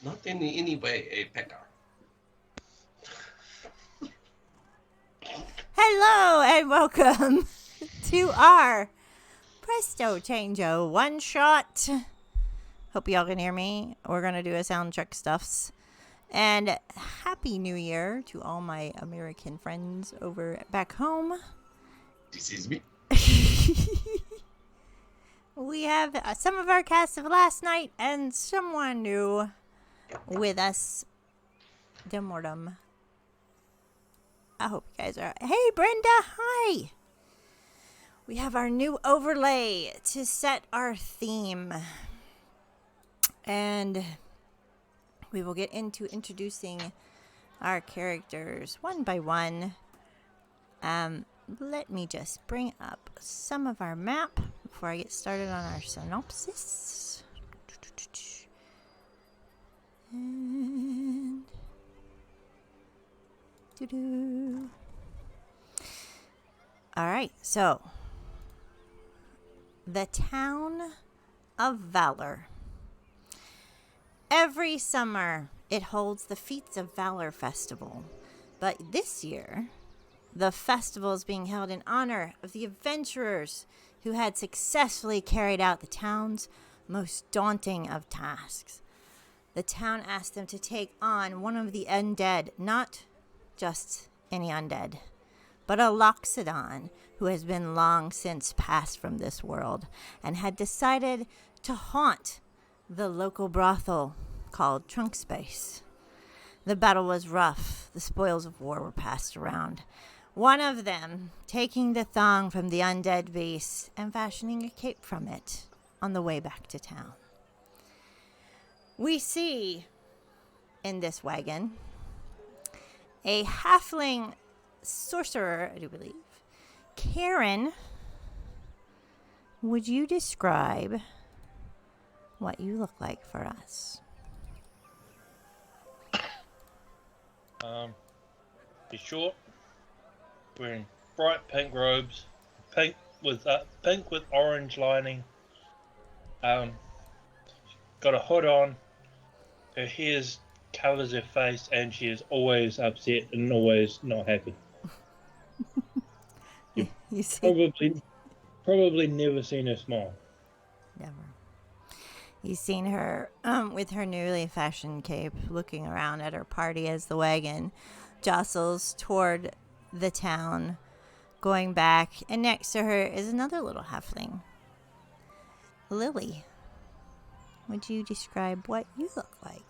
Not in any way a pecker. Hello and welcome to our Presto Chango one shot. Hope y'all can hear me. We're gonna do a sound check stuffs. And Happy New Year to all my American friends over back home. This is me. We have some of our cast of last night and someone new with us. Demortom. I hope you guys are. Hey, Brenda. Hi. We have our new overlay to set our theme. And we will get into introducing our characters one by one. Let me just bring up some of our map before I get started on our synopsis. And all right, so the town of Valor. Every summer, it holds the Feats of Valor Festival, but this year, the festival is being held in honor of the adventurers who had successfully carried out the town's most daunting of tasks. The town asked them to take on one of the undead, not just any undead, but a Loxodon who has been long since passed from this world and had decided to haunt the local brothel called Trunk Space. The battle was rough. The spoils of war were passed around. One of them taking the thong from the undead beast and fashioning a cape from it on the way back to town. We see in this wagon a halfling sorcerer, I do believe. Karen, would you describe what you look like for us? He's short, wearing bright pink robes, pink with orange lining. Got a hood on. Her hair covers her face, and she is always upset and always not happy. You see, Probably never seen her smile. never. You've seen her with her newly fashioned cape, looking around at her party as the wagon jostles toward the town, going back. And next to her is another little halfling, Lily. Would you describe what you look like?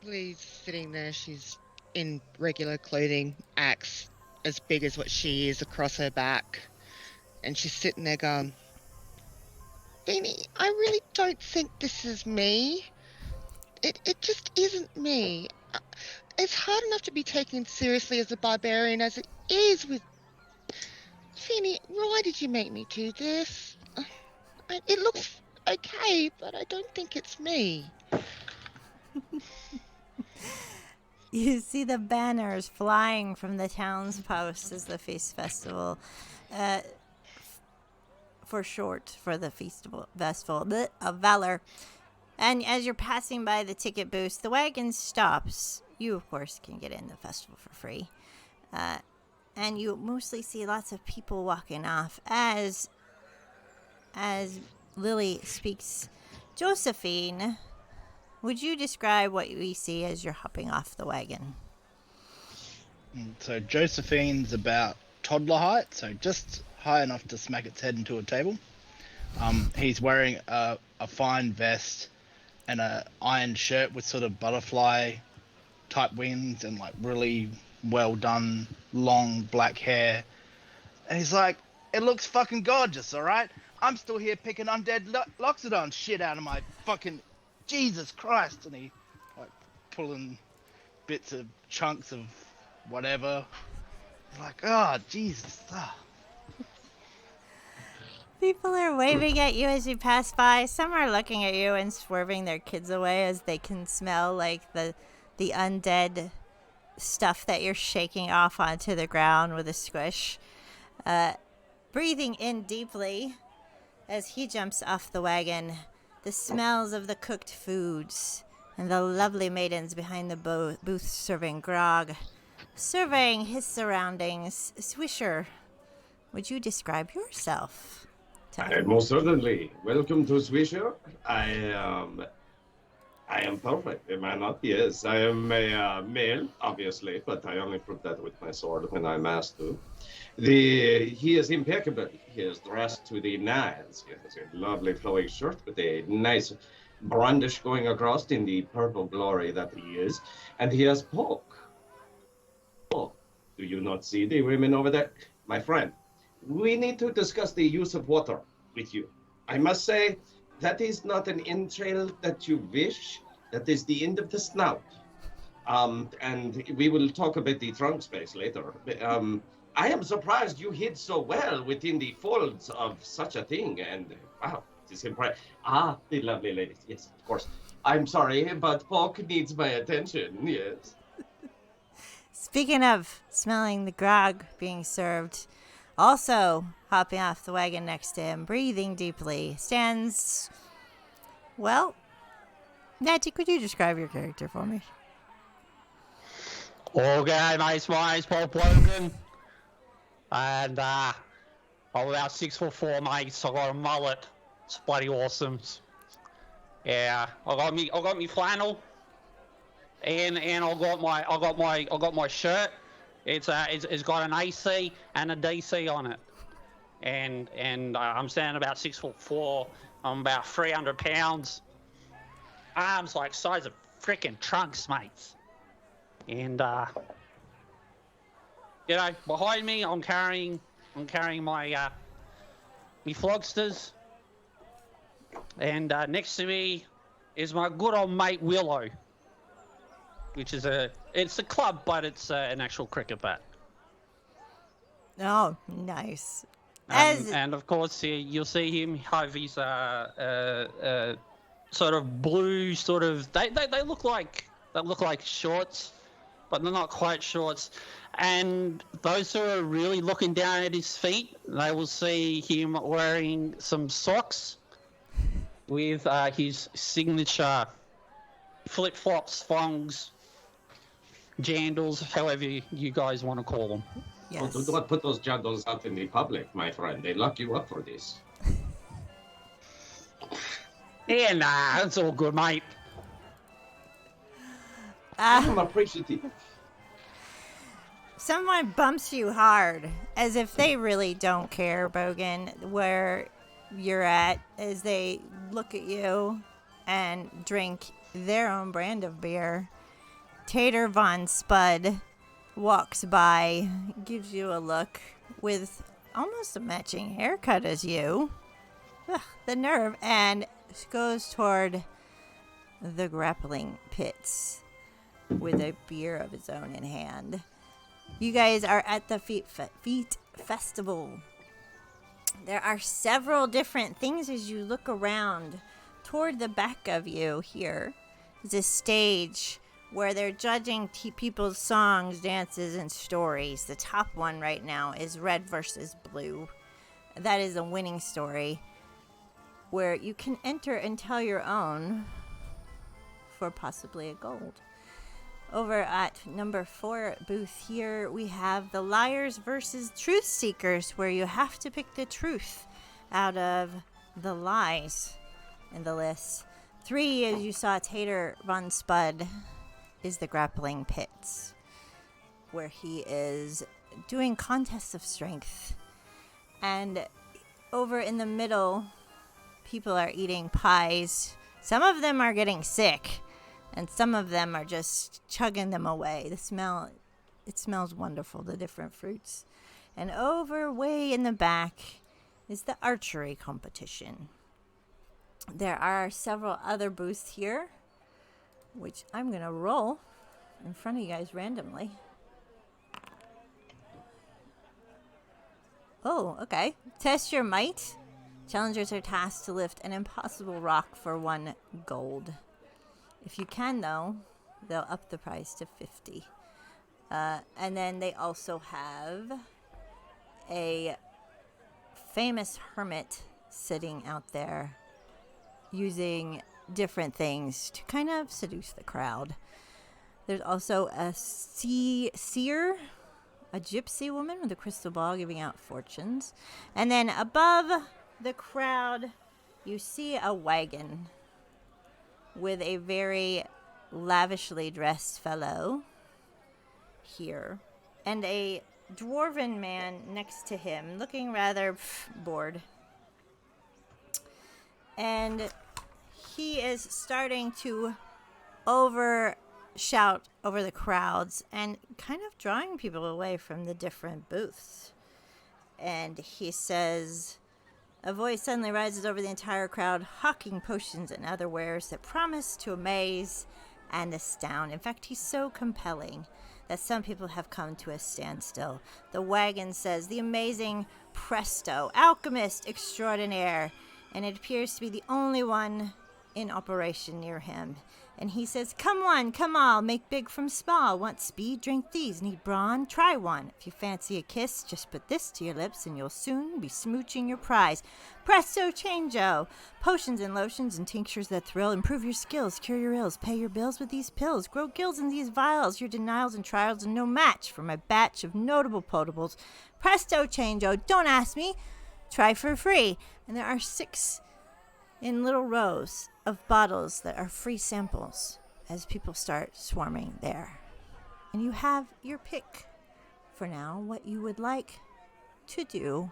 Lily's sitting there. She's in regular clothing, axe as big as what she is across her back. And she's sitting there going, Beanie, I really don't think this is me. It just isn't me. It's hard enough to be taken seriously as a barbarian as it is with... Beanie, why did you make me do this? It looks okay, but I don't think it's me. You see the banners flying from the town's post as the Feast Festival, for short, for the Festival of Valor. And as you're passing by the ticket booth, the wagon stops. You, of course, can get in the festival for free. And you mostly see lots of people walking off as Lily speaks. Josephine, would you describe what we see as you're hopping off the wagon? So Josephine's about toddler height, so just high enough to smack its head into a table. He's wearing a fine vest and a ironed shirt with sort of butterfly type wings and like really well done long black hair. And he's like, it looks fucking gorgeous, alright? I'm still here picking undead Loxodon shit out of my fucking... Jesus Christ! And he like pulling bits of chunks of whatever. Like, oh, Jesus. Oh. People are waving at you as you pass by. Some are looking at you and swerving their kids away as they can smell like the undead stuff that you're shaking off onto the ground with a squish. Breathing in deeply as he jumps off the wagon the smells of the cooked foods, and the lovely maidens behind the booth serving grog, surveying his surroundings. Swisher, would you describe yourself? Most certainly. Welcome to Swisher. I am perfect, am I not? Yes, I am a male, obviously, but I only prove that with my sword when I'm asked to. He is impeccable. He is dressed to the nines. He has a lovely flowing shirt with a nice brandish going across in the purple glory that he is. And he has poke. Oh, do you not see the women over there? My friend, we need to discuss the use of water with you. I must say, that is not an entrail that you wish. That is the end of the snout. And we will talk about the trunk space later. I am surprised you hid so well within the folds of such a thing. And wow, it is impressive. Ah, the lovely ladies. Yes, of course. I'm sorry, but Polk needs my attention. Yes. Speaking of smelling the grog being served, also hopping off the wagon next to him, breathing deeply, stands... Well, Natty, could you describe your character for me? Okay, mate, my name's Paul Logan. And, I'm about 6'4", mate, so I got a mullet. It's bloody awesome. Yeah, I got me flannel. And I got my shirt. It's got an AC and a DC on it. And I'm standing about 6'4". I'm about 300 pounds. Arms like size of frickin' trunks, mates. And you know, behind me I'm carrying my me flogsters. And next to me is my good old mate Willow, which is it's a club, but it's an actual cricket bat. Oh, nice. And of course, you'll see him have his sort of blue sort of. They look like shorts, but they're not quite shorts. And those who are really looking down at his feet, they will see him wearing some socks with his signature flip-flops, thongs, jandals, however you guys want to call them. Yes. Oh, do not put those jandals out in the public, my friend. They lock you up for this. Yeah, nah, it's all good, mate. I'm appreciative. Someone bumps you hard, as if they really don't care, Bogan, where you're at, as they look at you and drink their own brand of beer. Tater Von Spud walks by, gives you a look with almost a matching haircut as you. Ugh, the nerve, and goes toward the grappling pits with a beer of his own in hand. You guys are at the Feet Festival. There are several different things as you look around. Toward the back of you here is a stage where they're judging people's songs, dances, and stories. The top one right now is Red versus Blue. That is a winning story where you can enter and tell your own for possibly a gold. Over at number 4 booth here, we have the Liars versus Truth Seekers, where you have to pick the truth out of the lies in the list. 3, as you saw Tater Von Spud, is the Grappling Pits, where he is doing contests of strength. And over in the middle, people are eating pies. Some of them are getting sick, and some of them are just chugging them away. It smells wonderful, the different fruits. And over way in the back is the archery competition. There are several other booths here, which I'm going to roll in front of you guys randomly. Oh, okay. Test your might. Challengers are tasked to lift an impossible rock for 1 gold. If you can, though, they'll up the price to 50. And then they also have a famous hermit sitting out there using different things to kind of seduce the crowd. There's also a seer, a gypsy woman with a crystal ball giving out fortunes. And then above the crowd, you see a wagon with a very lavishly dressed fellow here. And a dwarven man next to him, looking rather bored. And he is starting to shout over the crowds and kind of drawing people away from the different booths. And he says, a voice suddenly rises over the entire crowd, hawking potions and other wares that promise to amaze and astound. In fact, he's so compelling that some people have come to a standstill. The wagon says, the amazing Presto, alchemist extraordinaire, and it appears to be the only one in operation near him. And he says, come one, come all, make big from small. Want speed? Drink these. Need brawn? Try one. If you fancy a kiss, just put this to your lips and you'll soon be smooching your prize. Presto Chango. Potions and lotions and tinctures that thrill. Improve your skills, cure your ills, pay your bills with these pills. Grow gills in these vials. Your denials and trials are no match for my batch of notable potables. Presto Chango. Don't ask me. Try for free. And there are 6 in little rows of bottles that are free samples as people start swarming there. And you have your pick for now, what you would like to do,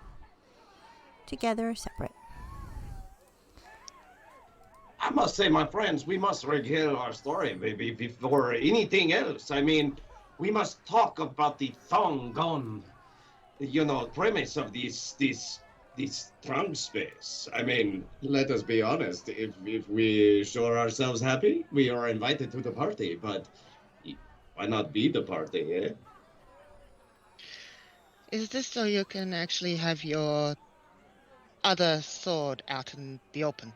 together or separate. I must say, my friends, we must regale our story, baby, before anything else. I mean, we must talk about the thong-gon, premise of this trunk space. I mean, let us be honest. If we show ourselves happy, we are invited to the party. But why not be the party, eh? Is this so you can actually have your other sword out in the open?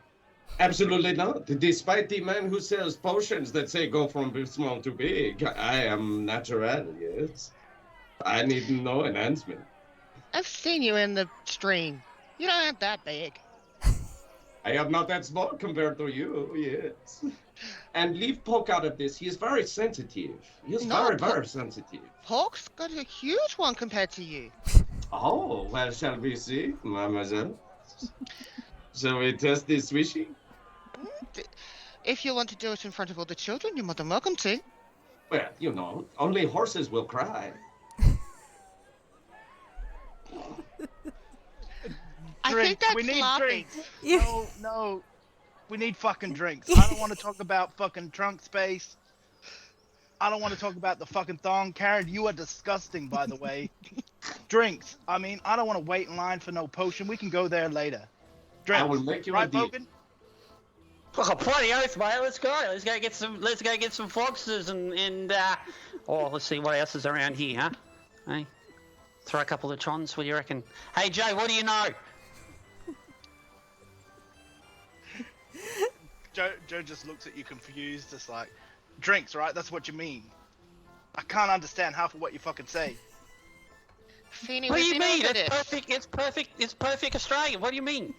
Absolutely not. Despite the man who sells potions that say go from small to big, I am natural, yes. I need no enhancement. I've seen you in the stream. You don't have that big. I am not that small compared to you, yes. And leave Poke out of this. He is very sensitive. He is very sensitive. Poke's got a huge one compared to you. Oh, well, shall we see, mademoiselle? Shall we test this swishy? If you want to do it in front of all the children, you're more than welcome to. Well, only horses will cry. I think that's we need laughing. drinks. No. We need fucking drinks. I don't want to talk about fucking trunk space. I don't want to talk about the fucking thong. Karen, you are disgusting, by the way. Drinks. I mean, I don't want to wait in line for no potion. We can go there later. Drinks. I will make you right, a deal. Logan? Oh, bloody oath, mate. Let's go. Let's go get some foxes and let's see what else is around here, huh? Hey, throw a couple of trons. What do you reckon? Hey, Jay, what do you know? Joe just looks at you confused, just like, drinks, right? That's what you mean. I can't understand half of what you fucking say. Feeny, What do you we've mean? been over It's this. perfect. It's perfect. It's perfect Australian. What do you mean?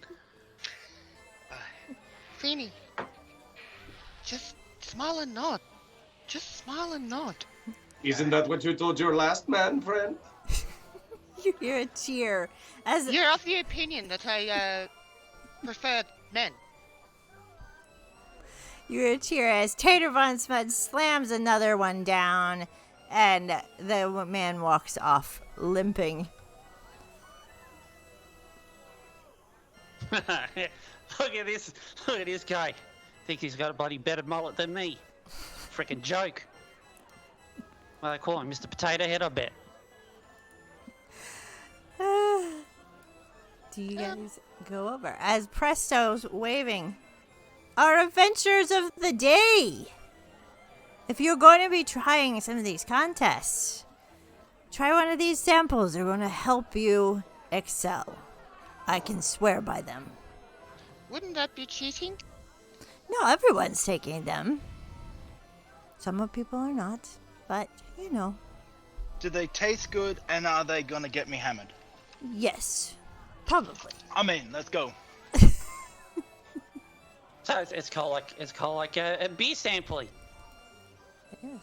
Feeny, just smile and nod. Just smile and nod. Isn't that what you told your last man, friend? You hear a cheer as You're of the opinion that I prefer men. you hear a cheer as Tater Von Smudge slams another one down, and the man walks off limping. Look at this. Look at this guy. Think he's got a bloody better mullet than me. Freaking joke. What do they call him? Mr. Potato Head, I bet. Do you guys go over as Presto's waving? Our adventures of the day. If you're going to be trying some of these contests, try one of these samples. They're going to help you excel. I can swear by them. Wouldn't that be cheating? No, everyone's taking them. Some people are not, but you know. Do they taste good, and are they gonna get me hammered? Yes, probably. I'm in. Let's go. So it's called like a beer sampling. It is.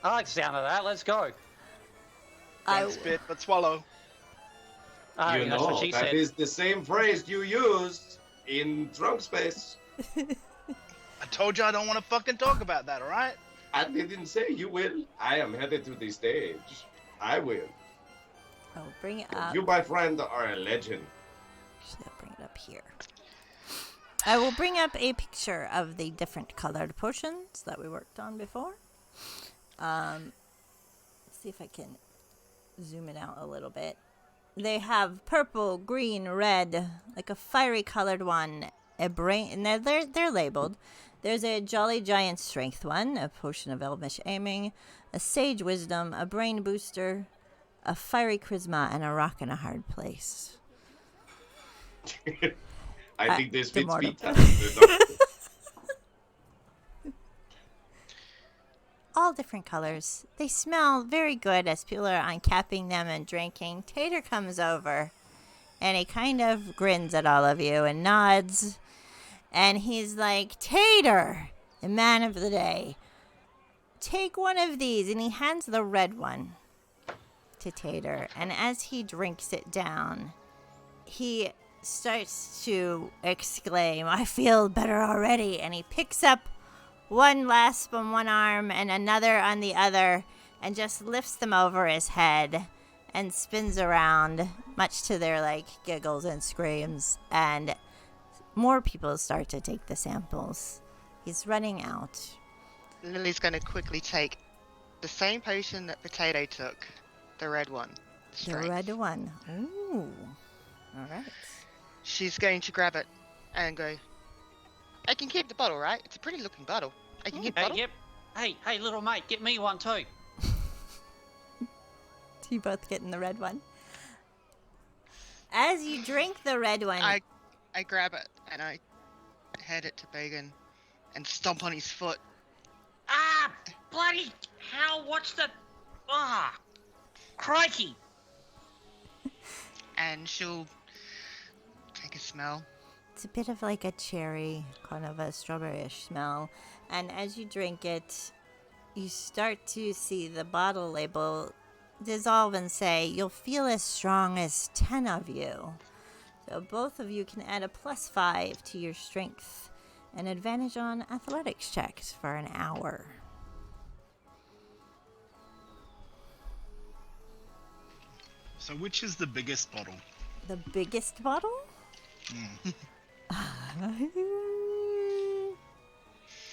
I like the sound of that. Let's go. Don't spit, but swallow. Oh, You that's what know, she that said. is the same phrase you used in drunk space. I told you I don't want to fucking talk about that, alright? I didn't say you will. I am headed to the stage. I will. I'll bring it up. You, my friend, are a legend. Actually, I'll bring it up here. I will bring up a picture of the different colored potions that we worked on before. See if I can zoom it out a little bit. They have purple, green, red, like a fiery colored one. A brain, and they're labeled. There's a Jolly Giant Strength one, a Potion of Elvish Aiming, a Sage Wisdom, a Brain Booster, a Fiery Charisma, and a Rock in a Hard Place. I think this fits Demortom. Vita. All different colors. They smell very good as people are uncapping them and drinking. Tater comes over and he kind of grins at all of you and nods. And he's like, Tater, the man of the day, take one of these. And he hands the red one to Tater. And as he drinks it down, he starts to exclaim, I feel better already. And he picks up one lasp on one arm and another on the other and just lifts them over his head and spins around, much to their like giggles and screams. And more people start to take the samples. He's running out. Lily's going to quickly take the same potion that Potato took, the red one. The Strength. red one. Ooh. All right. She's going to grab it and go, I can keep the bottle, right? It's a pretty looking bottle. I can keep the Hey, bottle. yep. Hey, little mate, get me one too. You both getting the red one. As you drink the red one, I grab it and I hand it to Bagan and stomp on his foot. Ah, bloody hell! What's the? Ah, crikey! And she'll take a smell. it's a bit of like a cherry, kind of a strawberry-ish smell. And as you drink it, you start to see the bottle label dissolve and say, you'll feel as strong as 10 of you. So both of you can add a +5 to your strength and advantage on athletics checks for an hour. So which is the biggest bottle? The biggest bottle?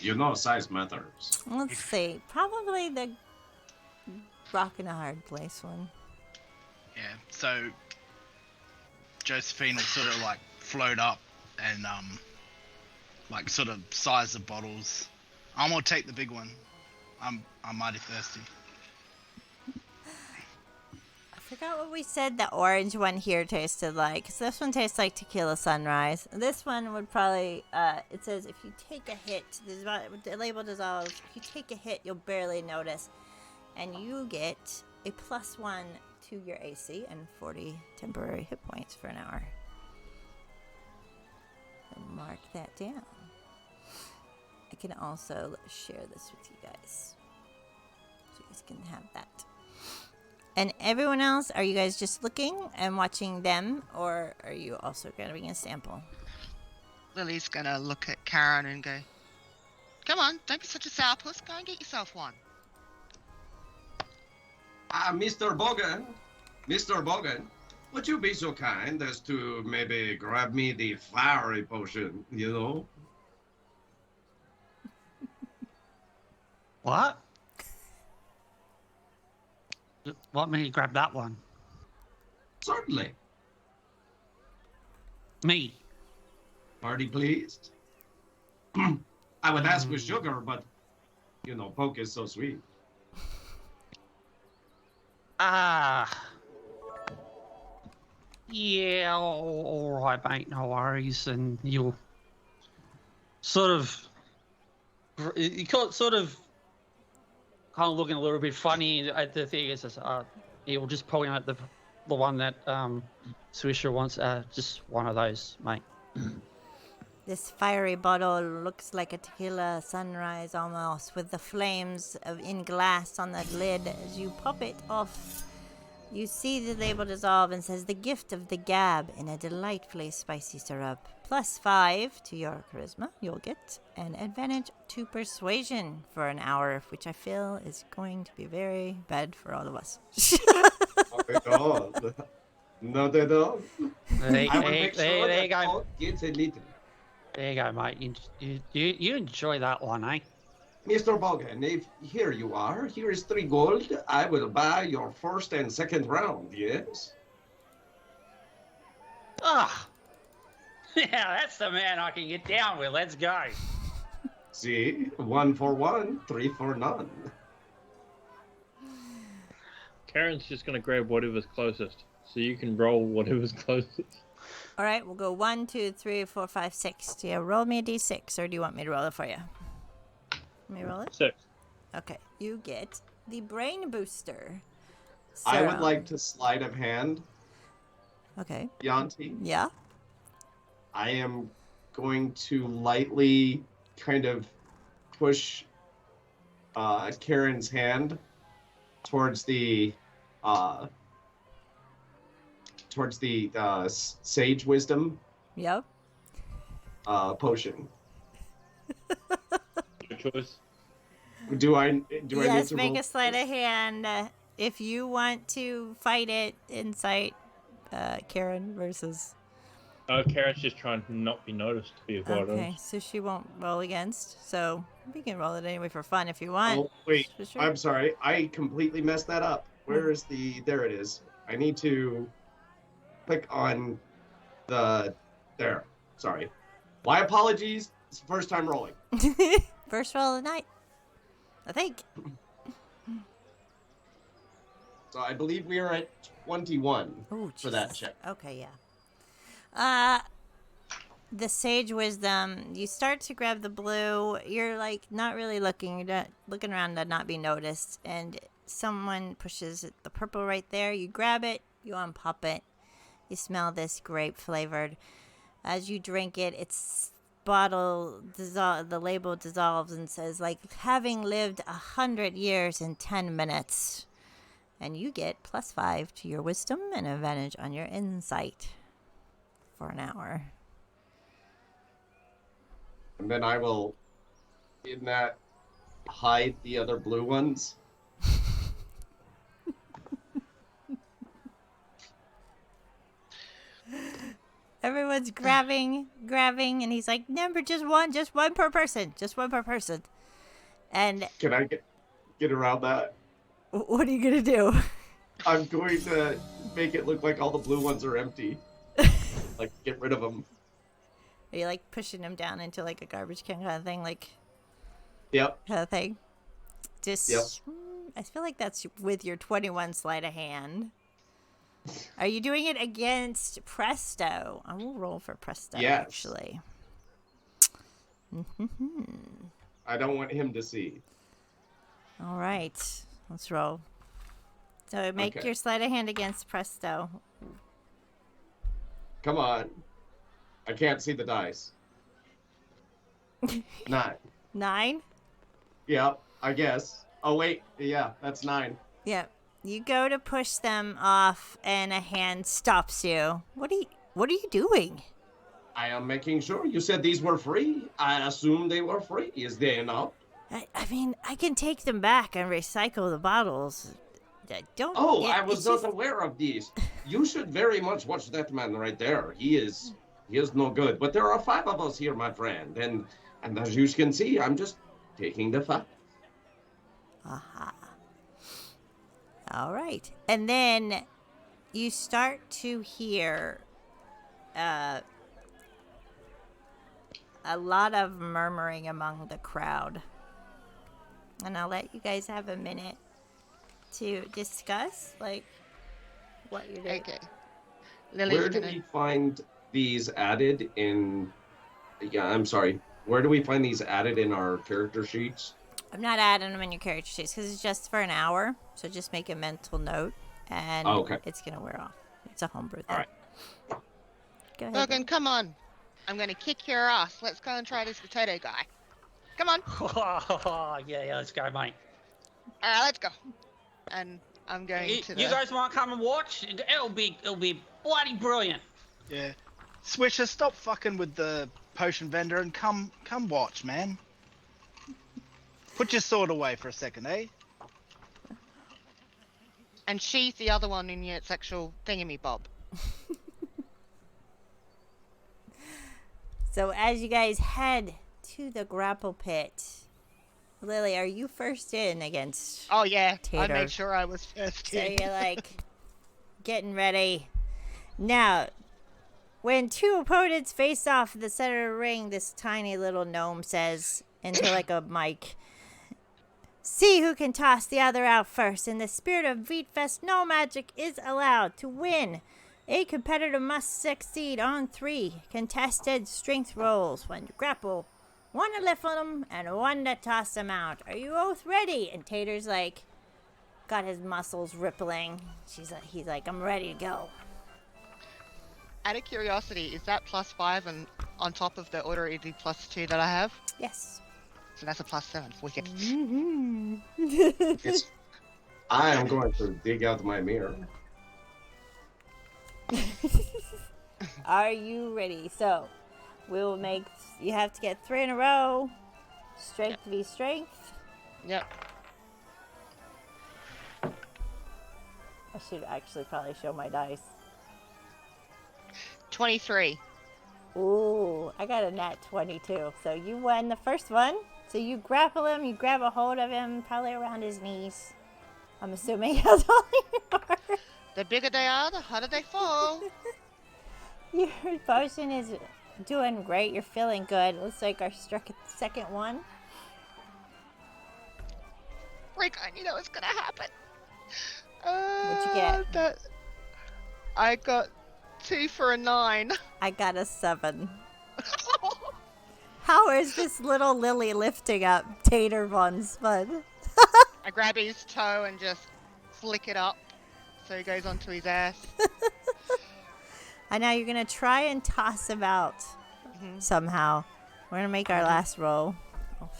You know, size matters. Let's see. Probably the rock in a hard place one. Yeah, so Josephine will sort of like float up and like sort of size the bottles. I'm gonna take the big one. I'm mighty thirsty. I forgot what we said the orange one here tasted like. So this one tastes like tequila sunrise. This one would probably, it says if you take a hit, the label dissolves. If you take a hit, you'll barely notice. And you get a +1 to your AC and 40 temporary hit points for an hour. So mark that down. I can also share this with you guys. So you guys can have that. And everyone else, are you guys just looking and watching them, or are you also grabbing a sample? Lily's gonna look at Karen and go, come on, don't be such a sourpuss. Go and get yourself one. Mr. Bogan, would you be so kind as to maybe grab me the fiery potion, you know? What? Want me to grab that one? Certainly. Me? Party pleased? I would ask for sugar, but, you know, poke is so sweet. Yeah, all right, mate, no worries. And you'll sort of, you sort of kind of looking a little bit funny at the thing. It's just, you'll just pulling out the one that Swisher wants. Just one of those, mate. This fiery bottle looks like a tequila sunrise almost, with the flames in glass on the lid. As you pop it off, you see the label dissolve and says, "The gift of the gab in a delightfully spicy syrup. +5 to your charisma. You'll get an advantage to persuasion for an hour, which I feel is going to be very bad for all of us." Not at all. Not at all. There, I will make sure there that you go. all gets a little. There you go, mate. You enjoy that one, eh? Mr. Bogan, if here you are, here is 3 gold. I will buy your first and second round, yes? Ah, yeah, that's the man I can get down with. Let's go. See? 1 for 1, 3 for none. Karen's just gonna grab whatever's closest, so you can roll whatever's closest. All right, we'll go 1, 2, 3, 4, 5, 6. Do you roll me a d6, or do you want me to roll it for you? Let me roll it? 6. Okay, you get the brain booster. I would serum. like to sleight of hand, Okay. Yanti. Yeah. I am going to lightly kind of push Karen's hand towards the sage wisdom Yep. potion. Good choice. Do I need Yes, to make roll a sleight of hand. If you want to fight it, insight, Karen versus. Karen's just trying to not be noticed, to be quite Okay, honest. so she won't roll against. So we can roll it anyway for fun if you want. Oh, wait, For sure. I'm sorry. I completely messed that up. Where is the... There it is. I need to click on the... There. Sorry. My apologies. It's the first time rolling. First roll of the night, I think. So I believe we are at 21 Ooh, for that Jesus. check. Okay, yeah. The sage wisdom. You start to grab the blue. You're like not really looking. You're not looking around to not be noticed. And someone pushes the purple right there. You grab it. You unpop it. You smell this grape flavored. As you drink it, it's the label dissolves and says, like, having lived 100 years in 10 minutes. And you get +5 to your wisdom and advantage on your insight for an hour. And then I will, in that, hide the other blue ones. Everyone's grabbing, and he's like, "Number just one per person, And Can I get around that? what are you gonna do? I'm going to make it look like all the blue ones are empty. Like, get rid of them. Are you like pushing him down into like a garbage can kind of thing, like Yep. kind of thing? Just, Yep. I feel like that's with your 21 sleight of hand. Are you doing it against Presto? I will roll for Presto, Yes. actually. I don't want him to see. All right, let's roll. So make Okay. your sleight of hand against Presto. Come on. I can't see the dice. 9. 9? Yep, I guess. Oh, wait. Yeah, that's 9. Yeah. You go to push them off, and a hand stops you. What are you doing? I am making sure. You said these were free. I assume they were free. Is they not? I mean, I can take them back and recycle the bottles. Don't. Oh, yeah, I was it's not just- aware of these. You should very much watch that man right there. He is no good. But there are 5 of us here, my friend, and as you can see, I'm just taking the 5. Aha. All right, and then you start to hear a lot of murmuring among the crowd, and I'll let you guys have a minute to discuss, like, what you're doing. Okay. Lily's Where do gonna. we find these added in... Yeah, I'm sorry. Where do we find these added in our character sheets? I'm not adding them in your character sheets because it's just for an hour, so just make a mental note, and Oh, okay. it's gonna wear off. It's a homebrew thing. All right. Go ahead. Logan, come on. I'm gonna kick your ass. Let's go and try this potato guy. Come on. Yeah, let's go, mate. All right, let's go. And I'm going to the... You guys want to come and watch? It'll be bloody brilliant. Yeah. Swisher, stop fucking with the potion vendor and come watch, man. Put your sword away for a second, eh? And she's the other one in your sexual thingamy-bob. So as you guys head to the grapple pit, Lily, are you first in against Oh, yeah. Tater? I made sure I was first So in. you're like getting ready. Now, when two opponents face off in the center of the ring, this tiny little gnome says into like a mic, "See who can toss the other out first. In the spirit of Veetfest, no magic is allowed. To win, a competitor must succeed on 3 contested strength rolls. 1 to grapple, 1 to lift them, and 1 to toss them out. Are you both ready?" And Tater's like, got his muscles rippling. He's like, "I'm ready to go." Out of curiosity, is that +5 and on top of the order ED +2 that I have? Yes. So that's a +7. Wicked. Yes. I am going to dig out my mirror. Are you ready? So, we'll make. You have to get 3 in a row. Strength v strength. Yep. I should actually probably show my dice. 23. Ooh, I got a nat 22. So you won the first one. So you grapple him, you grab a hold of him, probably around his knees. I'm assuming how tall you are. The bigger they are, the harder they fall. Your potion is doing great. You're feeling good. Looks like our second one. Rick, I knew that was gonna happen. What'd you get? I got 2 for a 9. I got a 7. How is this little Lily lifting up Tater Von Spud? I grab his toe and just flick it up so he goes onto his ass. And now you're going to try and toss him out somehow. We're going to make our last roll. Oh,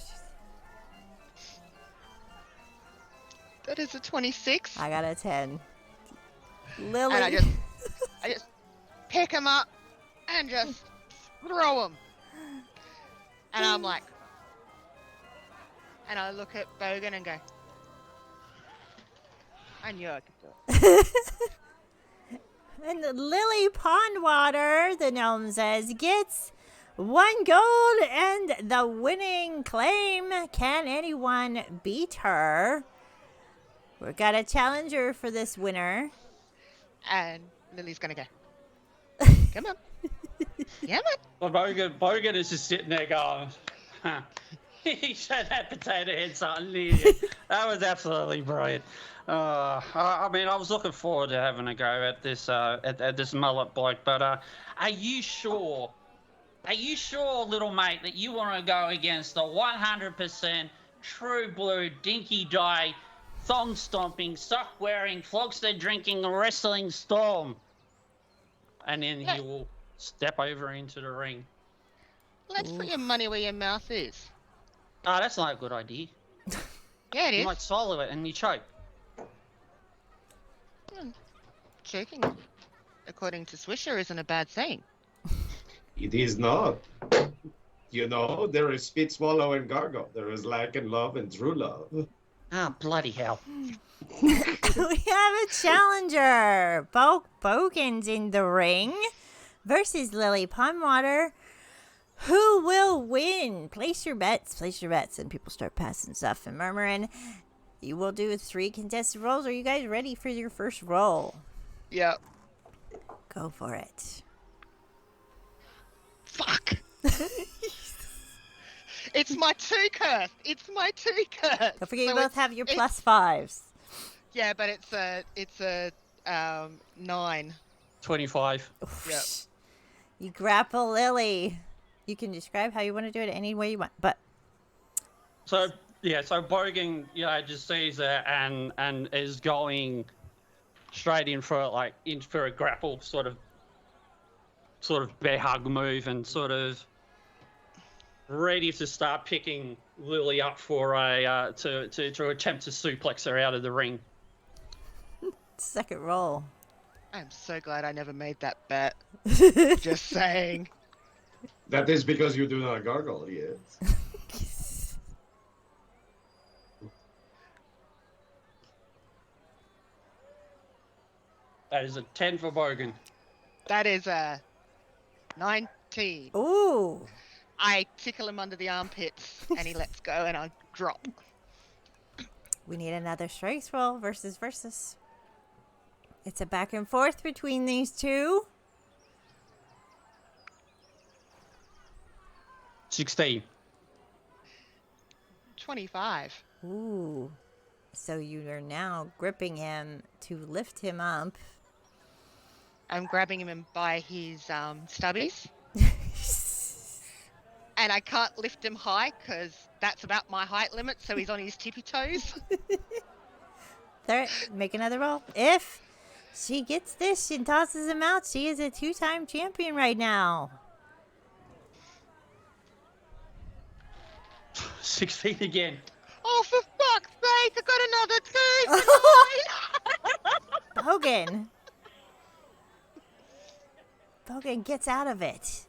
That is a 26. I got a 10. Lily. And I just pick him up and just throw him. And I'm like, and I look at Bogan and go, I knew I could do it. And Lily Pondwater, the gnome says, gets 1 gold and the winning claim. Can anyone beat her? We've got a challenger for this winner. And Lily's gonna go, come on. Come on. Well, Bogan is just sitting there going, huh. He showed that potato head something, didn't you? That was absolutely brilliant. I mean, I was looking forward to having a go at this at this mullet bloke, but are you sure? Are you sure, little mate, that you want to go against the 100% true blue, dinky dye, thong stomping, sock wearing, flogster drinking, wrestling Storm? And then he will step over into the ring. Let's put your money where your mouth is. Oh, that's not a good idea. Yeah, it You is. might swallow it and you choke. Choking, according to Swisher, isn't a bad thing. It is not. You know, there is spit, swallow, and gargle. There is lack and love and true love. Ah, bloody hell. We have a challenger. Bogan's in the ring versus Lily Pondwater. Who will win? Place your bets. And people start passing stuff and murmuring. You will do 3 contested rolls. Are you guys ready for your first roll? Yep. Go for it. Fuck. It's my 2 curse. Don't forget you So both have your +5s. Yeah, but it's a 9. 25. Yep. You grapple Lily. You can describe how you want to do it any way you want, but So Bogan, just sees it and is going straight in for a grapple, sort of sort of bear hug move and sort of ready to start picking Lily up for a to attempt to suplex her out of the ring. Second roll. I'm so glad I never made that bet. Just saying. That is because you do not gargle, yes. That is a 10 for Bogan. That is a 19. Ooh. I tickle him under the armpits and he lets go and I drop. We need another strength roll versus. It's a back and forth between these two. 16. 25. Ooh. So you are now gripping him to lift him up. I'm grabbing him by his stubbies. And I can't lift him high because that's about my height limit, so he's on his tippy toes. Third, make another roll. If she gets this and tosses him out, she is a 2-time champion right now. 16 again. Oh, for fuck's sake, I got another 2 tonight! Bogan gets out of it.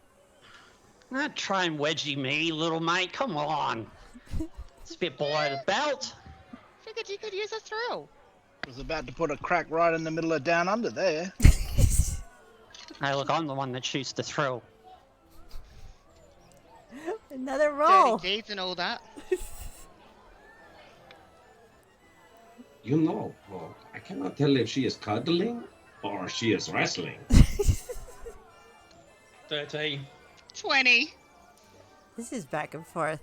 Not try and wedgie me, little mate. Come on. It's a bit below the belt. Figured you could use a thrill. Was about to put a crack right in the middle of down under there. Hey, look, I'm the one that shoots the thrill. Another roll. Dirty deeds and all that. You know, well, I cannot tell if she is cuddling or she is wrestling. 13. 20. This is back and forth.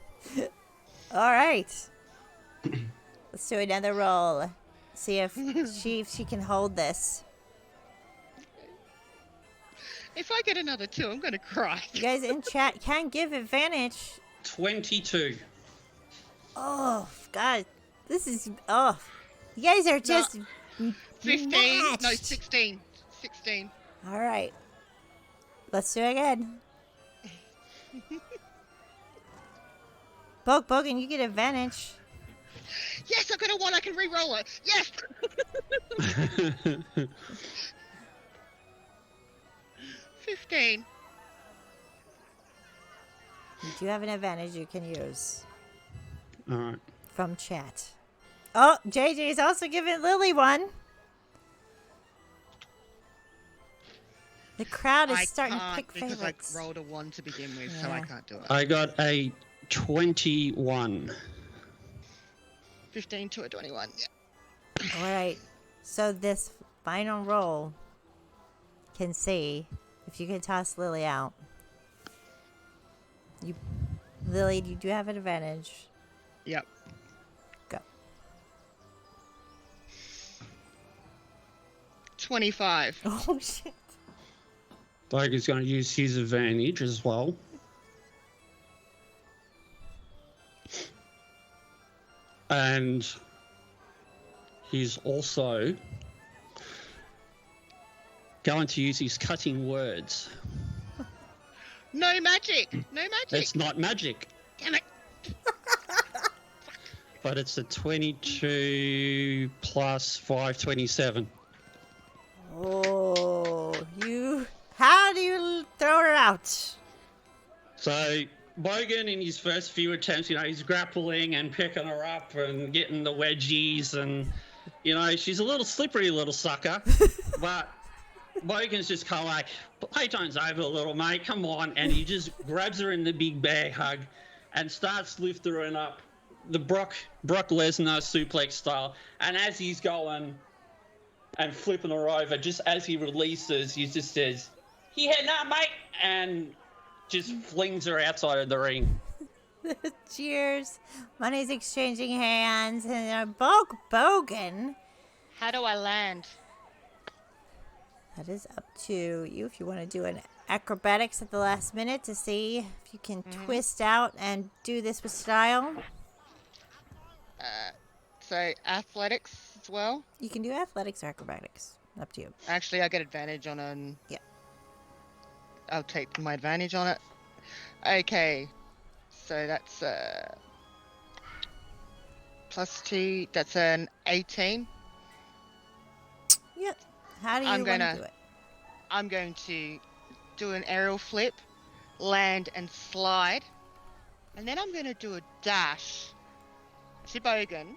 All right. Let's do another roll. See if she can hold this. If I get another 2, I'm gonna cry. You guys in chat can give advantage. 22. Oh, God. This is... Oh. You guys are just 15. matched. No, 16. 16. All right. Let's do it again. Bogan, you get advantage. Yes, I got a 1. I can re-roll it. Yes. 15. You do have an advantage you can use Alright. from chat. Oh, JJ is also giving Lily one. The crowd is starting to pick because favorites. I rolled a 1 to begin with, so I can't do it. I got a 21. 15 to a 21. Yeah. All right. So this final roll can see if you can toss Lily out. Lily, you do have an advantage. Yep. Go. 25. Oh, shit. Bogan's going to use his advantage as well. And he's also going to use his cutting words. No magic. No magic. It's not magic, Damn it. but it's a 22 plus 5, 27. Oh, you... How do you throw her out? So Bogan, in his first few attempts, he's grappling and picking her up and getting the wedgies, and she's a little slippery little sucker. But Bogan's just kind of like, playtime's over, little mate, come on, and he just grabs her in the big bear hug and starts lifting her up, the Brock Lesnar suplex style. And as he's going and flipping her over, just as he releases, he just says, "He heading up, mate," and just flings her outside of the ring. Cheers. Money's exchanging hands, and Bogan. How do I land? That is up to you if you want to do an acrobatics at the last minute to see if you can twist out and do this with style. So athletics as well. You can do athletics or acrobatics. Up to you. Actually, I get advantage on an. Yeah. I'll take my advantage on it. Okay, so that's +2. That's an 18. Yep. How do you I'm want to gonna- do it? I'm going to do an aerial flip, land and slide, and then I'm going to do a dash to Bogan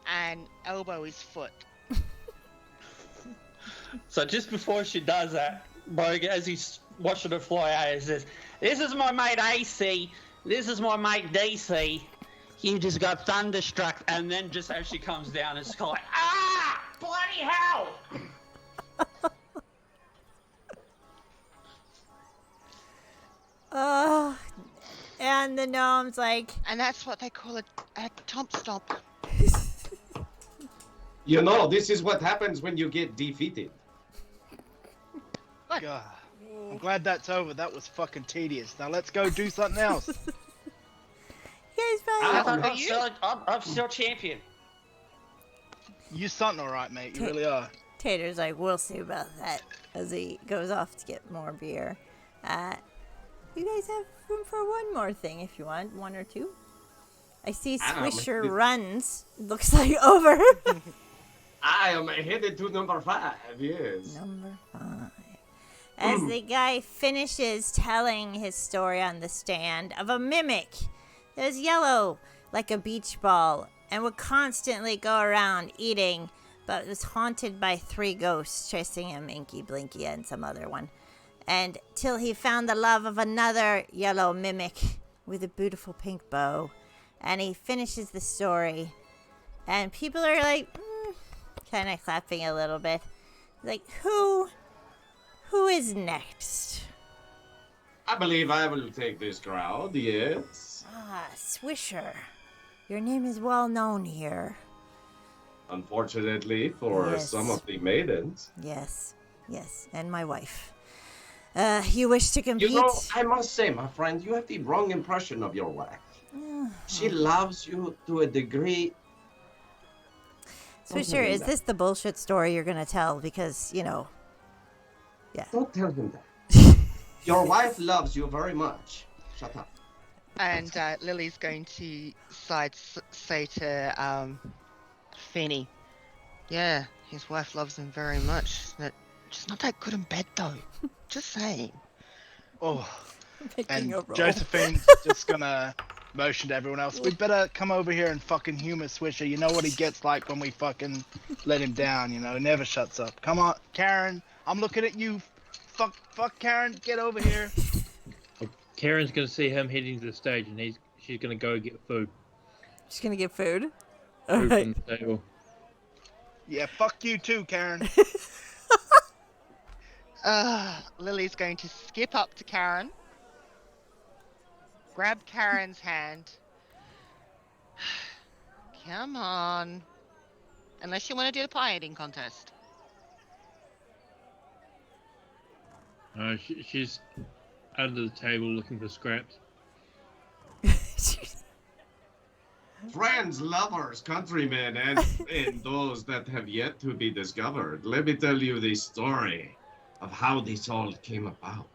and elbow his foot. So just before she does that, Bogan, as he's watching her fly out, he says, "This is my mate AC. This is my mate DC. You just got thunderstruck." And then just as she comes down, it's like, "Ah! Bloody hell!" Oh, and the gnome's like, And that's what they call a tomp stomp. You know, this is what happens when you get defeated. God. I'm glad that's over. That was fucking tedious. Now let's go do something else. you guys probably I'm still champion. You something alright, mate. You really are. Tater's like, we'll see about that, as he goes off to get more beer. You guys have room for one more thing if you want, one or two. I see Swisher runs. Looks like over. I am headed to number 5, yes. Number 5. As the guy finishes telling his story on the stand of a mimic that was yellow like a beach ball and would constantly go around eating, but was haunted by 3 ghosts chasing him, Inky, Blinky, and some other one. And till he found the love of another yellow mimic with a beautiful pink bow. And he finishes the story. And people are like, kind of clapping a little bit. Like, who is next? I believe I will take this crowd, yes. Swisher. Your name is well known here. Unfortunately for Yes. some of the maidens. Yes, and my wife. You wish to compete? You know, I must say, my friend, you have the wrong impression of your wife. She loves you to a degree. Swisher, is this the bullshit story you're going to tell? Because, yeah. Don't tell him that. Your wife loves you very much. Shut up. And Lily's going to say to Finny, yeah, his wife loves him very much. She's not that good in bed, though. Just saying. Oh. Making And a roll. Josephine's just gonna motion to everyone else. We better come over here and fucking humor Swisher. You know what he gets like when we fucking let him down, never shuts up. Come on, Karen, I'm looking at you. Fuck Karen, get over here. Karen's gonna see him heading to the stage, and she's gonna go get food. She's going to get food? Food Alright. from the table. Yeah, fuck you too, Karen. Lily's going to skip up to Karen, grab Karen's hand. Come on. Unless you want to do the pie eating contest. She's under the table looking for scraps. Friends, lovers, countrymen, and those that have yet to be discovered, let me tell you the story of how this all came about.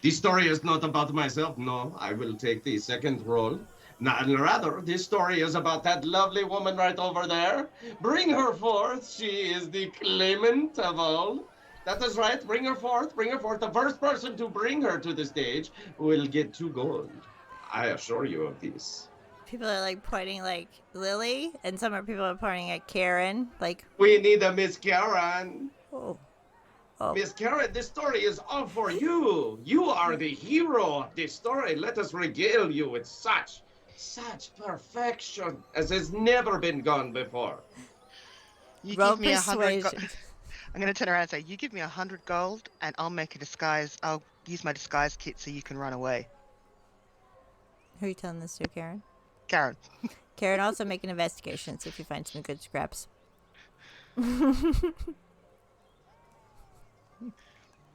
This story is not about myself, no. I will take the second role. Rather, this story is about that lovely woman right over there. Bring her forth. She is the claimant of all. That is right. Bring her forth. Bring her forth. The first person to bring her to the stage will get 2 gold. I assure you of this. People are like pointing like Lily, and some people are pointing at Karen. Like, We need a Miss Karen. oh. Miss Karen, this story is all for you. You are the hero of this story. Let us regale you with such perfection as has never been gone before. You Roll give me 100 persuasion. I'm going to turn around and say, you give me 100 gold, and I'll make a disguise. I'll use my disguise kit so you can run away. Who are you telling this to, Karen? Karen. Karen, also make an investigation, see if you find some good scraps.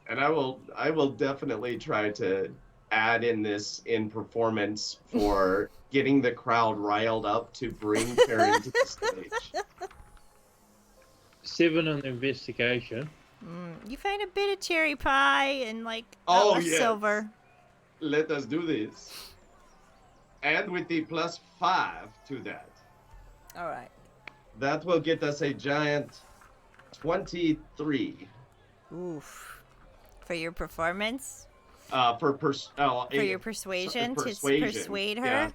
And I will definitely try to add in this in performance for getting the crowd riled up to bring Karen to the stage. 7 on the investigation. You find a bit of cherry pie and like Oh, a yes. silver. Let us do this. And with the +5 to that, All right. that will get us a giant 23. Oof. For your performance? For Your persuasion? To persuasion. persuade her?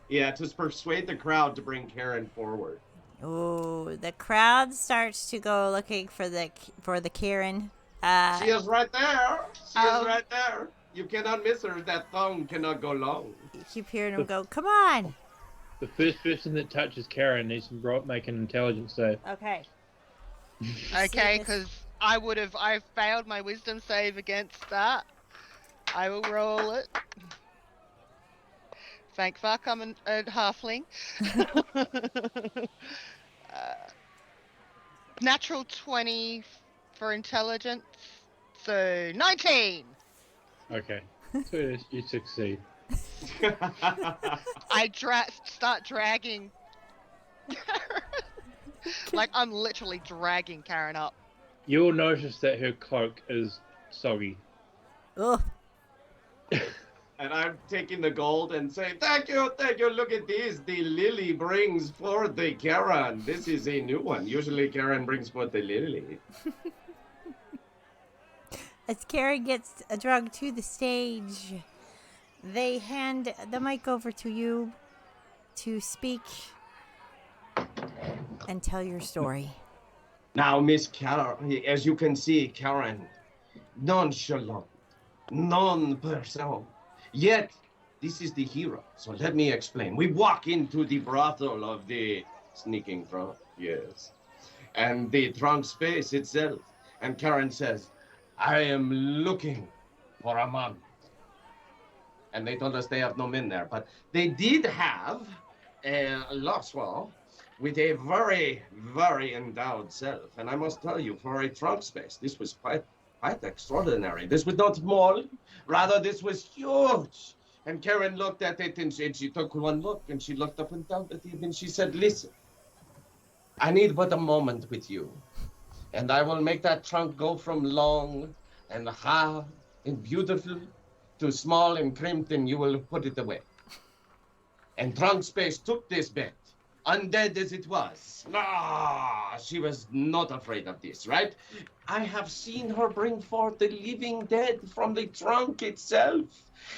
Yeah, to persuade the crowd to bring Karen forward. Ooh, the crowd starts to go looking for the Karen. She is right there. She is Um, right there. You cannot miss her. That tongue cannot go long. You keep hearing them go, come on. The first person that touches Karen needs to make an intelligence save. Okay. Okay, this- because I failed my wisdom save against that. I will roll it. Thank fuck I'm a halfling. Natural 20 for intelligence, so 19. Okay. So you succeed. I start dragging Karen. Like I'm literally dragging Karen up. You'll notice that her cloak is soggy. Ugh. And I'm taking the gold and saying, thank you. Look at this. The lily brings forth the Karen. This is a new one. Usually Karen brings forth the lily. As Karen gets drugged to the stage, they hand the mic over to you to speak and tell your story. Now, Miss Karen, as you can see, Karen, nonchalant, non-person. Yet, this is the hero. So let me explain. We walk into the brothel of the sneaking drunk, yes, and the drunk space itself. And Karen says, I am looking for a man. And they told us they have no men there, but they did have a Loxwell with a very, very endowed self. And I must tell you, for a trunk space, this was quite extraordinary. This was not small, rather this was huge. And Karen looked at it and she took one look and she looked up and down at it and she said, listen, I need but a moment with you. And I will make that trunk go from long and hard and beautiful to small and crimped, and you will put it away. And trunk space took this bet. Undead as it was. She was not afraid of this, right? I have seen her bring forth the living dead from the trunk itself.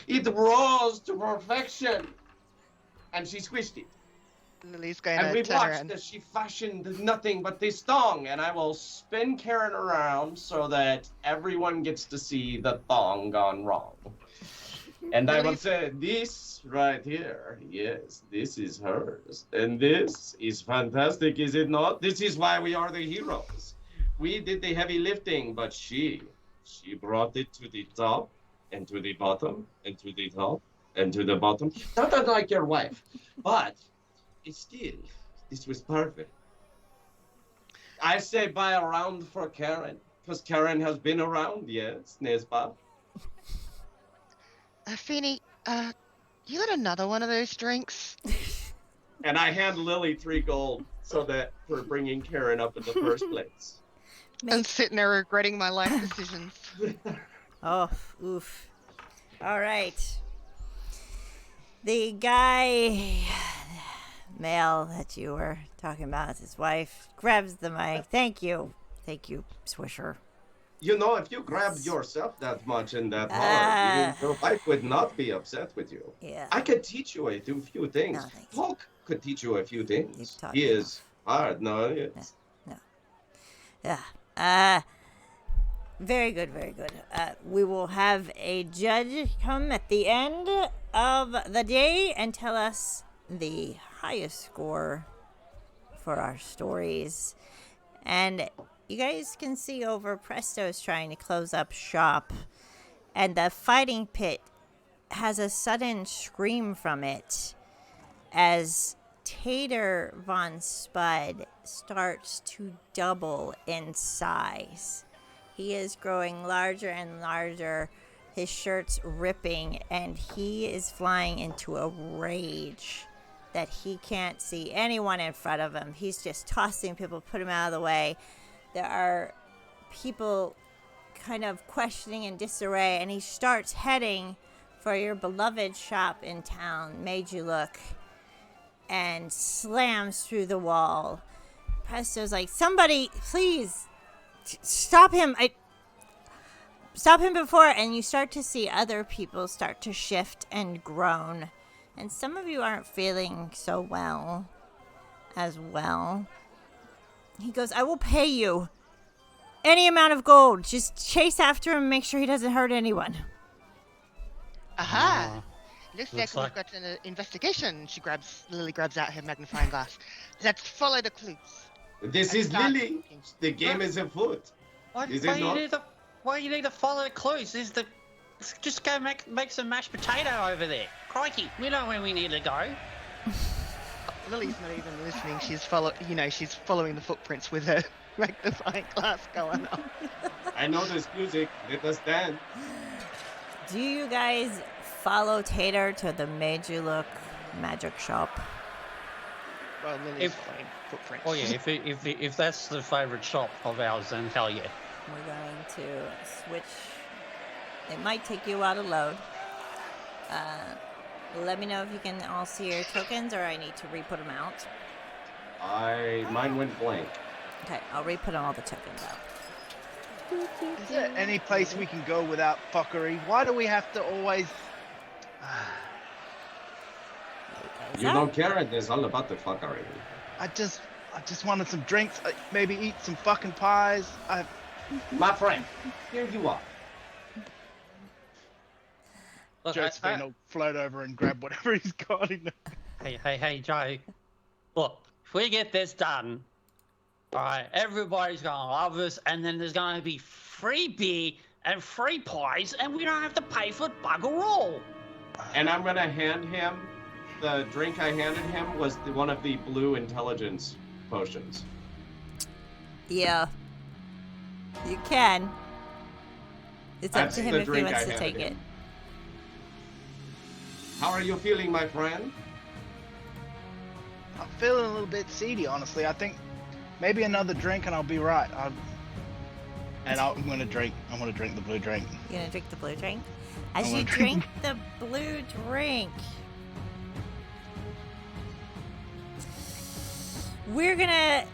It rose to perfection. And she squished it. Lily's going And to we turn watched around. as she fashioned nothing but this thong. And I will spin Karen around so that everyone gets to see the thong gone wrong. And I will say, this right here, yes, this is hers. And this is fantastic, is it not? This is why we are the heroes. We did the heavy lifting, but she brought it to the top, and to the bottom, and to the top, and to the bottom. Not unlike your wife, but it's still, this was perfect. I say buy a round for Karen, because Karen has been around, yes, n'est-ce pas? Feeny, you got another one of those drinks? And I hand Lily 3 gold so that for bringing Karen up in the first place. I'm sitting there regretting my life decisions. Oh, oof. All right. The guy, male that you were talking about, his wife, grabs the mic. Thank you, Swisher. You know, if you grabbed yourself that much and that hard, your wife would not be upset with you. Yeah. I could teach you a few things. No, thanks. Hulk could teach you a few You've things. taught He me is hard, no? Yes. Yeah. Very good, very good. We will have a judge come at the end of the day and tell us the highest score for our stories. And you guys can see over Presto's trying to close up shop, and the fighting pit has a sudden scream from it as Tater Von Spud starts to double in size. He is growing larger and larger, his shirt's ripping, and he is flying into a rage that he can't see anyone in front of him. He's just tossing people, put him out of the way. There are people kind of questioning in disarray, and he starts heading for your beloved shop in town, Made You Look, and slams through the wall. Presto's like, somebody, please, stop him. Stop him before, and you start to see other people start to shift and groan. And some of you aren't feeling so well as well. He goes, I will pay you any amount of gold. Just chase after him and make sure he doesn't hurt anyone. Aha! Looks Looks like we've got an investigation. Lily grabs out her magnifying glass. Let's follow the clues. This is Lily. The game is afoot. Is it not? Why you need to follow the clues? Just go make some mashed potato over there. Crikey, we know where we need to go. Lily's not even listening. She's following the footprints with her magnifying glass going on. I know this music. Let us dance. Do you guys follow Tater to the Made You Look magic shop? Well, Lily's following footprints. Oh yeah, if that's the favourite shop of ours, then hell yeah. We're going to switch. It might take you a while to load. Let me know if you can all see your tokens, or I need to re-put them out. Mine went blank. Okay, I'll re-put all the tokens out. Is there any place we can go without fuckery? Why do we have to always... You don't care. It is all about the fuckery. I just wanted some drinks, maybe eat some fucking pies. My friend, here you are. Look, Josephine will float over and grab whatever he's got. Hey, Joe. Look, if we get this done, alright, everybody's gonna love us, and then there's gonna be free beer and free pies, and we don't have to pay for bugger all. And I'm gonna hand him the drink I handed him was one of the blue intelligence potions. Yeah. You can. It's up That's to him the if he drink wants I to handed take him. it. How are you feeling, my friend? I'm feeling a little bit seedy, honestly. I think maybe another drink and I'll be right. I'm gonna drink. I'm gonna drink the blue drink. You're gonna drink the blue drink? As I you wanna drink the blue drink, we're gonna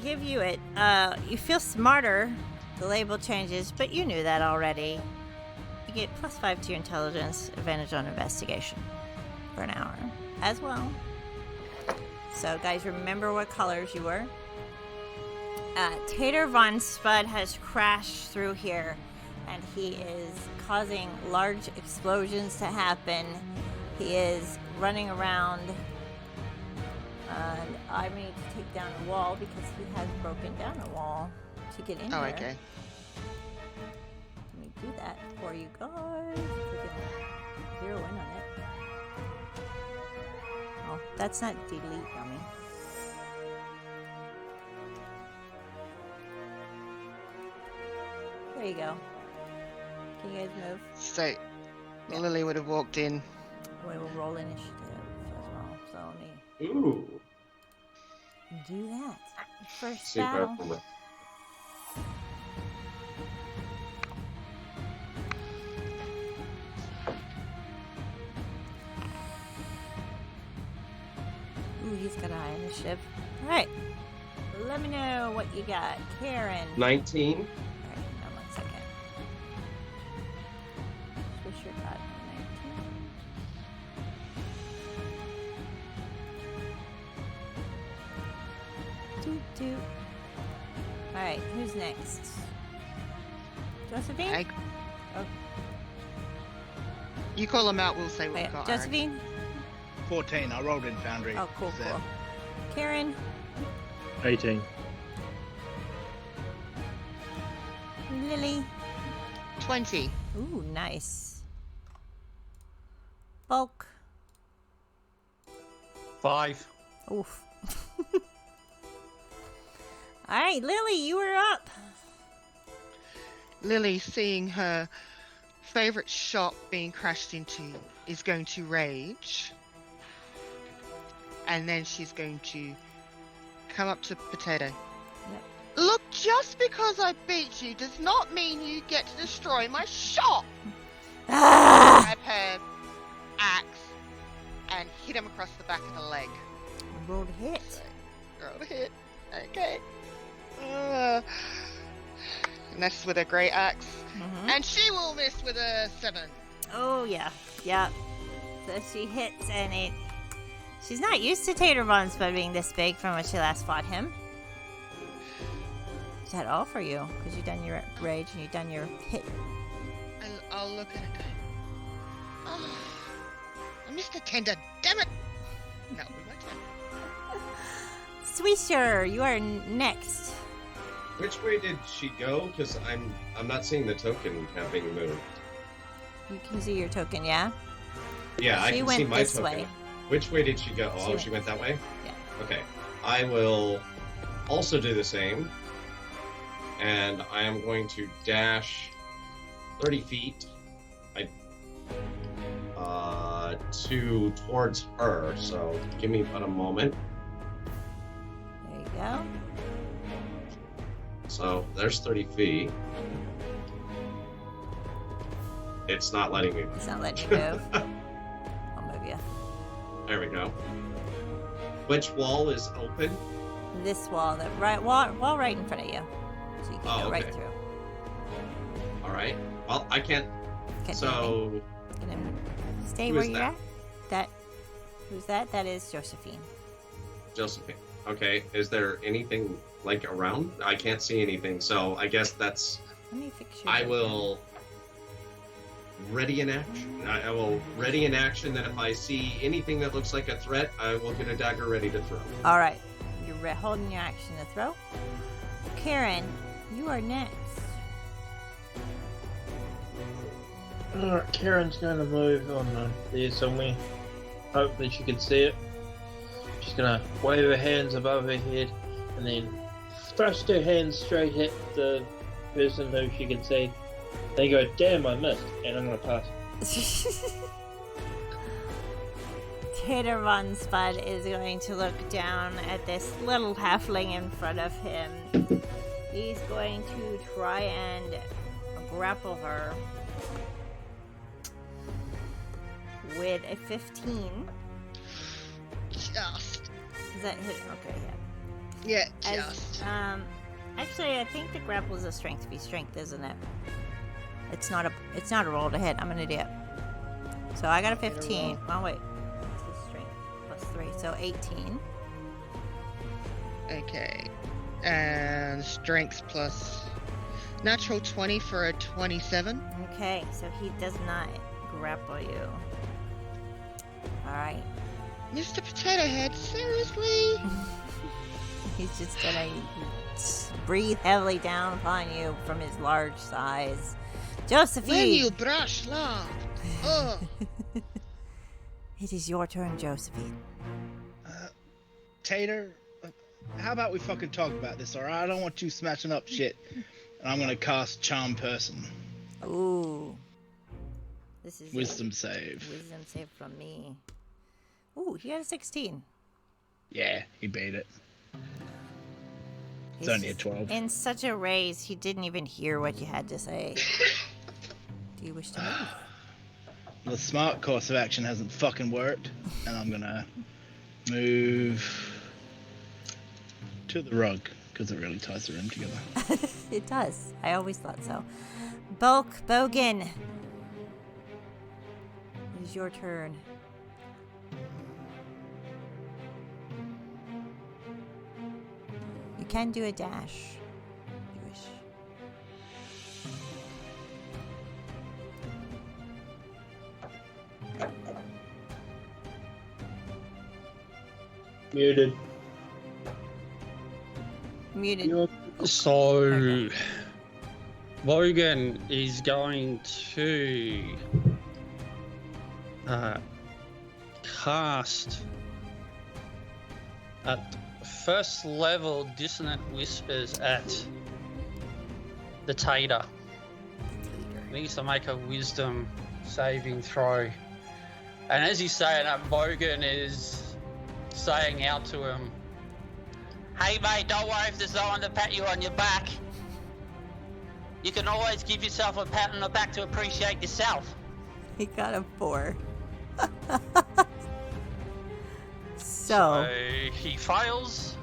give you it. You feel smarter. The label changes, but you knew that already. You get +5 to your intelligence, advantage on investigation for an hour as well. So guys, remember what colors you were. Tater Von Spud has crashed through here, and he is causing large explosions to happen. He is running around, and I need to take down a wall because he has broken down a wall to get in Oh, here. okay. Let me do that for you guys. We can zero in on it. Oh, that's not delete on me. There you go. Can you guys move? So, Lily would have walked in. We will roll initiative as well. So let me Ooh. do that. First Super. battle. Ooh, he's got a high initiative. Alright. Let me know what you got. Karen. 19. Alright, now 1 second. Switch your card to 19. Doot. Alright, who's next? Josephine? Oh, You call them out, we'll say what wait, we got. Aaron. Josephine? 14. I rolled in Foundry. Oh, cool, So, cool. Karen? 18. Lily? 20. Ooh, nice. Bulk? 5. Oof. Alright, Lily, you are up. Lily, seeing her favourite shop being crashed into, is going to rage. And then she's going to come up to Potato. Yep. Look, just because I beat you does not mean you get to destroy my shop. Ah! Grab her axe and hit him across the back of the leg. Roll to hit. Roll a hit. Okay. And that's with a great axe. Mm-hmm. And she will miss with a 7. Oh, yeah. Yeah. So she hits, and she's not used to Tater Von Spud being this big from when she last fought him. Is that all for you? Because you've done your rage and you've done your hit. I'll look at it. Oh, I missed a tender. Damn it! No, we went to. Swisher, you are next. Which way did she go? Because I'm not seeing the token having moved. You can see your token, yeah? Yeah, I She can went see my this token. way. Which way did she go? She Oh, went- she went that way? Yeah. Okay. I will also do the same. And I am going to dash 30 feet towards her. So give me about a moment. There you go. So there's 30 feet. It's not letting me. It's not letting you move. I'll move you. There we go. Which wall is open? This wall, wall right in front of you. So you can Oh, go right okay. through. All right. Well, I can't. Can't do anything. So Gonna stay who where is you're that? at. Who's that? That is Josephine. Josephine. Okay. Is there anything like around? I can't see anything. So I guess that's. Let me fix your. I will ready in action. I will ready in action. Then if I see anything that looks like a threat, I will get a dagger ready to throw. All right. You're holding your action to throw. Karen, you are next. Alright, Karen's going to move on there somewhere. Hopefully she can see it. She's going to wave her hands above her head and then thrust her hands straight at the person who she can see. They go, damn, I missed, and I'm going to pass. Tater Von Spud is going to look down at this little halfling in front of him. He's going to try and grapple her with a 15. Just. Does that hit? Okay, Yeah, yeah. just. Actually, I think the grapple is a strength to be strength, isn't it? It's not a roll to hit. I'm gonna do it. So I got a 15. Oh wait, this is strength plus 3, so 18. Okay. And strength plus natural 20 for a 27. Okay, so he does not grapple you. All right. Mr. Potato Head, seriously? He's just gonna breathe heavily down upon you from his large size. Josephine! When you brush long. Oh. It is your turn, Josephine. Tater, how about we fucking talk about this, alright? I don't want you smashing up shit. And I'm gonna cast Charm Person. Ooh. This is Wisdom save. Wisdom save from me. Ooh, he had a 16. Yeah, he beat it. He's only a 12. In such a rage, he didn't even hear what you had to say. Do you wish to move? The smart course of action hasn't fucking worked, and I'm gonna move to the rug, because it really ties the room together. It does. I always thought so. Bogan. It is your turn. You can do a dash, if you wish. Muted. Muted. So, Okay. Logan is going to cast at first level Dissonant Whispers at the Tater. He needs to make a wisdom saving throw. And as he's saying that, Bogan is saying out to him, Hey mate, don't worry if there's no one to pat you on your back. You can always give yourself a pat on the back to appreciate yourself. He got a 4. So he fails.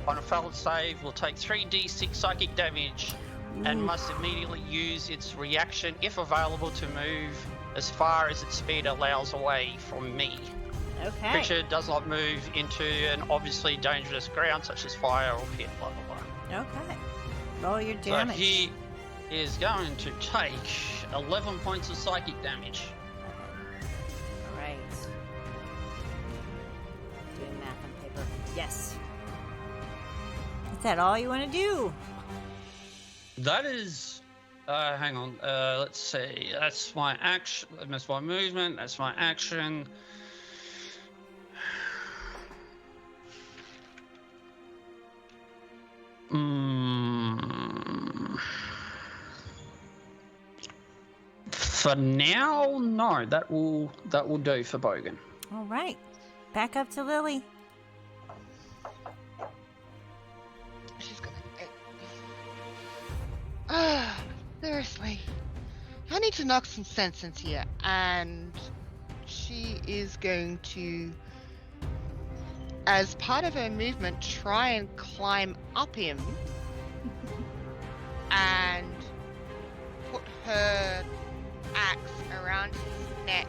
On a failed save, will take 3d6 psychic damage and must immediately use its reaction, if available, to move as far as its speed allows away from me. Okay. Creature does not move into an obviously dangerous ground such as fire or pit, blah blah blah. Okay. Roll your damage. So he is going to take 11 points of psychic damage. All right. Doing math on paper. Yes. Is that all you want to do? That is, hang on, let's see, that's my action, that's my movement, that's my action. For now, no, that will do for Bogan. All right. Back up to Lily. She's gonna. Seriously. I need to knock some sense into here, and she is going to, as part of her movement, try and climb up him and put her axe around his neck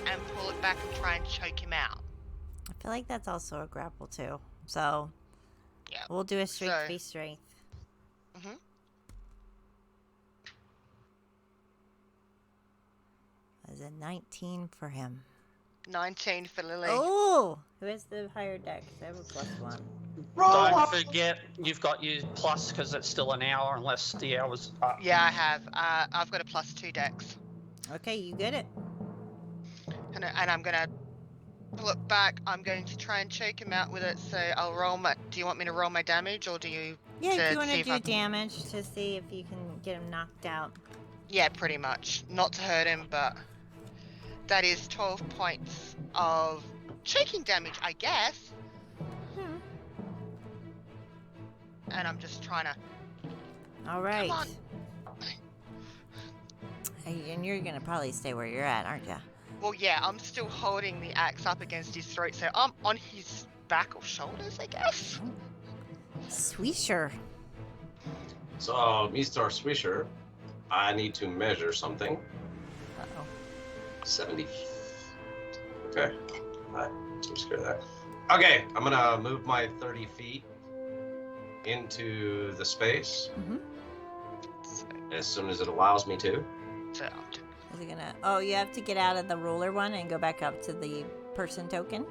and pull it back and try and choke him out. I feel like that's also a grapple too. So Yeah. we'll do a strength So- v strength. Mhm. That's a 19 for him. 19 for Lily. Oh, who has the higher dex? I have a +1. Don't forget, you've got your plus because it's still an hour unless the hour's up. Yeah, I have. I've got a +2 dex. Okay, you get it. And I'm gonna pull it back. I'm going to try and choke him out with it. So I'll roll my. Do you want me to roll my damage, or do you? Yeah, if you want see to if do I- damage to see if you can get him knocked out. Yeah, pretty much. Not to hurt him, but that is 12 points of choking damage, I guess. Hmm. And I'm just trying to. All right. on. And you're gonna probably stay where you're at, aren't you? Well, yeah, I'm still holding the axe up against his throat, so I'm on his back or shoulders, I guess. Swisher. So, Mr. Swisher, I need to measure something. Uh-oh. 70. Okay. Alright, so screw that. Okay, I'm gonna move my 30 feet into the space as soon as it allows me to. So, Is it gonna? Oh, you have to get out of the ruler one and go back up to the person token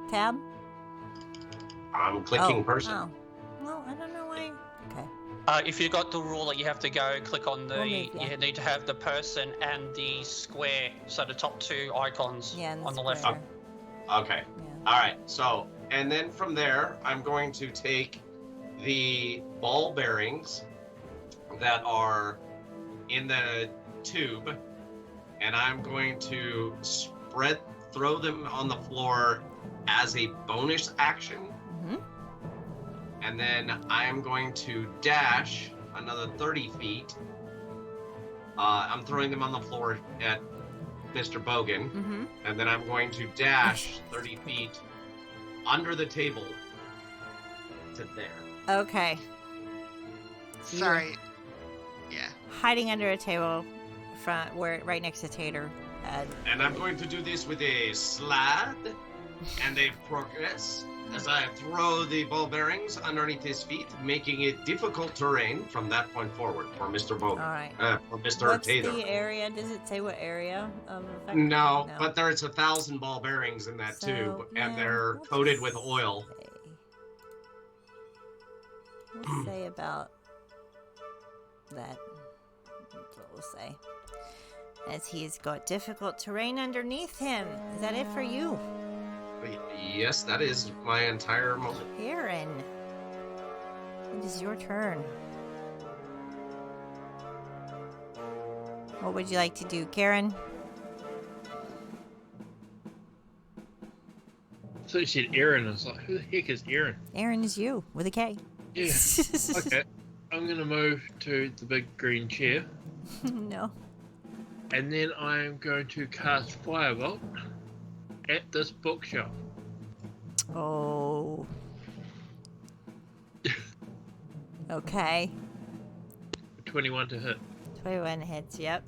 tab. I'm clicking person. Oh. Well, I don't know why. Okay. If you've got the ruler, you have to go click on the. We'll move, yeah. You need to have the person and the square, so the top two icons Yeah, and on the left. square. Okay. Yeah. Alright, so, and then from there, I'm going to take the ball bearings that are in the tube, and I'm going to throw them on the floor as a bonus action. Mhm. And then I'm going to dash another 30 feet. I'm throwing them on the floor at Mr. Bogan. Mhm. And then I'm going to dash 30 feet under the table to there. Okay. So you're sorry. Yeah. hiding under a table, right next to Tater. And I'm going to do this with a slide and a progress as I throw the ball bearings underneath his feet, making it difficult terrain from that point forward for Mr. Bogan. All right. For Mr. What's Tater. the area? Does it say what area of effect? No, but there's 1,000 ball bearings in that So, tube, and yeah, they're let's coated with oil. We'll say about that. That's what we'll say. As he's got difficult terrain underneath him. Is that it for you, Yes, that is my entire moment. Karen? It is your turn. What would you like to do, Karen? thought you said Aaron. I was like, who the heck is Aaron? Aaron is you with a K. Yeah. Okay. I'm gonna move to the big green chair, No. and then I am going to cast Firebolt at this bookshelf. Oh. Okay. 21 to hit. 21 hits, yep.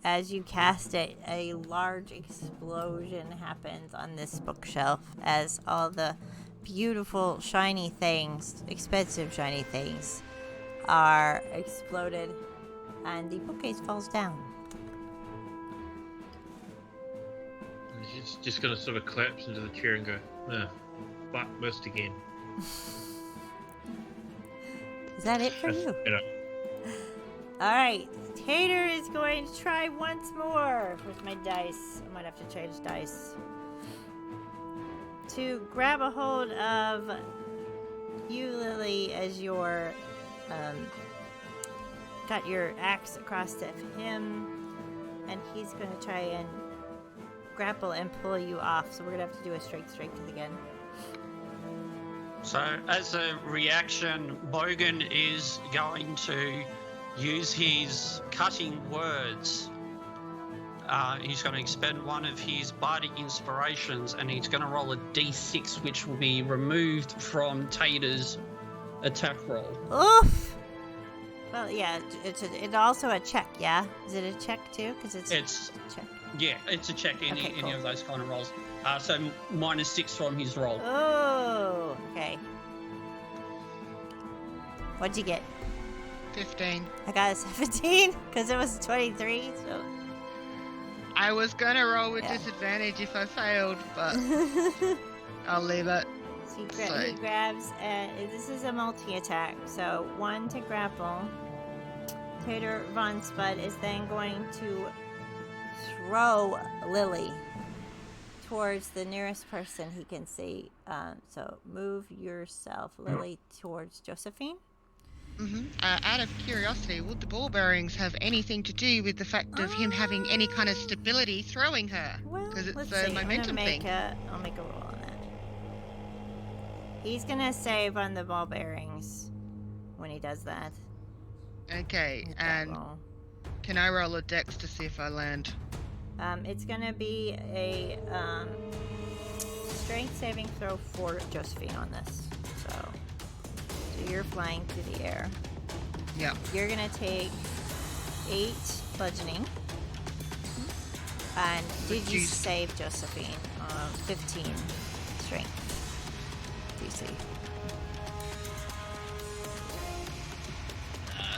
As you cast it, a large explosion happens on this bookshelf as all the beautiful shiny things, expensive shiny things, are exploded and the bookcase falls down. And she's just gonna sort of collapse into the chair and go, fuck, missed again. Is that it for you? You know, Alright, Tater is going to try once more. Where's my dice? I might have to change dice. To grab a hold of you, Lily, as you're got your axe across to him, and he's going to try and grapple and pull you off. So we're going to have to do a strength again. So, as a reaction, Bogan is going to use his cutting words. He's going to expend one of his bardic inspirations, and he's going to roll a d6, which will be removed from Tater's attack roll. Oof! Well, yeah, it's also a check, yeah? Is it a check too? Because it's a check. Yeah, it's a check, any cool. of those kind of rolls. So -6 from his roll. Oh, okay. What'd you get? 15. I got a 17 because it was 23, so. I was gonna roll with Yeah. disadvantage if I failed, but I'll leave it. So he grabs, this is a multi-attack, so 1 to grapple. Tater Von Spud is then going to throw Lily towards the nearest person he can see. So move yourself, Lily, towards Josephine. Out of curiosity, would the ball bearings have anything to do with the fact of him having any kind of stability throwing her? Well, Because it's let's a see. momentum thing. I'll make a roll on that. He's gonna save on the ball bearings when he does that. Okay, Make that and roll. can I roll a dex to see if I land? It's gonna be a strength saving throw for Josephine on this. So you're flying through the air. Yeah. You're gonna take 8 bludgeoning. And did you Jeez. save Josephine? 15 strength. DC.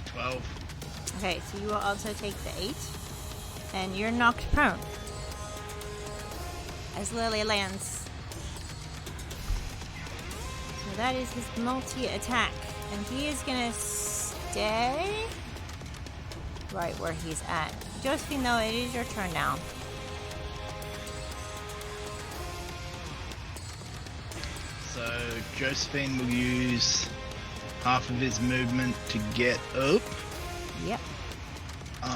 12. Okay, so you will also take the 8. And you're knocked prone. As Lily lands. So that is his multi-attack. And he is gonna stay right where he's at. Josephine, though, it is your turn now. So Josephine will use half of his movement to get up, Yep.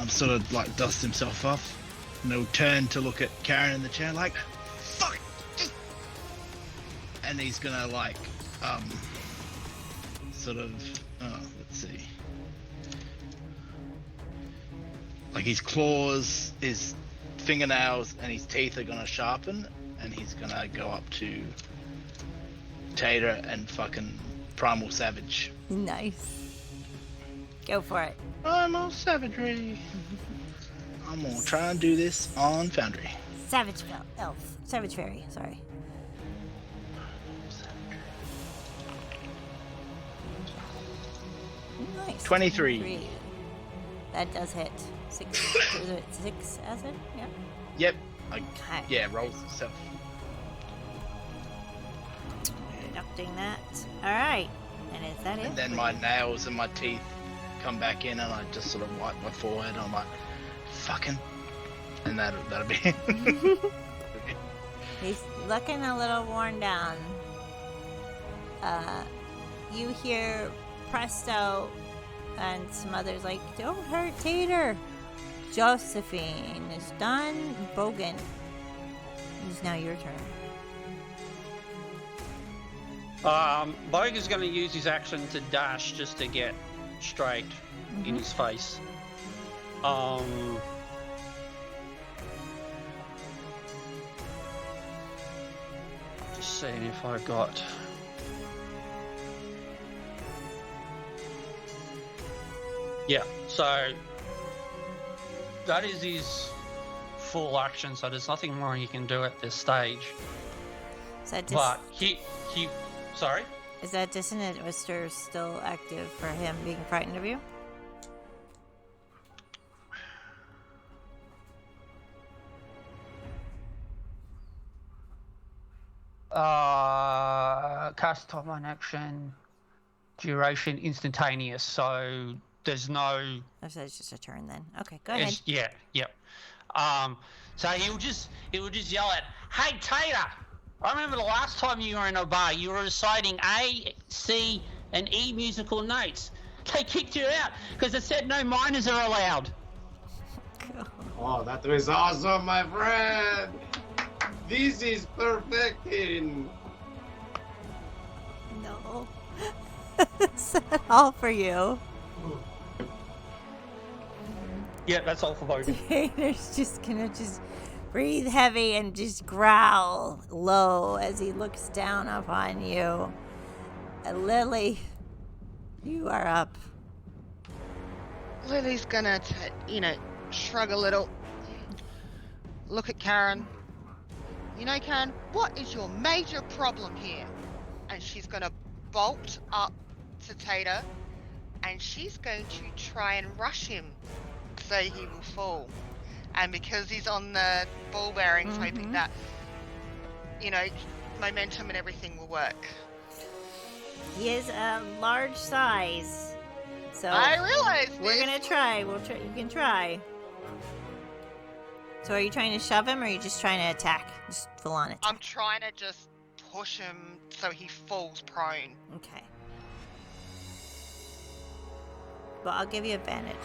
sort of like dust himself off, and he'll turn to look at Karen in the chair like, fuck, and he's gonna like, sort of, let's see, like his claws, his fingernails, and his teeth are gonna sharpen, and he's gonna go up to Tater and fucking Primal Savage. Nice. Go for it. Primal Savagery. I'm gonna try and do this on Foundry. Savage elf. Savage fairy, sorry. Nice. 23. That does hit. 6. Is it 6 acid? Yep. Yep. Okay. Yeah, rolls itself. Deducting that. Alright. And is that it? And then for my you? nails and my teeth come back in, and I just sort of wipe my forehead. And I'm like, fucking. And that'll be it. He's looking a little worn down. You hear Presto and some others like, don't hurt Tater. Josephine is done. Bogan. It's now your turn. Bogue is going to use his action to dash just to get straight in his face. Just seeing if I've got... Yeah, so that is his full action, so there's nothing more he can do at this stage. So But he sorry? is that dissonant whisper still active for him being frightened of you? Cast top one action, duration instantaneous, so there's no... Oh, so it's just a turn then. Okay, go ahead. Yeah. So he will just yell at, "Hey Tater! I remember the last time you were in a bar, you were reciting A, C, and E musical notes. They kicked you out because it said no minors are allowed." Oh, that was awesome, my friend! This is perfecting! No. Is that all for you? Yeah, that's all for Bogan. Tater's just gonna breathe heavy and just growl low as he looks down upon you. And Lily, you are up. Lily's gonna, shrug a little. Look at Karen. You know, Karen, what is your major problem here? And she's gonna bolt up to Tater, and she's going to try and rush him so he will fall. And because he's on the ball bearings, hoping that, momentum and everything will work. He is a large size. So I realize we're this. gonna try. You can try. So are you trying to shove him, or are you just trying to attack? Just full on attack. I'm trying to just push him so he falls prone. Okay. But I'll give you advantage.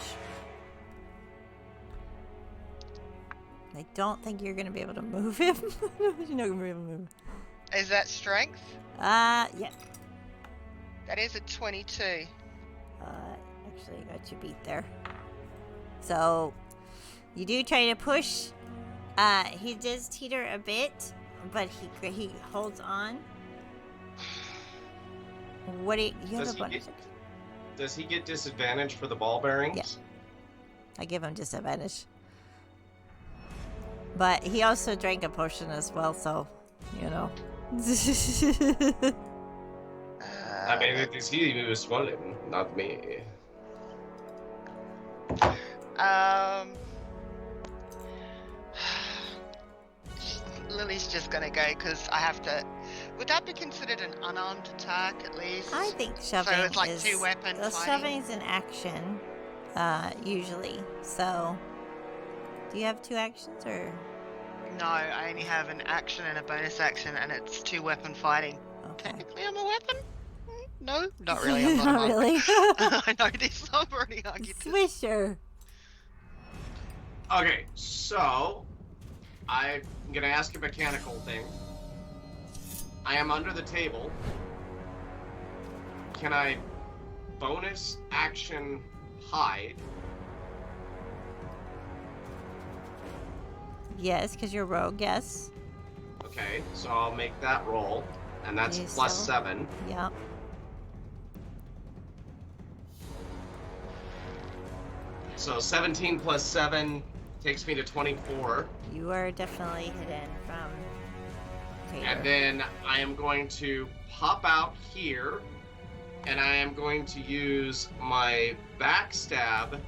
I don't think you're gonna be able to move him. You're not gonna be able to move him. Is that strength? Yeah. That is a 22. Actually, I got you beat there. So, you do try to push. He does teeter a bit, but he holds on. What do you have a bonus? Does he get disadvantage for the ball bearings? Yeah. I give him disadvantage. But he also drank a potion as well, so, I mean, it is he who is swollen, not me. Lily's just gonna go because I have to. Would that be considered an unarmed attack at least? I think shoving So it's like is... 2-weapon well, fighting? shoving is an action, usually. So, do you have 2 actions, or...? No, I only have an action and a bonus action, and it's 2-weapon fighting. Okay. Technically, I'm a weapon? No, not really. I'm not, Not really. I know this. I've already argued this. Swisher. Okay, so I'm gonna ask a mechanical thing. I am under the table. Can I bonus action hide? Yes, because you're rogue, yes. Okay, so I'll make that roll, and that's Okay, plus so- 7. Yep. So 17 plus 7 takes me to 24. You are definitely hidden from Tater. And then I am going to pop out here, and I am going to use my backstab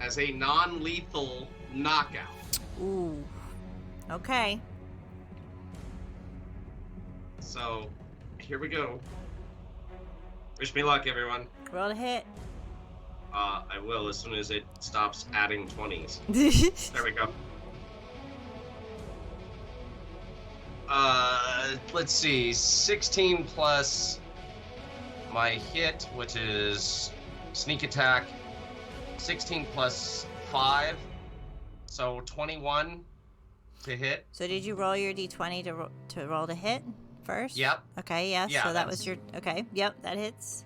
as a non-lethal knockout. Ooh. Okay. So, here we go. Wish me luck, everyone. Roll to hit. I will as soon as it stops adding 20s. There we go. Let's see. 16 plus my hit, which is sneak attack. 16 plus 5. So 21. to hit. So did you roll your d20 to roll to hit first? Yep. Okay, yeah, Yeah, so that that's- was your... Okay, yep, that hits.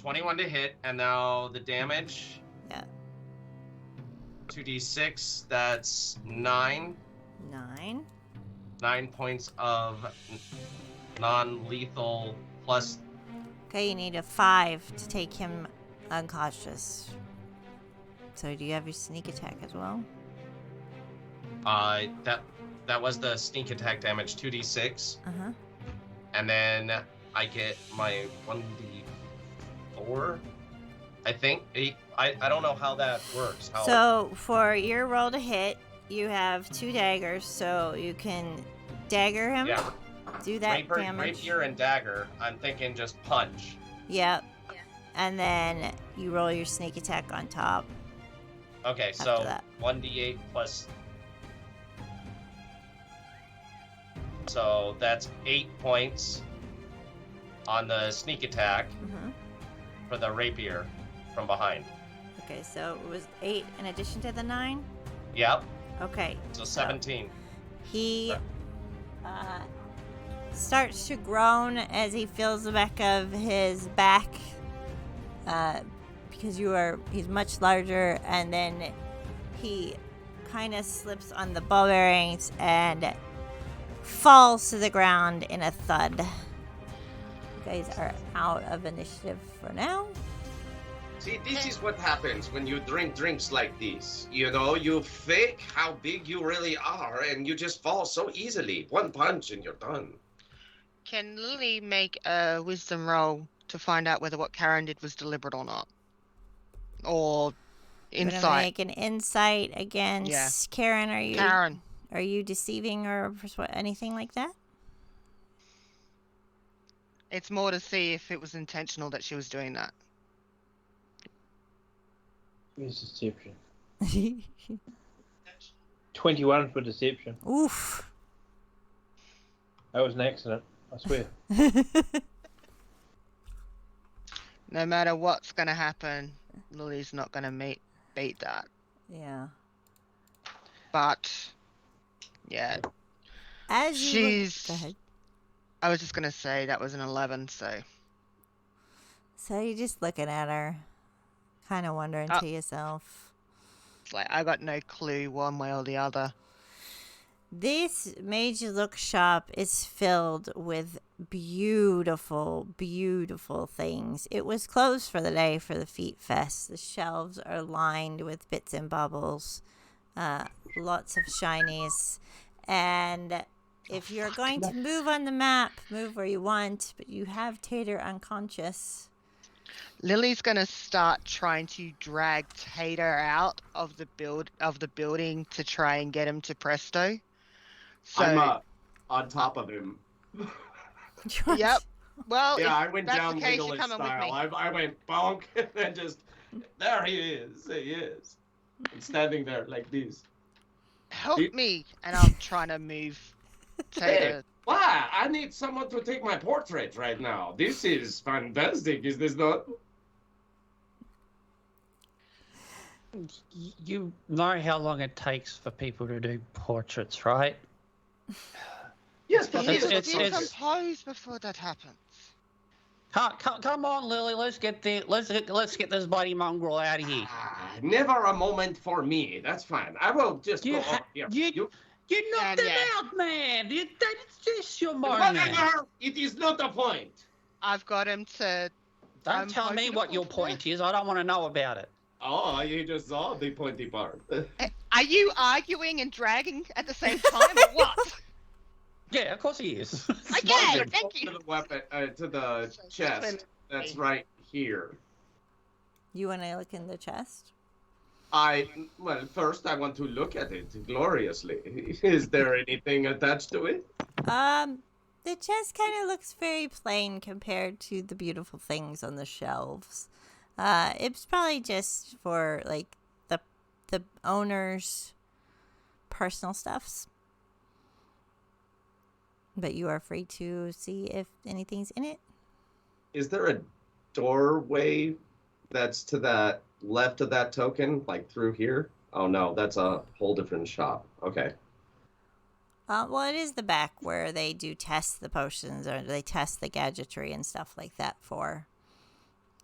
21 to hit, and now the damage. Yeah. 2d6, that's 9. 9. 9 points of non-lethal plus... Okay, you need a 5 to take him unconscious. So do you have your sneak attack as well? That was the sneak attack damage, 2d6. Uh-huh. And then I get my 1d4, I think. I don't know how that works. So for your roll to hit, you have 2 daggers, so you can dagger him. Yeah. Do that damage. Rapier and dagger, I'm thinking just punch. Yep. And then you roll your sneak attack on top. Okay, After so that. 1d8 plus... So that's 8 points on the sneak attack Mm-hmm. for the rapier from behind. Okay, so it was 8 in addition to the 9? Yep, Okay. so 17. He starts to groan as he feels the back of his back because he's much larger, and then he kind of slips on the ball bearings and falls to the ground in a thud. You guys are out of initiative for now. See, this is what happens when you drink drinks like this. You know, you fake how big you really are, and you just fall so easily. One punch and you're done. Can Lily make a wisdom roll to find out whether what Karen did was deliberate or not? Or I'm gonna insight? make an insight against Yeah. Karen. Karen. Are you deceiving or anything like that? It's more to see if it was intentional that she was doing that. Use deception. 21 for deception. Oof. That was an accident, I swear. No matter what's gonna happen, Lily's not gonna beat that. Yeah. But yeah, As you she's. go ahead. I was just gonna say that was an 11, so So you're just looking at her, kind of wondering to yourself. it's like I got no clue one way or the other. This Mage Look shop is filled with beautiful, beautiful things. It was closed for the day for the Feet Fest. The shelves are lined with bits and bubbles, lots of shinies. And if you're going to move on the map, move where you want, but you have Tater unconscious. Lily's gonna start trying to drag Tater out of the building to try and get him to Presto. So I'm on top of him. yep. Well, Yeah, if I went that's down the case, you're Legolas coming with style. me. I went bonk and then just there he is. He is. I'm standing there like this. Help You- me, and I'm trying to move Hey, Tater. why? I need someone to take my portrait right now. This is fantastic, is this not? You know how long it takes for people to do portraits, right? Yes, but He's it's- decomposed before that happens. Come on, Lily. Let's get this bloody mongrel out of here. Never a moment for me. That's fine. I will just You go ha- over here. You knocked Yeah, him yeah. out, man. That's just your moment. Whatever. It is not the point. I've got him to. Don't tell me hoping what to your pull point is. I don't want to know about it. Oh, you just saw the pointy part. Are you arguing and dragging at the same time, or what? Yeah, of course he is. Okay, thank To you. the weapon, to the chest. That's right here. You want to look in the chest? Well, first I want to look at it gloriously. Is there anything attached to it? The chest kind of looks very plain compared to the beautiful things on the shelves. It's probably just for like the owner's personal stuffs. But you are free to see if anything's in it. Is there a doorway that's to that left of that token, like through here? Oh no, that's a whole different shop. Okay. Well, it is the back where they do test the potions or they test the gadgetry and stuff like that for.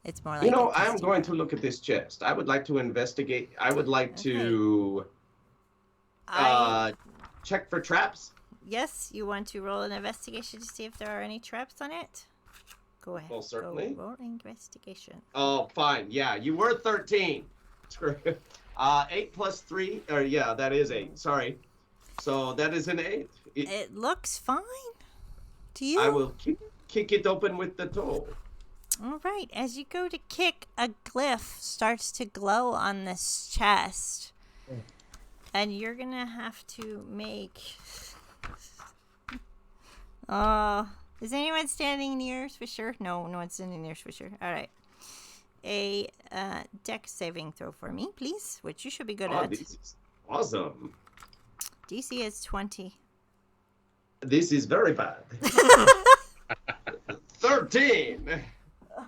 It's more like You know, a I'm testing going to room. look at this chest. I would like to investigate. I would like to I check for traps. Yes, you want to roll an investigation to see if there are any traps on it? Go ahead. Well, certainly. Go roll investigation. Oh, fine. Yeah, you were 13. 8 plus 3. Or yeah, that is 8. Sorry. So that is an 8. It looks fine to you. I will kick it open with the toe. All right. As you go to kick, a glyph starts to glow on this chest. And you're going to have to make... is anyone standing near Swisher? No, no one's standing near Swisher. All right. A dex saving throw for me, please, which you should be good at. This is awesome. DC is 20. This is very bad. 13.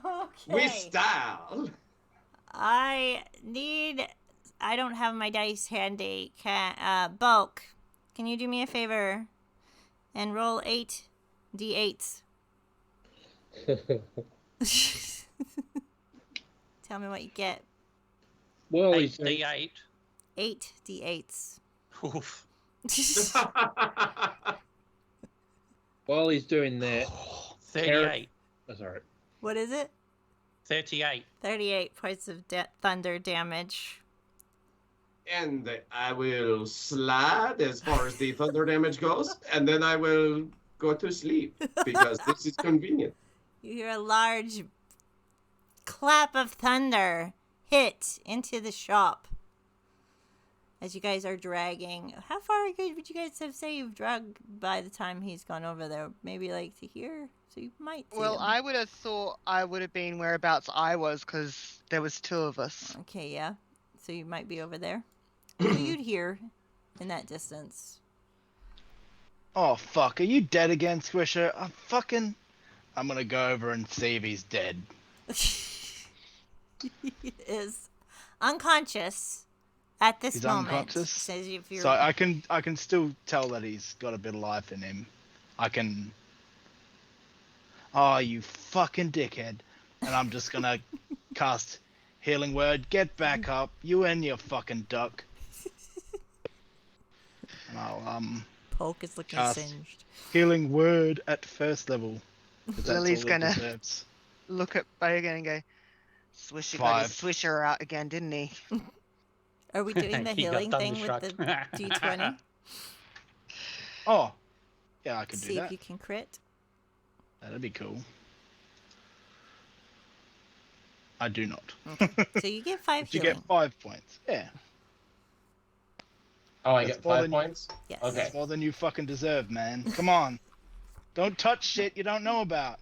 Okay. With style. I don't have my dice handy. Bulk, can you do me a favor and roll 8 d8s? Tell me what you get. Well, 8d8. 8 d8s. Oof. while he's doing that, 38. that's all right. What is it? 38. 38 points of thunder damage. And I will slide as far as the thunder damage goes, and then I will go to sleep because this is convenient. You hear a large clap of thunder hit into the shop as you guys are dragging. How far would you guys have say you've dragged by the time he's gone over there? Maybe like to here, so you might see Well, him. I would have thought I would have been whereabouts I was because there was 2 of us. Okay, yeah. So you might be over there. So you'd hear in that distance. Oh, fuck. Are you dead again, Squisher? I'm gonna go over and see if he's dead. He is unconscious at this He's moment. unconscious? Says if you're... So I can still tell that he's got a bit of life in him. Oh, you fucking dickhead. And I'm just gonna cast Healing Word. Get back up. You and your fucking duck. And I'll, Poke is looking cast singed. Healing Word at first level. 'Cause that's Lily's all it gonna- deserves. Look at Bogan and go, Swisher got his swisher out again, didn't he? Are we doing the He got healing thing with thunderstruck. the D20? Oh, yeah, I could do See if that. you can crit. That'd be cool. I do not. Okay. So you get 5 You healing. get 5 points. Yeah. Oh, I That's get more 5 than- points? Yes. Okay. That's more than you fucking deserve, man. Come on. Don't touch shit you don't know about.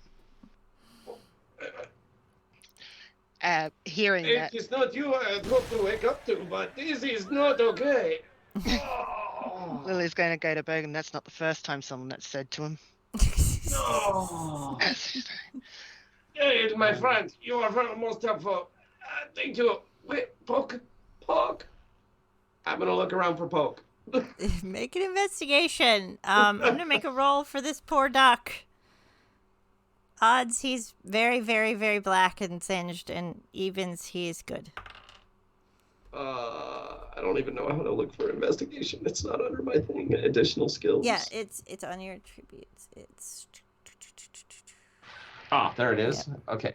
Hearing that, It is not you I hope to wake up to, but this is not okay. Oh, Lily's going to go to Bogan. That's not the first time someone that's said to him. no. Hey, my friend, you are very most helpful. Thank you. Wait, Poke. I'm gonna look around for Poke. Make an investigation. I'm gonna make a roll for this poor duck. Odds he's very, very, very black and singed, and evens he's good. I don't even know how to look for investigation. It's not under my thing. Additional skills. Yeah, it's on your attributes. It's Ah, there it is. Okay.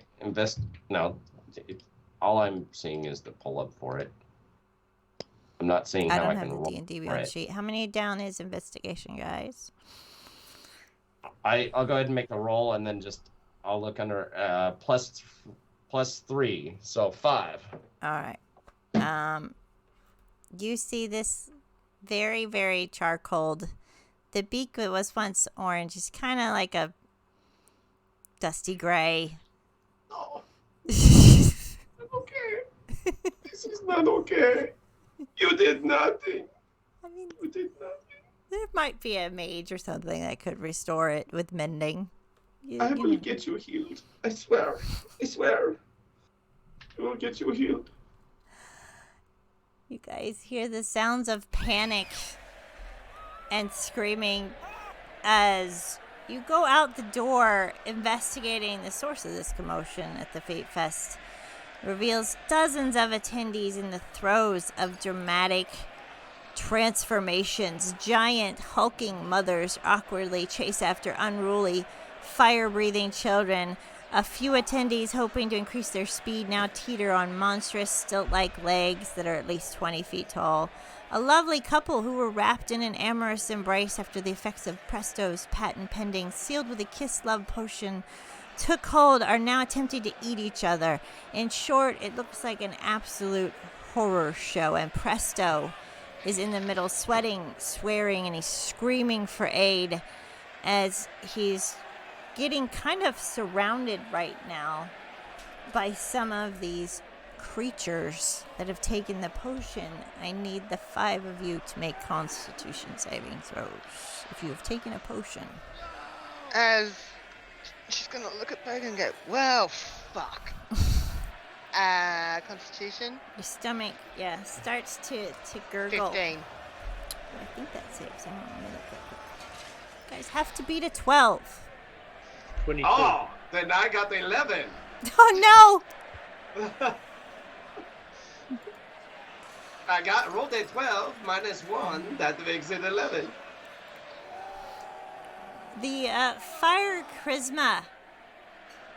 No. All I'm seeing is the pull up for it. I'm not seeing I how I don't can have roll the D&D for Beyond it. sheet. How many down is investigation, guys? I'll go ahead and make the roll, and then I'll look under plus 3, so 5. All right. You see this very, very charcoaled. The beak that was once orange is kind of like a dusty gray. No, okay. This is not okay. You did nothing. I mean, You did nothing. there might be a mage or something that could restore it with mending. I will get you healed. I swear. I swear. I will get you healed. You guys hear the sounds of panic and screaming as you go out the door investigating the source of this commotion at the Fate Fest. Reveals dozens of attendees in the throes of dramatic transformations. Giant, hulking mothers awkwardly chase after unruly, fire-breathing children. A few attendees hoping to increase their speed now teeter on monstrous stilt-like legs that are at least 20 feet tall. A lovely couple who were wrapped in an amorous embrace after the effects of Presto's patent-pending, sealed with a kiss love potion took hold are now attempting to eat each other. In short, it looks like an absolute horror show, and Presto is in the middle, sweating, swearing, and he's screaming for aid as he's getting kind of surrounded right now by some of these creatures that have taken the potion. I need the 5 of you to make Constitution saving throws if you have taken a potion. As she's gonna look at Bogan and go, well, fuck. Constitution? Your stomach, starts to gurgle. 15. I think that saves. Hang on, let me look real quick. You guys have to beat a 12. 22. Oh, then I got 11. Oh no! I rolled a 12 minus 1. That makes it 11. The fire charisma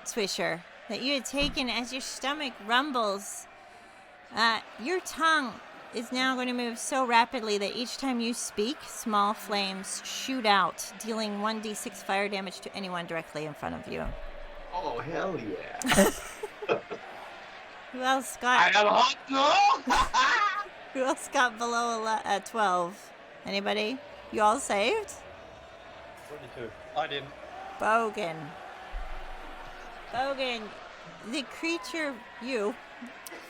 swisher that you had taken as your stomach rumbles, your tongue is now going to move so rapidly that each time you speak, small flames shoot out, dealing 1d6 fire damage to anyone directly in front of you. Oh, hell yeah. Who else I got? am hot, Who else got below 12? Anybody? You all saved? 22. I didn't. Bogan, the creature, you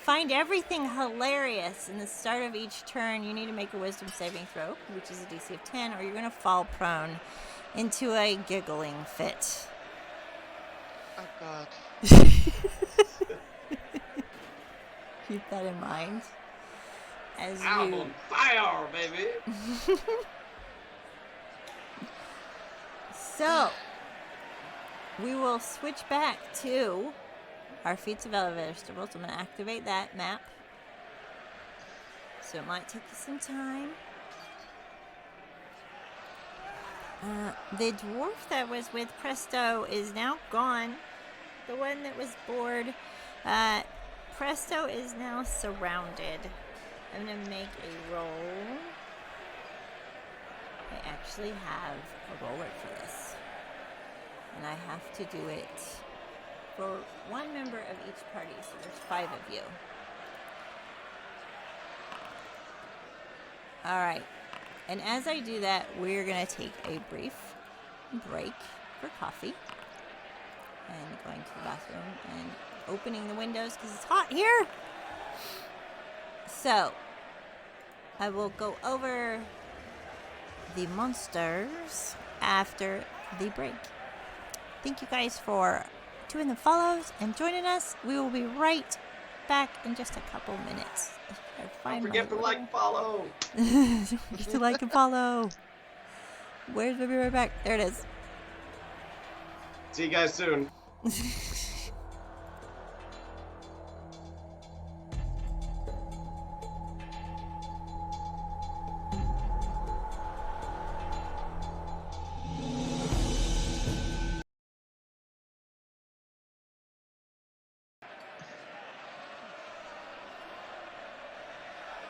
find everything hilarious in the start of each turn. You need to make a wisdom saving throw, which is a DC of 10, or you're going to fall prone into a giggling fit. Oh, God. Keep that in mind. As I'm you... on fire, baby. So, we will switch back to our feats of elevator stable. So I'm going to activate that map. So it might take you some time. The dwarf that was with Presto is now gone. The one that was bored. Presto is now surrounded. I'm going to make a roll. I actually have a roller for this. And I have to do it for one member of each party, so there's 5 of you. Alright, and as I do that, we're going to take a brief break for coffee. And going to the bathroom and opening the windows because it's hot here. So, I will go over the monsters after the break. Thank you guys for doing the follows and joining us. We will be right back in just a couple minutes. Don't forget to like and follow. Don't forget to like and follow. Where's We'll be right back? There it is. See you guys soon.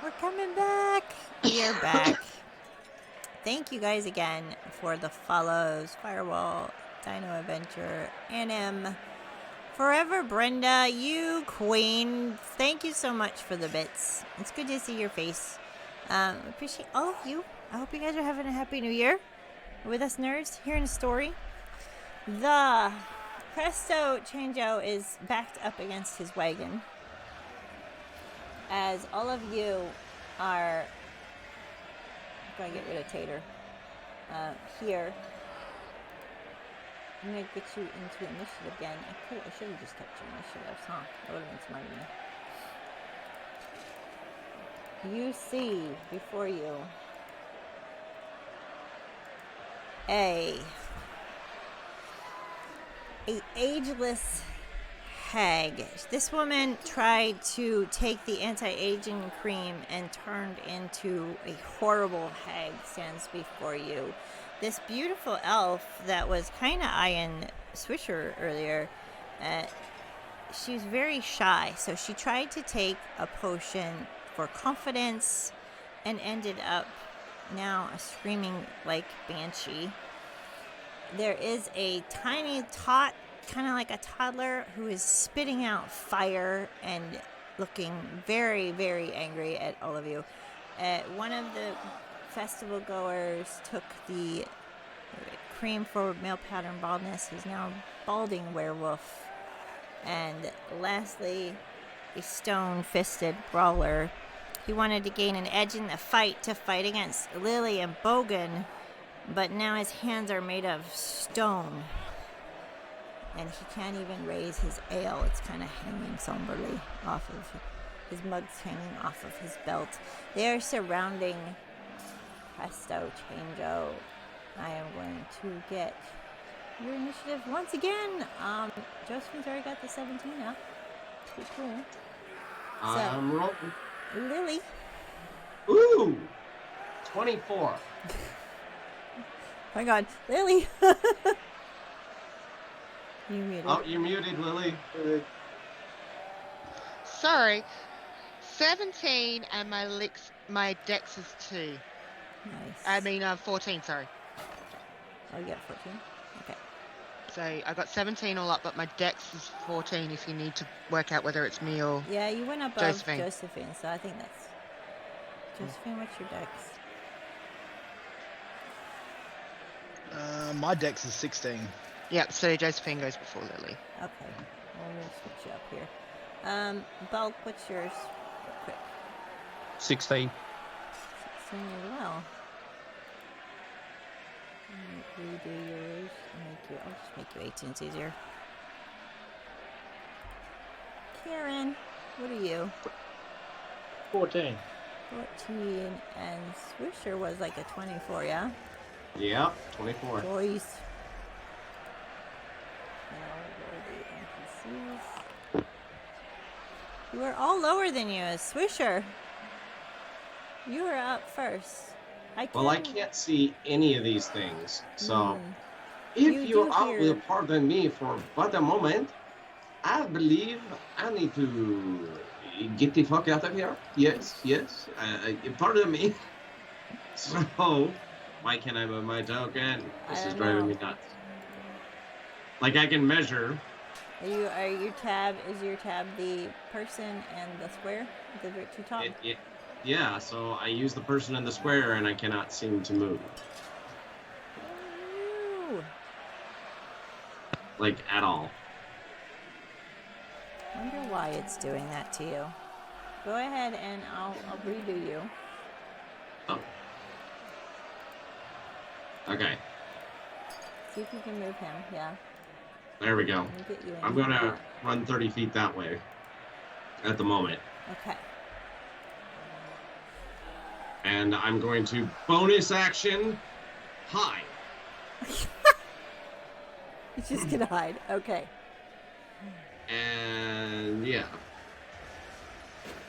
We're coming back. We are back. Thank you guys again for the follows. Firewall, Dino Adventure, NM, Forever Brenda, you queen. Thank you so much for the bits. It's good to see your face. Appreciate all of you. I hope you guys are having a happy new year with us nerds, hearing a story. The Presto Chango is backed up against his wagon. As all of you are... I'm going to get rid of Tater. Here. I'm going to get you into initiative again. I should have just kept your initiatives, huh? That would have been smart of me. You see before you a ageless hag. This woman tried to take the anti-aging cream and turned into a horrible hag stands before you. This beautiful elf that was kind of eyeing Swisher earlier, she's very shy, so she tried to take a potion for confidence and ended up now a screaming like banshee. There is a tiny tot, kind of like a toddler, who is spitting out fire and looking very, very angry at all of you. One of the festival goers took the cream for male pattern baldness. He's now balding werewolf. And lastly, a stone-fisted brawler. He wanted to gain an edge in the fight to fight against Lily and Bogan, but now his hands are made of stone. And he can't even raise his ale. It's kind of hanging somberly off of his mug's hanging off of his belt. They are surrounding Presto Chango. I am going to get your initiative once again. Josephine's already got the 17 up. Pretty cool. I'm rolling. Lily. Ooh! 24. Oh my god, Lily! You muted. Oh, you're muted, Lily. Sorry. 17 and my dex is 2. Nice. I mean, 14, sorry. Oh, you got 14? Okay. So I got 17 all up, but my dex is 14 if you need to work out whether it's me or... Yeah, you went above Josephine, so I think that's... Josephine, what's your dex? My dex is 16. Yep, so Josephine goes before Lily. Okay. Well, we'll switch you up here. Bulk, what's yours? Real quick. 16. 16 as well. Redo yours. I'll just make you 18, it's easier. Karen, what are you? 14. 14, and Swisher was like a 24, yeah? Yeah, 24. Boys. Now roll the NPCs. You are all lower than you, Swisher. You are up first. Well, I can't see any of these things, so You if do you all hear- will pardon me for but a moment, I believe I need to get the fuck out of here. Yes, pardon me. So, why can't I move my token? This I is don't driving know. me nuts. Like, I can measure. Is your tab the person and the square? The two top? Yeah, so I use the person in the square and I cannot seem to move. Ooh. Like, at all. Wonder why it's doing that to you. Go ahead and I'll redo you. Oh. Okay, See if you can move him. Yeah. there we go. Let me get you in I'm here. gonna run 30 feet that way at the moment. Okay. And I'm going to bonus action hide. He's just gonna hide. Okay. And yeah.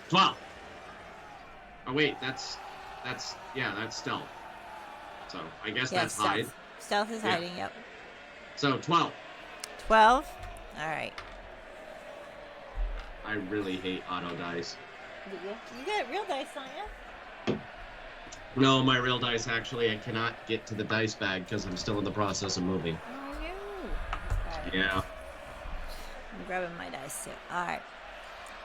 12. Oh wait, that's stealth. So I guess Yeah, that's stealth. hide. Stealth is Yeah. hiding, yep. So 12. 12? Alright. I really hate auto dice. You got real dice on you? No, my real dice actually, I cannot get to the dice bag because I'm still in the process of moving. Oh no. Alright. Yeah. I'm grabbing my dice too. Alright.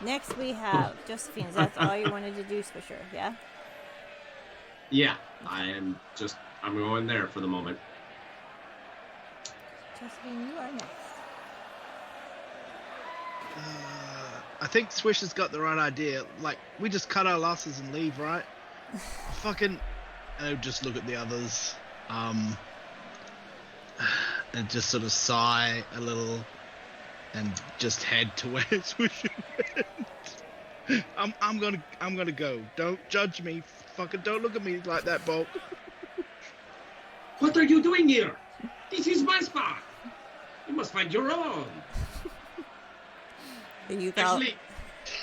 Next we have Josephine. That's all you wanted to do, Swisher, yeah? Yeah, I'm going there for the moment. Josephine, you are next. I think Swish has got the right idea. Like, we just cut our losses and leave, right? Fucking... And I'll just look at the others. And just sort of sigh a little. And just head to where Swish went. I'm gonna go. Don't judge me. Fucking don't look at me like that, Bolt. What are you doing here? This is my spot. You must find your own. Are you go? Actually,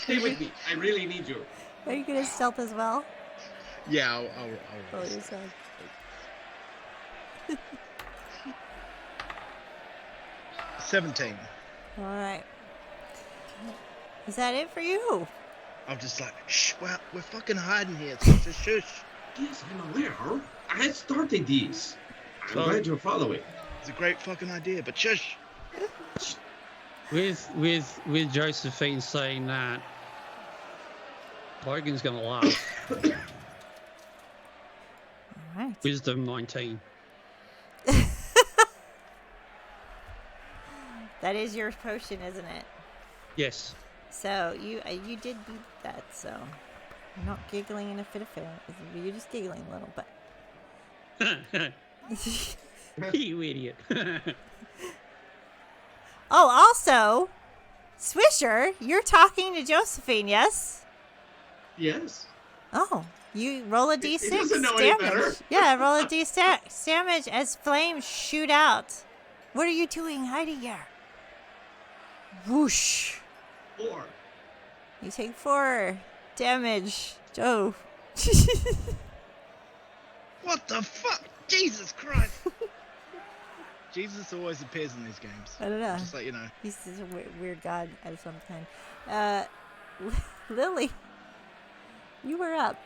stay with me. I really need you. Are you gonna stealth as well? Yeah, I'll Roll yourself. 17. All right. Is that it for you? I'm just like, shh, we're fucking hiding here. So just shush. Yes, I'm aware. I started this. I'm So- glad you're following. It's a great fucking idea, but shush. With Josephine saying that, Logan's gonna laugh. All right. Wisdom 19. That is your potion, isn't it? Yes. So you did beat that. So you're not giggling in a fit of fear. You're just giggling a little bit. You idiot. Oh, also, Swisher, you're talking to Josephine, yes? Yes. Oh, you roll a d6 He doesn't know any damage. better. Yeah, roll a d6 damage as flames shoot out. What are you doing hiding here? Whoosh. 4. You take 4 damage. Joe. What the fuck? Jesus Christ. Jesus always appears in these games. I don't know. Just like, you know. He's just a weird god of some kind. Lily, you were up.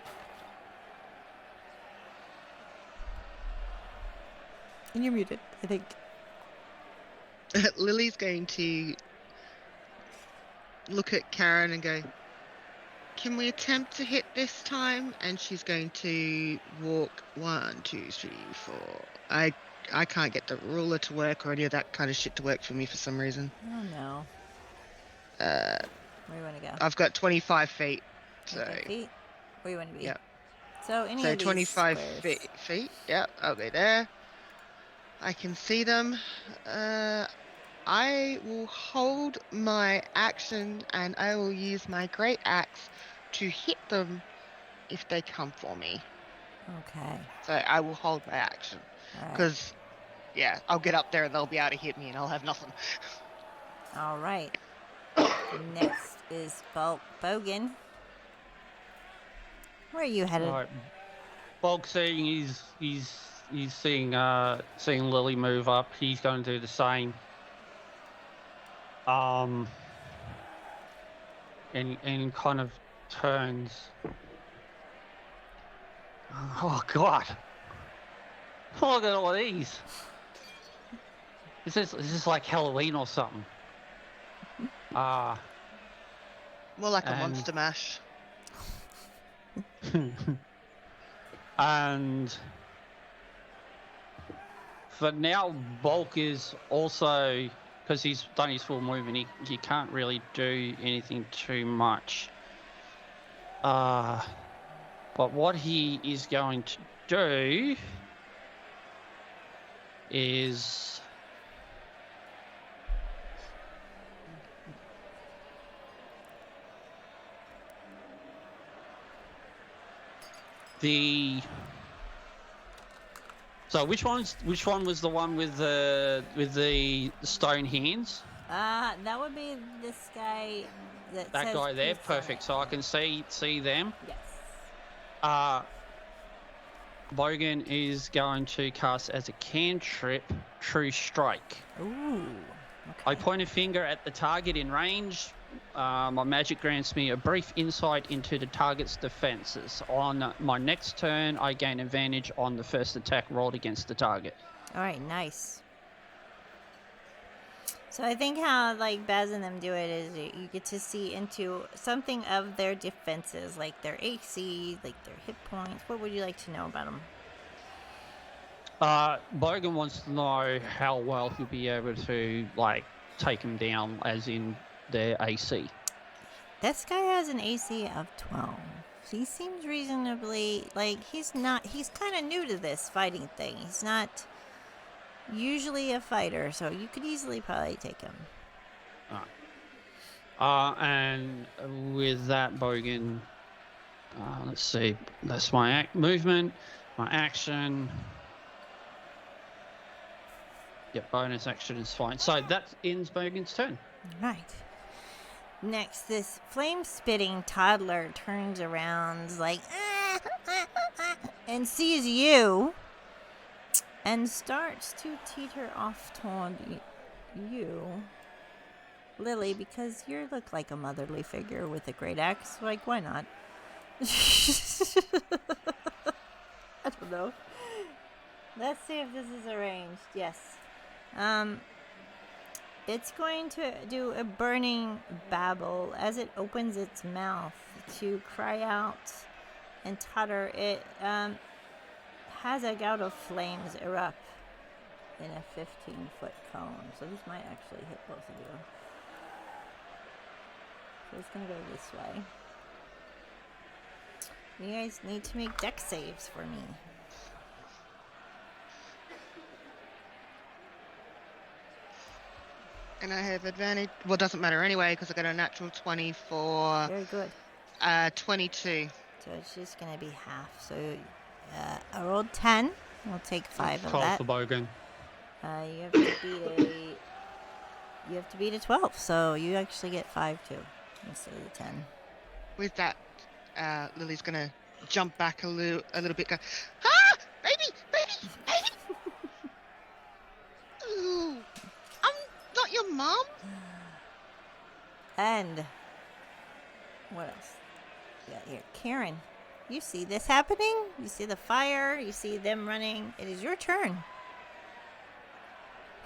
And you're muted, I think. Lily's going to look at Karen and go, "Can we attempt to hit this time?" And she's going to walk 1, 2, 3, 4. I can't get the ruler to work or any of that kind of shit to work for me for some reason. Oh no. Uh, Where do you want to go? I've got 25 feet, so 25 feet? Where do you want to be? Yep. So any so of these 25 squares. feet. Yep, I'll go there. I can see them. I will hold my action and I will use my great axe to hit them if they come for me. Okay. So I will hold my action. All right. Because, yeah, I'll get up there and they'll be able to hit me and I'll have nothing. All right. Next is Bogan. Where are you headed? Alright. Bulk seeing he's seeing Lily move up. He's going to do the same. And kind of turns. Oh God! Look at all these. Is this like Halloween or something? More like a And- monster mash. And for now, Bulk is also, because he's done his full move and he can't really do anything too much. But what he is going to do is So which one was the one with the stone hands? That would be this guy. That says Guy there, peace on perfect. it. So I can see them. Yes. Bogan is going to cast as a cantrip, True Strike. Ooh. I Okay. point a finger at the target in range. My magic grants me a brief insight into the target's defenses. On my next turn, I gain advantage on the first attack rolled against the target. All right. Nice. So I think how like Baz and them do it is you get to see into something of their defenses, like their AC, like their hit points. What would you like to know about them? Bogan wants to know how well he'll be able to like take him down, as in their AC. This guy has an AC of 12. He seems reasonably like he's kind of new to this fighting thing. He's not usually a fighter, so you could easily probably take him. And with that, Bogan, let's see, that's my movement, my action. Yep, bonus action is fine. So that ends Bogan's turn. Right. Next, this flame-spitting toddler turns around like, and sees you and starts to teeter off toward you, Lily, because you look like a motherly figure with a great axe. Like, why not? I don't know. Let's see if this is arranged. Yes. It's going to do a burning babble as it opens its mouth to cry out and totter. It has a gout of flames erupt in a 15-foot cone. So this might actually hit both of you. So it's going to go this way. You guys need to make dex saves for me. And I have advantage. Well, it doesn't matter anyway because I got a natural 20 for Very good. 22. So it's just going to be half. So I rolled 10. We'll take 5 of 12 that. for Bogan. You have to beat a 12. So you actually get 5 too instead of the 10. With that, Lily's gonna jump back a little bit. Go, ah, baby. Ooh, I'm not your mom. And what else? We got here, Karen. You see this happening? You see the fire? You see them running? It is your turn.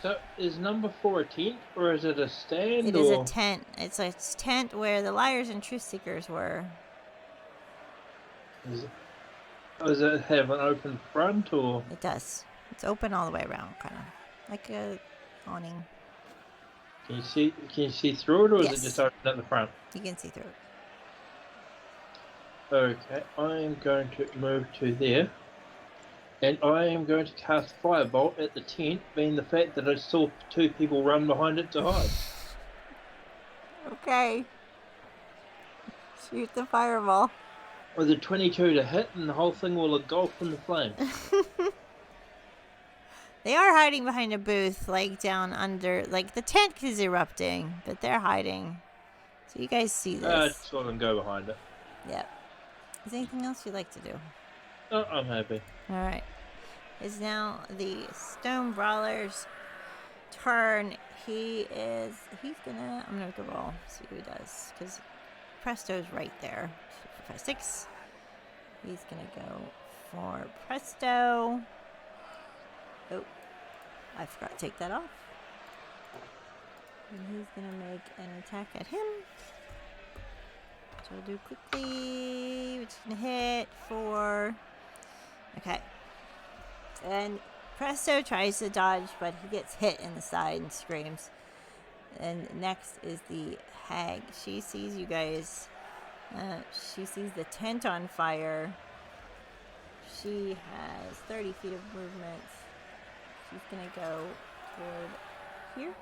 So, is number 4 a tent, or is it a stand? It is a tent. It's a tent where the liars and truth seekers were. Does it have an open front, or? It does. It's open all the way around, kind of like a awning. Can you see through it, or Yes. is it just open at the front? You can see through it. Okay, I am going to move to there. And I am going to cast Firebolt at the tent, being the fact that I saw 2 people run behind it to hide. Okay. Shoot the fireball. With a 22 to hit, and the whole thing will engulf in the flames. They are hiding behind a booth, like down under, like the tent is erupting, but they're hiding. So you guys see this. Just let them go behind it. Yep. Is there anything else you'd like to do? Oh, I'm happy. Alright. It's now the Stone Brawler's turn. I'm gonna go roll, see what he does. Because Presto's right there. 4, 5, 6. He's gonna go for Presto. Oh, I forgot to take that off. And he's gonna make an attack at him. So we'll do quickly. We're just gonna hit for. Okay. And Presto tries to dodge, but he gets hit in the side and screams. And next is the hag. She sees you guys. She sees the tent on fire. She has 30 feet of movement. She's gonna go toward here.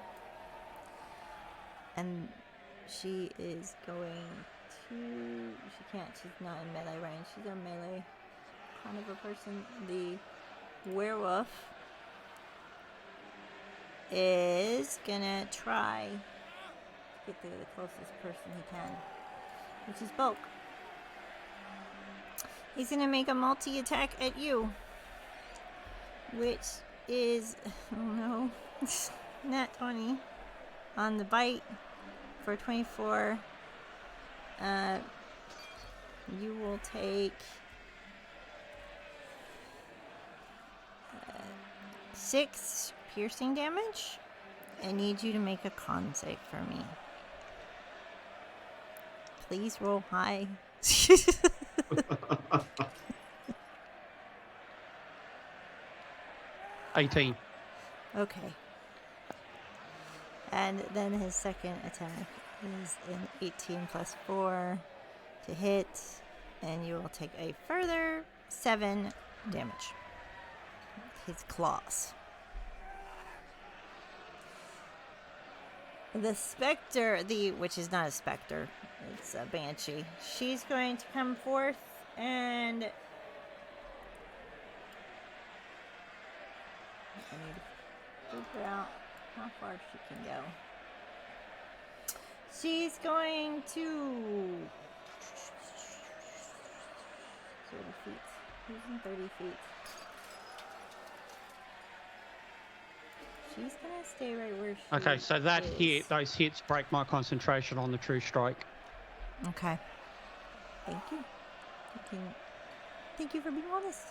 And she is going to. She can't. She's not in melee range. She's a melee kind of a person. The werewolf is gonna try to get to the closest person he can, which is Bulk. He's gonna make a multi-attack at you, which is, oh no, nat 20 on the bite for 24. You will take 6 piercing damage. I need you to make a con save for me. Please roll high. 18. Okay. And then his second attack is an 18 plus 4 to hit, and you will take a further 7 damage. His claws. The specter, which is not a specter, it's a banshee. She's going to come forth and I need figure out how far she can go. She's going to 30 feet. Using 30 feet. She's gonna stay right where she Okay, so that is. those hits break my concentration on the true strike. Okay. Thank you. Thank you for being honest.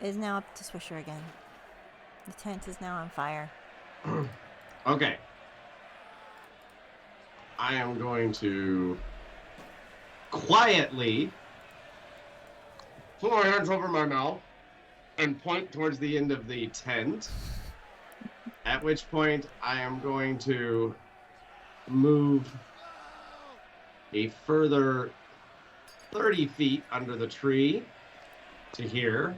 It is now up to Swisher again. The tent is now on fire. Okay. I am going to quietly put my hands over my mouth and point towards the end of the tent. At which point I am going to move a further 30 feet under the tree to here.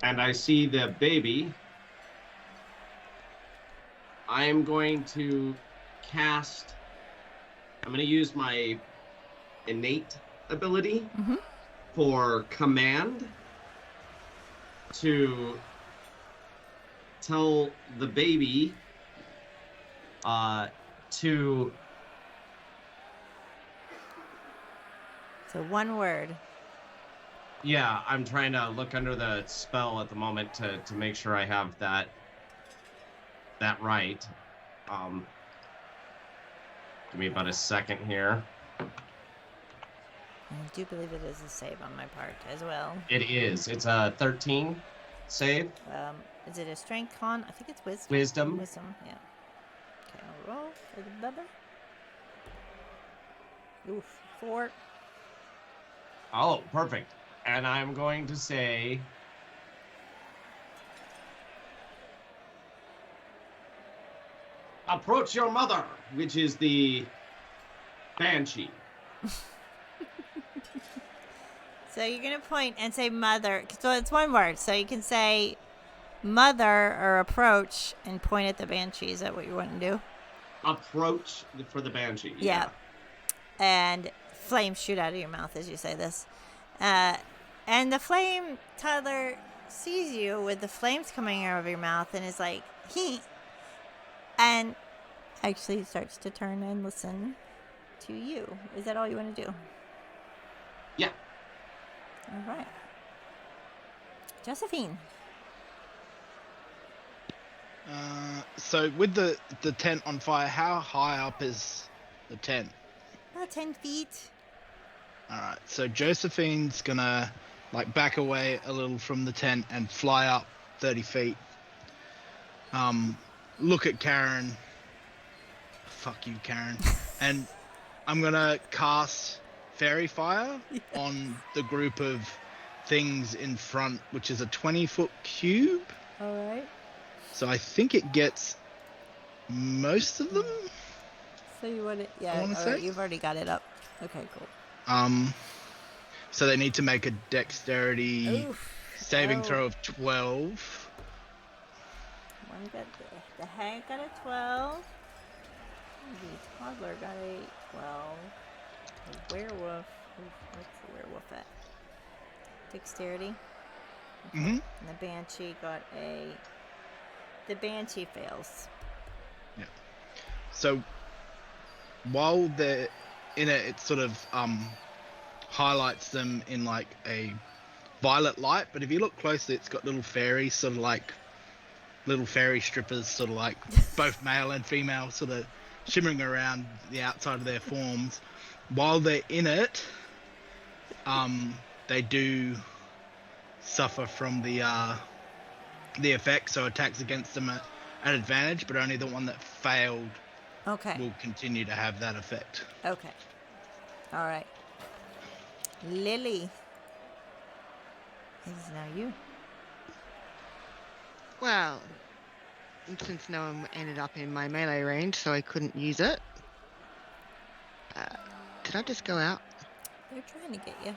And I see the baby. I am going to I'm going to use my innate ability for command to tell the baby to... So one word. Yeah, I'm trying to look under the spell at the moment to make sure I have that right. Give me about a second here. I do believe it is a save on my part as well. It is. It's a 13 save. Is it a strength con? I think it's wisdom. Wisdom. Wisdom, yeah. Okay, I'll roll for the bubba. Oof, 4. Oh, perfect. And I'm going to say... Approach your mother, which is the banshee. So you're going to point and say mother. So it's one word. So you can say mother or approach and point at the banshee. Is that what you want to do? Approach for the banshee. Yeah. And flames shoot out of your mouth as you say this. And the flame toddler sees you with the flames coming out of your mouth and is like, he. And actually starts to turn and listen to you. Is that all you want to do? Yeah. All right. Josephine. So with the tent on fire, how high up is the tent? About 10 feet. Alright, so Josephine's gonna back away a little from the tent and fly up 30 feet. Look at Karen. Fuck you, Karen. And I'm gonna cast Fairy Fire on the group of things in front, which is a 20-foot cube. Alright. So I think it gets most of them. So you want it? Yeah, I wanna all say? right, you've already got it up. Okay, cool. So they need to make a dexterity saving throw of 12. One got the hag got a 12. The toddler got a 12. The werewolf. What's the werewolf at? Dexterity. Mm-hmm. And the banshee got a. The banshee fails. Yeah. So while they're in it, it sort of highlights them in a violet light. But if you look closely, it's got little fairies, sort of little fairy strippers, sort of both male and female, sort of shimmering around the outside of their forms. While they're in it, they do suffer from the effect, so attacks against them at advantage, but only the one that failed will continue to have that effect. Okay. All right. Lily. It is now you. Well, since no one ended up in my melee range, so I couldn't use it. Did I just go out? They're trying to get you.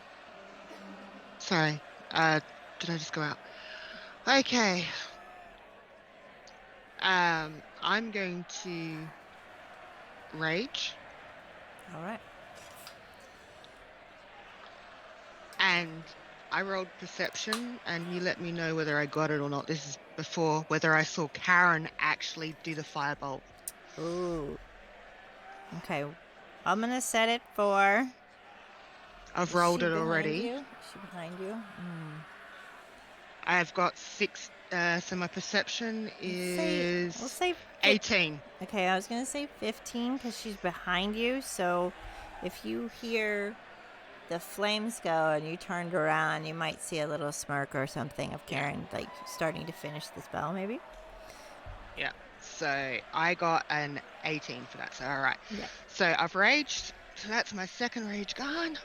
Sorry. Did I just go out? Okay. I'm going to rage. All right. And I rolled perception, and you let me know whether I got it or not. This is before whether I saw Karen actually do the firebolt. Ooh. Okay. I'm gonna set it for. I've Is rolled she it behind already. You? Is she behind you? I've got 6. So my perception is We'll say 18. Okay, I was gonna say 15 because she's behind you. So, if you hear the flames go and you turned around, you might see a little smirk or something of Karen like starting to finish the spell, maybe. Yeah. So I got an 18 for that. So all right. Yeah. So I've raged. So that's my second rage gone.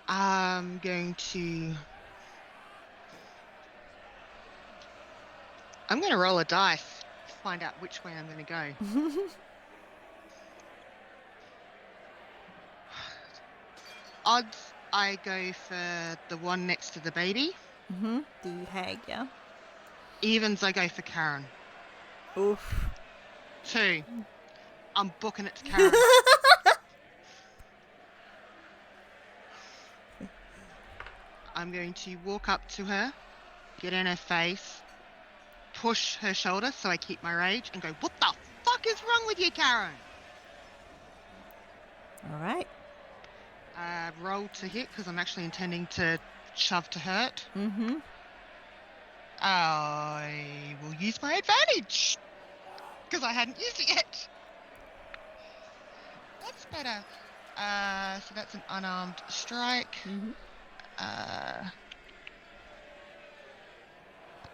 I'm going to roll a dice to find out which way I'm going to go. Odds, I go for the one next to the baby. The hag, yeah. Evens, I go for Karen. Oof. 2. I'm booking it to Karen. I'm going to walk up to her, get in her face, push her shoulder so I keep my rage, and go, "What the fuck is wrong with you, Karen?" All right. Roll to hit because I'm actually intending to shove to hurt. I will use my advantage because I hadn't used it yet. That's better. So that's an unarmed strike.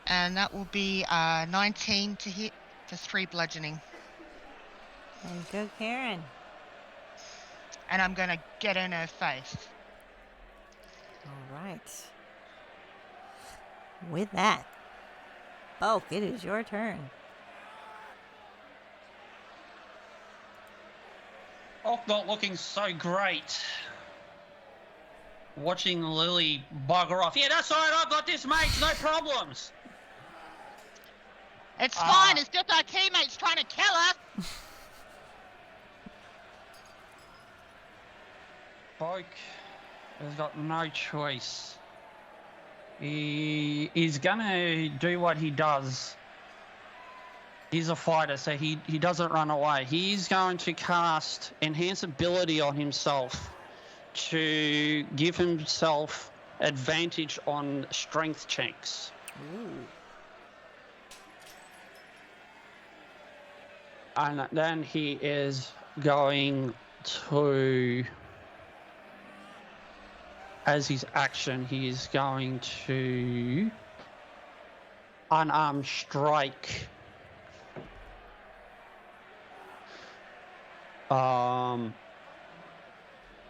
And that will be 19 to hit for 3 bludgeoning. And go, Karen. And I'm going to get in her face. All right. With that, Bulk, it is your turn. Oh, not looking so great. Watching Lily bugger off. Yeah, that's all right. I've got this, mate. No problems. It's fine. It's just our teammates trying to kill us. Boke has got no choice. He is gonna do what he does. He's a fighter, so he doesn't run away. He's going to cast Enhance Ability on himself to give himself advantage on strength checks. Ooh. And then he is going to, as his action, he is going to unarmed strike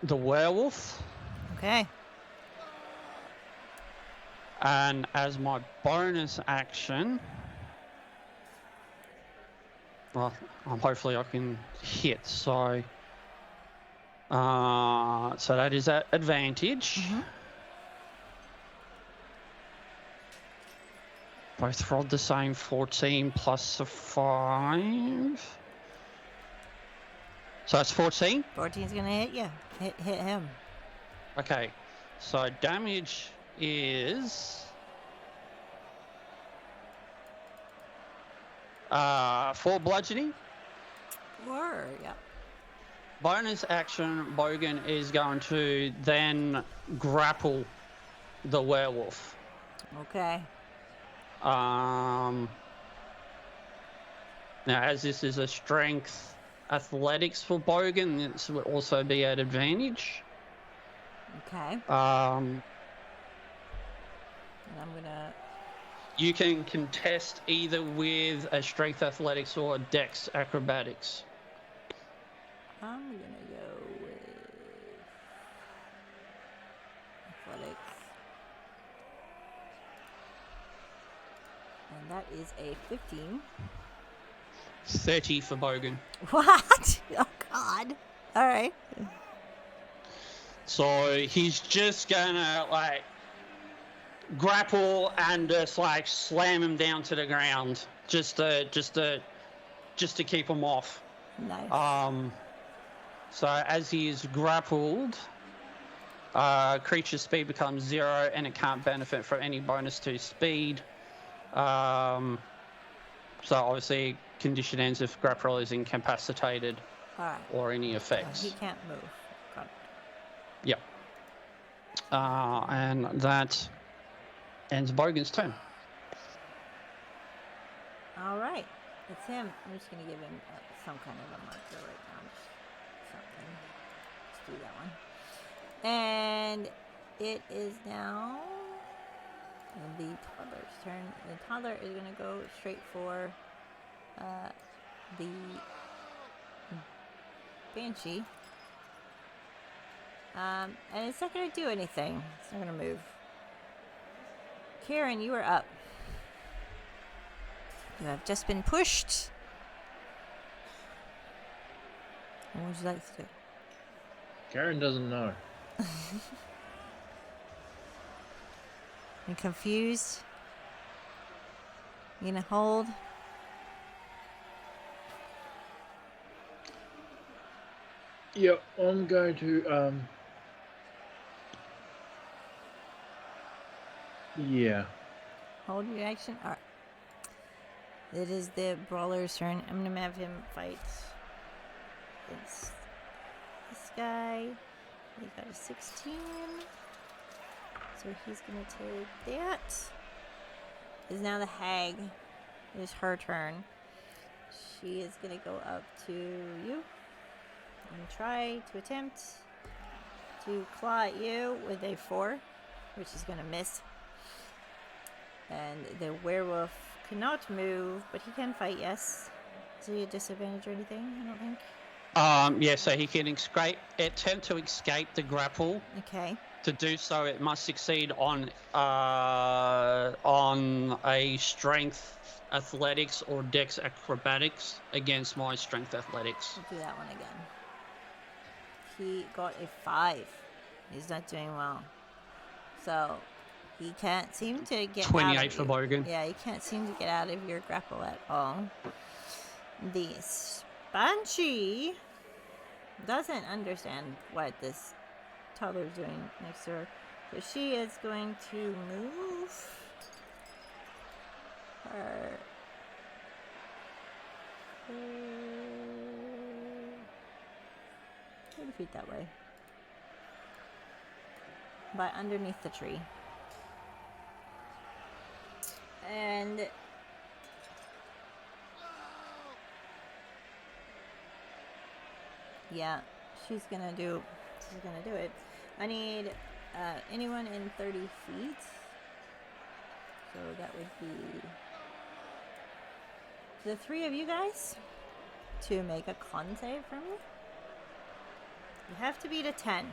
the werewolf. Okay. And as my bonus action, well, hopefully I can hit. So that is at advantage. Both rolled the same, 14 plus a 5. So that's 14? 14's gonna hit you. Hit him. Okay, so damage is 4 bludgeoning. Yeah. Bonus action, Bogan is going to then grapple the werewolf. Okay. Now, as this is a strength athletics for Bogan, this will also be at advantage. Okay. And I'm gonna. You can contest either with a strength athletics or a dex acrobatics. I'm gonna go with athletics. And that is a 15. 30 for Bogan. What? Oh, God. All right. So he's just gonna like grapple and just like slam him down to the ground, just to keep him off. Nice. So as he is grappled, Creature speed becomes 0 and it can't benefit from any bonus to speed. So obviously condition ends if grapple is incapacitated Alright. or any So effects. he can't move. Got it. Yep. And that ends Bogan's turn. Alright. It's him. I'm just going to give him some kind of a marker right now. Just something. Let's do that one. And it is now the toddler's turn. The toddler is going to go straight for the banshee. And it's not going to do anything. It's not going to move. Karen, you are up. You have just been pushed. What would you like to do? Karen doesn't know. You confused? You gonna hold? Yep, I'm going to yeah. Hold your action? Alright. It is the brawler's turn. I'm gonna have him fight. It's this guy. He got a 16. So he's gonna take that. Is now the hag. It is her turn. She is gonna go up to you and try to attempt to claw at you with a 4, which is gonna miss. And the werewolf cannot move, but he can fight, yes. Is he a disadvantage or anything? I don't think. Yeah, so he can attempt to escape the grapple. Okay. To do so, it must succeed on a strength athletics or dex acrobatics against my strength athletics. We'll do that one again. He got a 5. He's not doing well. So he can't seem to get 28 out of for you. Bogan. Yeah, he can't seem to get out of your grapple at all. The Banshee doesn't understand what this toddler's doing next to her. So she is going to move her 30 feet that way. But underneath the tree. And yeah, she's gonna do it. I need anyone in 30 feet. So that would be the 3 of you guys to make a con save for me. You have to beat a 10.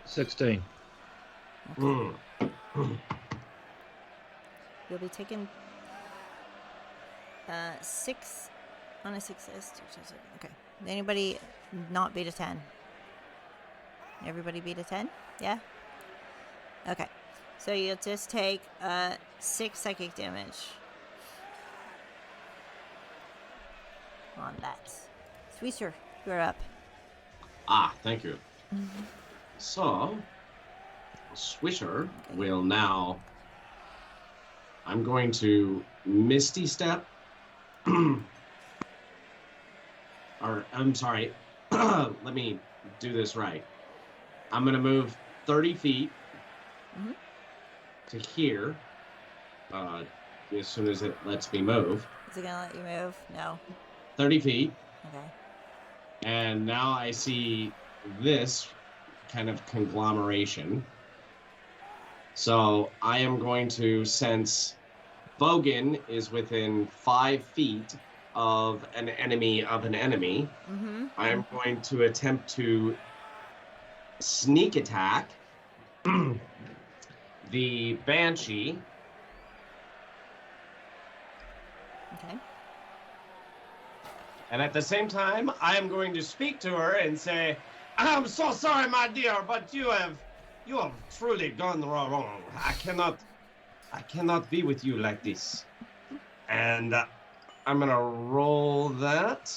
$16. Mm. You'll be taking 6 on a success. Okay. Anybody not beat a 10? Everybody beat a 10? Yeah? Okay. So you'll just take 6 psychic damage on that. Sweeter, you're up. Ah, thank you. So, Swisher will now. I'm going to Misty Step. Or, I'm sorry. Let me do this right. I'm going to move 30 feet to here as soon as it lets me move. Is it going to let you move? No. 30 feet. Okay. And now I see this kind of conglomeration. So I am going to, since Bogan is within 5 feet of an enemy, I am going to attempt to sneak attack the Banshee. Okay. And at the same time, I am going to speak to her and say, "I'm so sorry, my dear, but you have truly gone wrong. I cannot be with you like this." And I'm gonna roll that.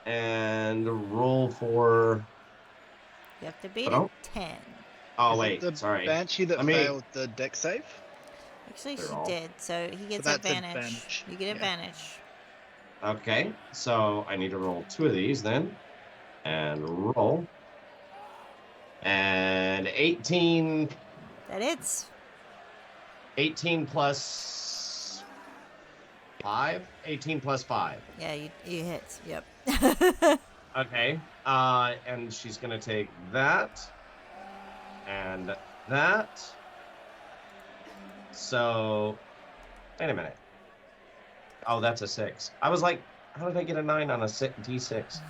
and roll for. You have to beat But a I'll- 10. Oh Is it wait, the sorry. Banshee that Let me- failed the deck save? Actually, They're she all- did, so he gets that's advantage. advantage, You get yeah. advantage. Okay, so I need to roll 2 of these then, and roll. And 18 That hits. 18 plus 5? 18 plus 5. Yeah, you hit. Yep. Okay. And she's gonna take that and that. So wait a minute. Oh, that's a 6. I was like, how did I get a 9 on a D6?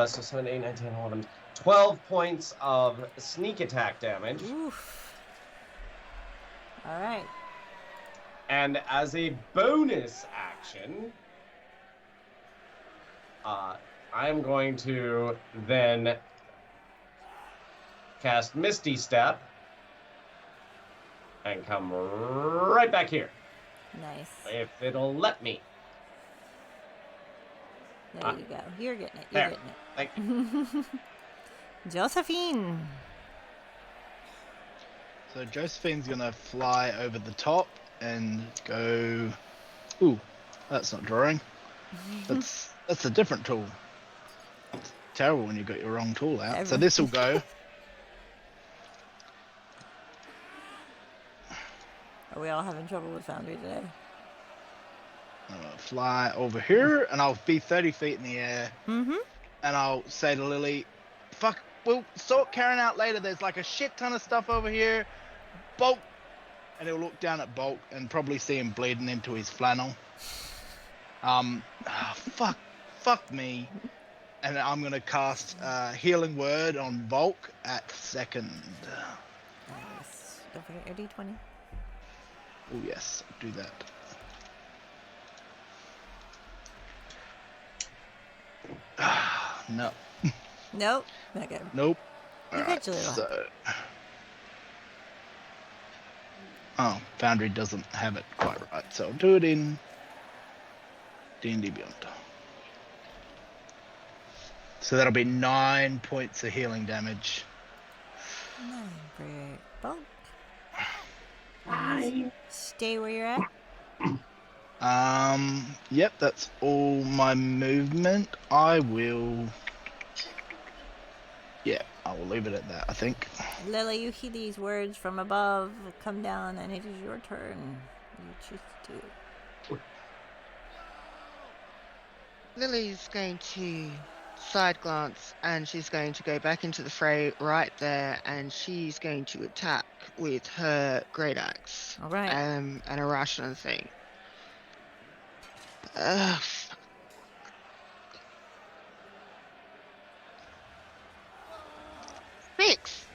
So 7, 8, 9, 10, 11, 12 points of sneak attack damage. Oof. All right. And as a bonus action, I'm going to then cast Misty Step and come right back here, Nice. if it'll let me. There you go. You're getting it. You're There. getting it. Thank you. Josephine. So Josephine's gonna fly over the top and go. Ooh, that's not drawing. That's a different tool. It's terrible when you got your wrong tool out. So this will go. Are we all having trouble with Foundry today? I'm gonna fly over here, and I'll be 30 feet in the air, Mm-hmm. and I'll say to Lily, "Fuck, we'll sort Karen out later. There's like a shit ton of stuff over here. Bolt." And he'll look down at Bolt and probably see him bleeding into his flannel. Fuck me. And I'm gonna cast Healing Word on Volk at second. Nice. Don't forget your D20. Oh yes, do that. No, Nope. Okay. nope. Alright, Eventually it'll so... Oh, Foundry doesn't have it quite right, so I'll do it in D&D Beyond. So that'll be 9 points of healing damage. 9 for your bulk. And stay where you're at. Yep, that's all my movement. I will leave it at that, I think. Lily, you hear these words from above. Come down, and it is your turn. You choose to do it. Lily's going to side glance and she's going to go back into the fray right there, and she's going to attack with her great axe. All right. And a rational thing. Ugh. 6.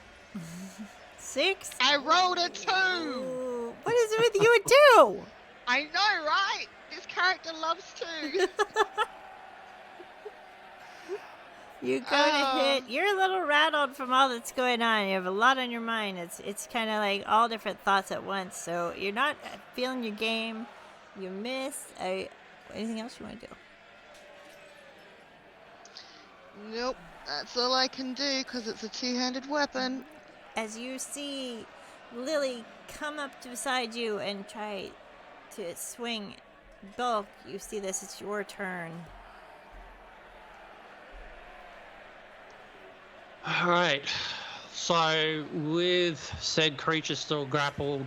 6. I rolled a 2. Ooh, what is it with you and 2? I know, right? This character loves 2. You're gonna hit. You're a little rattled from all that's going on. You have a lot on your mind. It's kind of like all different thoughts at once. So you're not feeling your game. You miss. Anything else you want to do? Nope. That's all I can do because it's a two-handed weapon. As you see Lily come up to beside you and try to swing Bulk, you see this. It's your turn. Alright, so with said creature still grappled,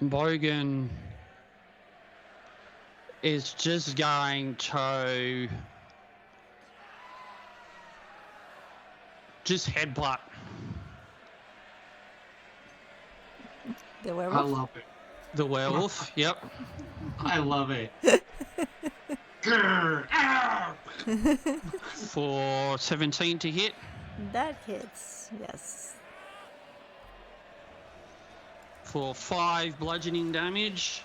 Bogan is just going to just headbutt. The I werewolf. love it. The werewolf, yep. I love it. For 17 to hit. That hits. Yes. For 5 bludgeoning damage.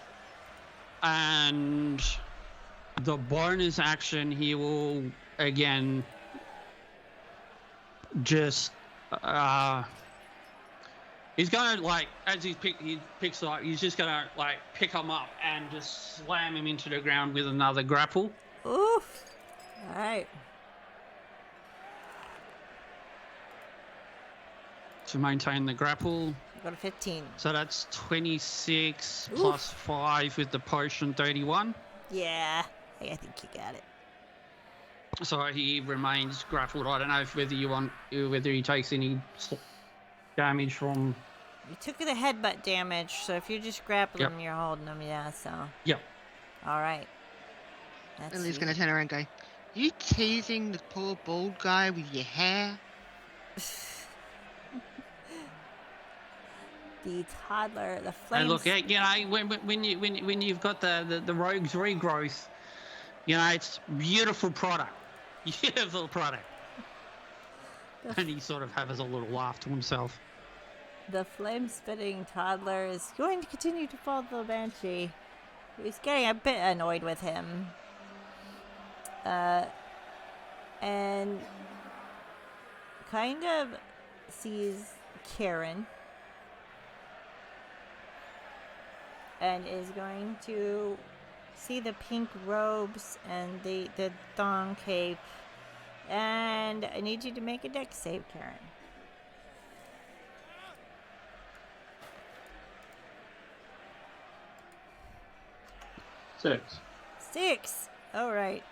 And the bonus action, he will again He's gonna like as he picks it up. He's just gonna like pick him up and just slam him into the ground with another grapple Oof. All right. to maintain the grapple. Go to 15. So that's 26 Oof. plus 5 with the potion, 31. Yeah, I think you got it. So he remains grappled. I don't know whether he takes any damage from. You took the headbutt damage, so if you're just grappling Yep. him, you're holding him, yeah, so. Yep. All right. That's Lily's you. gonna turn around and go, "You teasing the poor bald guy with your hair?" The toddler, the flames. And look, you know, when you've got the rogue's regrowth, you know, it's beautiful product, beautiful product. And he sort of has a little laugh to himself. The flame-spitting toddler is going to continue to follow the banshee. He's getting a bit annoyed with him. And kind of sees Karen and is going to see the pink robes and the thong cape. And I need you to make a dex save, Karen. Six. 6. All right.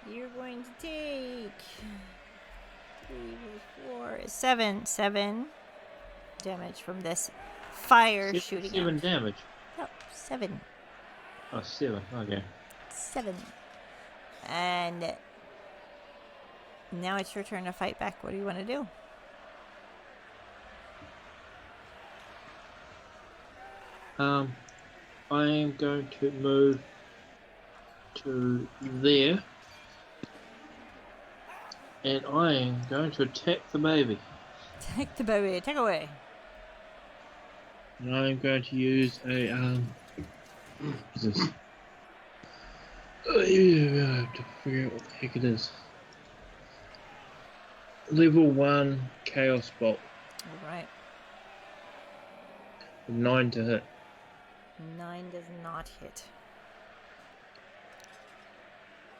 You're going to take 3, 4, 7 damage from this fire shooting. 7 out. damage. No, 7. Oh, 7. Okay. 7. And now it's your turn to fight back. What do you want to do? I am going to move to there, and I am going to attack the baby. Take the baby. Take away. And I am going to use a what's this? I have to figure out what the heck it is. Level 1 Chaos Bolt. All right. 9 to hit. 9 does not hit.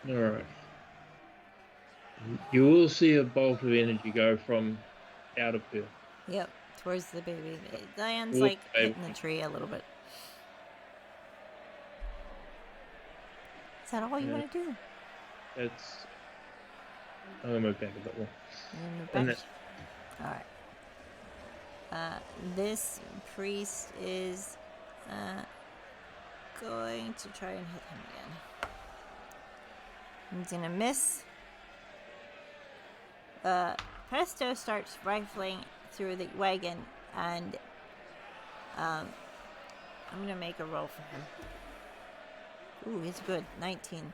Alright. You will see a bolt of energy go from out of her. Yep, towards the baby. Diane's Ooh, like baby. hitting the tree a little bit. Is that all you Yeah. want to do? It's. I'm gonna move back a bit more. And move And back? Alright. This priest is going to try and hit him again. He's gonna miss. Presto starts rifling through the wagon, and I'm gonna make a roll for him. Ooh, he's good. 19.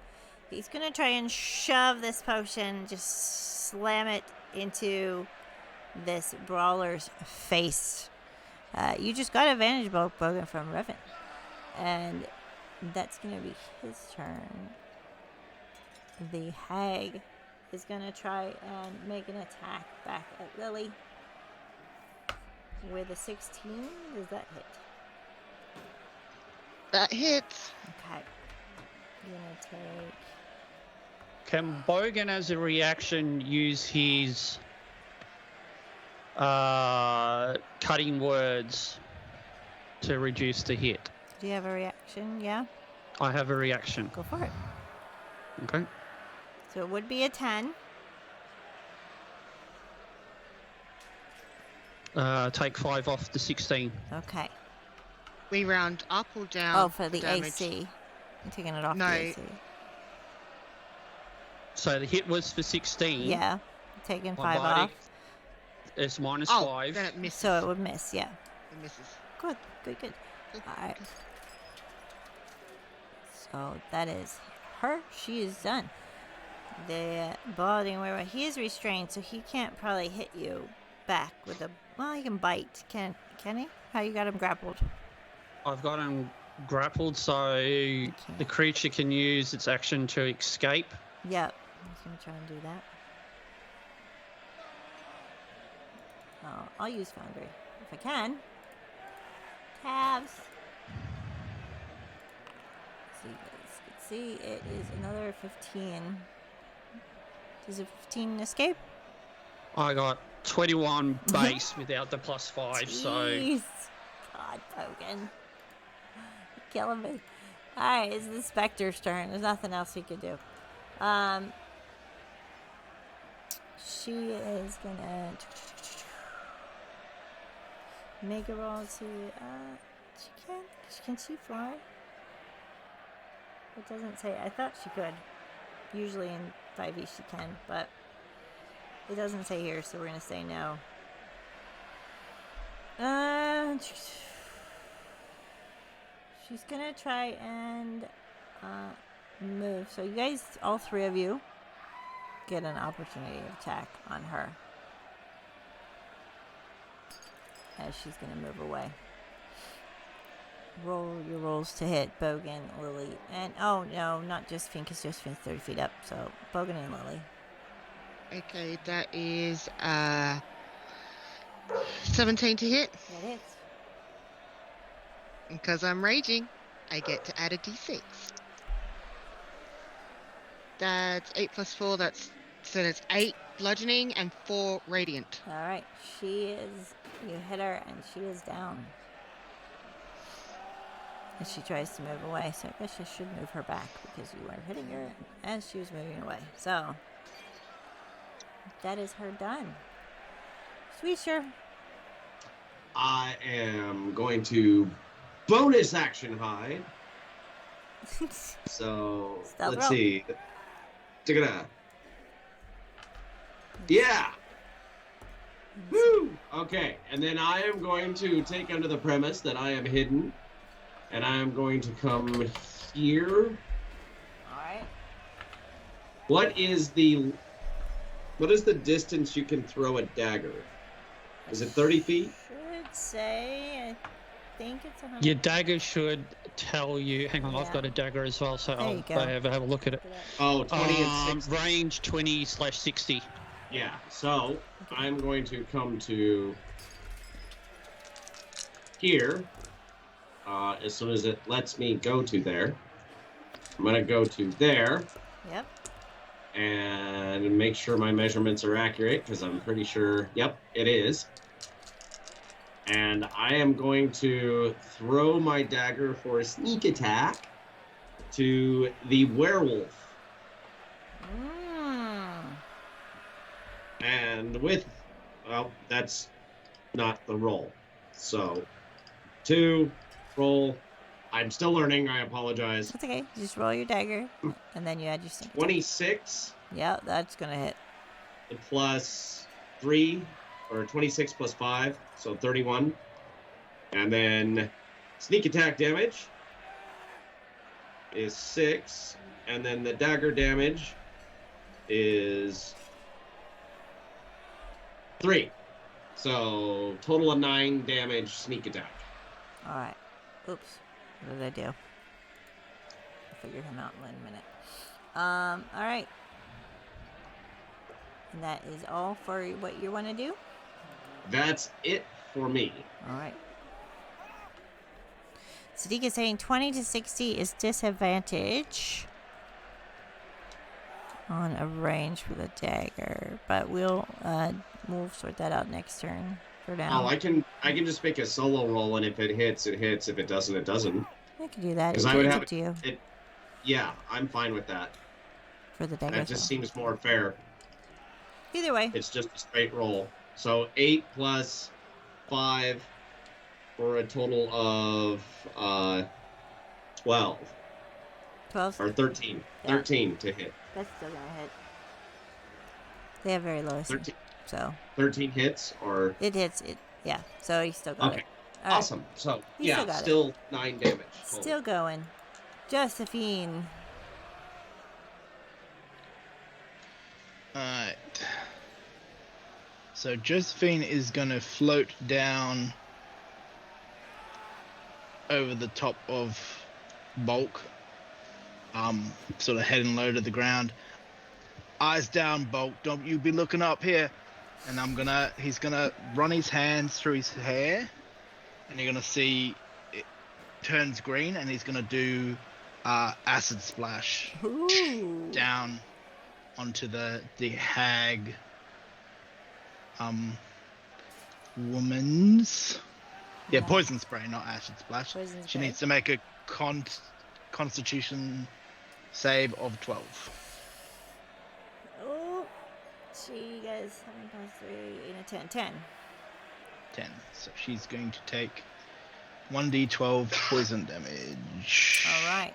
He's gonna try and shove this potion, just slam it into this brawler's face. You just got advantage, Bogan, from Revan. And that's gonna be his turn. The hag is gonna try and make an attack back at Lily with a 16. Does that hit? That hits. Okay. You're gonna take. Can Bogan, as a reaction, use his cutting words to reduce the hit? Do you have a reaction? Yeah? I have a reaction. Go for it. Okay. So it would be a 10. Take 5 off the 16. Okay. We round up or down? Oh, for the damage? AC. I'm taking it off No. the AC. So the hit was for 16. Yeah. Taking My 5 body off. is minus Oh, 5. then it misses. So it would miss, yeah. It misses. Good, good, good. Alright. So that is her. She is done. The balding wearer, he is restrained, so he can't probably hit you back with a. Well, he can bite. Can he? How you got him grappled? I've got him grappled, so the creature can use its action to escape. Yep. He's gonna try and do that. Oh, I'll use Foundry. if I can. Calves. Let's see, it is another 15. Does a 15 escape? I got 21 base without the +5, so Jeez. God, Bogan. You're killing me. Alright, it's the Spectre's turn. There's nothing else we could do. She is gonna make a roll to can she fly? It doesn't say. I thought she could. Usually in 5e she can, but it doesn't say here, so we're gonna say no. She's gonna try and move. So you guys, all three of you, get an opportunity attack on her as she's gonna move away. Roll your rolls to hit Bogan, Lily, and oh no, not Josephine, because Josephine's 30 feet up. So Bogan and Lily. Okay, that is 17 to hit. That hits. Because I'm raging, I get to add a d6. That's 8 plus 4. That's 8 bludgeoning and 4 radiant. All right, you hit her and she is down. And she tries to move away, so I guess I should move her back because you were hitting her as she was moving away. So that is her done. Sweeter. I am going to bonus action hide. So Stealth let's roll. see. Ta-da. Yeah. Woo! Okay, and then I am going to take under the premise that I am hidden, and I am going to come here. All right. What is the distance you can throw a dagger? Is it 30 feet? Should say, I think it's 100. your dagger should tell you. Hang on, I've Yeah. got a dagger as well, so There you I'll go. have a look at it. Oh, 20 and 60. Range 20/60. Yeah, so I'm going to come to here as soon as it lets me go to there. I'm going to go to there Yep. and make sure my measurements are accurate because I'm pretty sure, yep, it is. And I am going to throw my dagger for a sneak attack to the werewolf. And well, that's not the roll. So, 2, roll. I'm still learning, I apologize. That's okay. Just roll your dagger, and then you add your sneak attack. 26 Yeah, that's gonna hit. plus 3, or 26 plus 5, so 31. And then sneak attack damage is 6, and then the dagger damage is 3. So total of 9 damage sneak attack. All right. Oops. What did I do? I'll figure him out in a minute. All right. And that is all for what you want to do? That's it for me. All right. Sadiq is saying 20 to 60 is disadvantage on a range for the dagger, but we'll sort that out next turn. For now. Oh, I can just make a solo roll, and if it hits, it hits. If it doesn't, it doesn't. I can do that. Because It's I would up have to you it. Yeah, I'm fine with that. for the dagger. That just as seems more fair. well. Either way. It's just a straight roll. So 8 plus 5 for a total of 12 12. or 13. Yeah. 13 to hit. That's still gonna hit. They have very low AC, 13, so 13 hits or it hits it. Yeah, so he still got okay. it. All right, Awesome. So You yeah, still got it. still 9 damage. total. still going. Josephine. Alright. So Josephine is gonna float down over the top of Bulk. Sort of heading low to the ground. Eyes down, Bulk. Don't you be looking up here. and he's gonna run his hands through his hair, and you're gonna see it turns green, and he's gonna do acid splash Ooh. down onto the hag woman's Nice. poison spray, not acid splash. Poison She spray. needs to make a constitution save of 12. Oh, she gets 7 plus 3 and a 10. 10. 10. So she's going to take 1d12 poison damage. All right.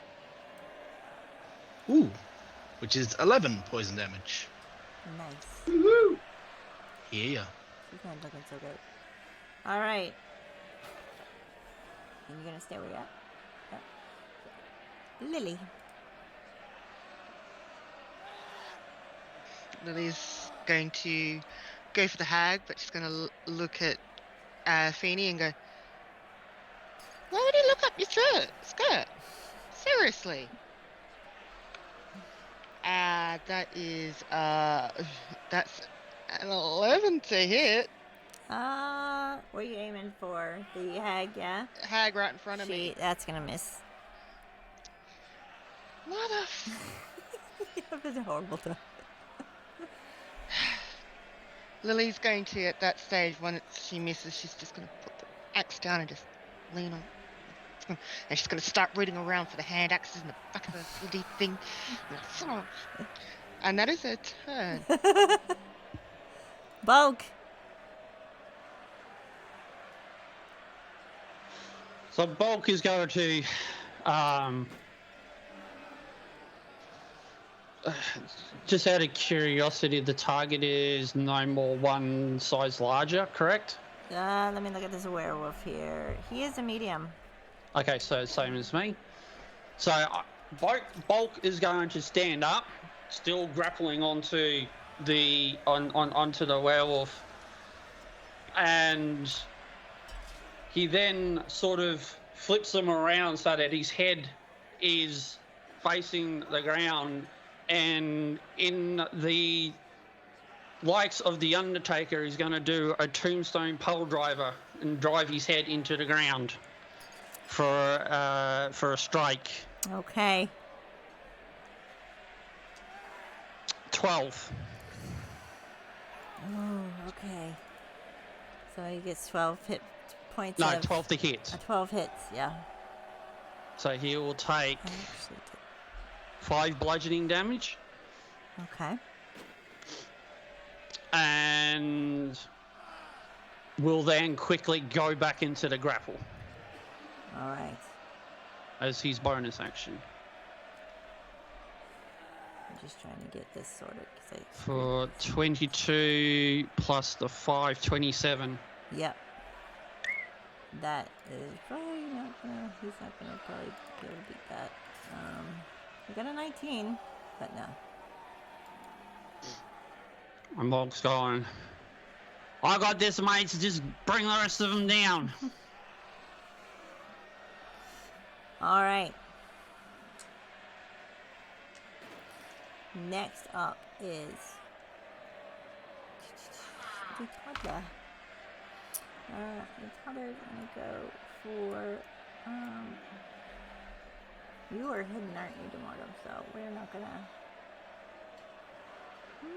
Ooh, which is 11 poison damage. Nice. Woohoo! Yeah. She's not looking so good. All right. And you're gonna stay where you're at. Yep. Lily. Lily's going to go for the hag, but she's going to look at Feeny and go, "Why would you look up your skirt? Seriously." That is that's an 11 to hit. What are you aiming for? The hag, yeah? Hag right in front of me. That's gonna miss. Mother. That's horrible to. Lily's going to, at that stage, when she misses, she's just going to put the axe down and just lean on. And she's going to start rooting around for the hand axes in the back of the bloody thing. And that is her turn. Bulk. So Bulk is going to just out of curiosity, the target is no more one size larger, correct? Let me look at this werewolf here. He is a medium. Okay, so same as me. So Bulk is going to stand up, still grappling onto onto the werewolf, and he then sort of flips him around so that his head is facing the ground, and in the likes of the Undertaker, he's going to do a tombstone pole driver and drive his head into the ground for a strike. Okay. 12. Oh, okay. So he gets 12 hit points. No, of, 12 to hit. 12 hits, yeah. So he will take I actually 5 bludgeoning damage, did. Okay. and will then quickly go back into the grapple All right. as his bonus action. I'm just trying to get this sorted. For 22 plus the 5, 27. Yep. That is probably not gonna. He's not gonna probably be able to beat that. We got a 19, but no. And Bulk's going, I got this, mate, so just bring the rest of them down. All right. Next up is the toddler. The toddler's gonna go for. You are hidden, aren't you, Demortom? So we're not gonna.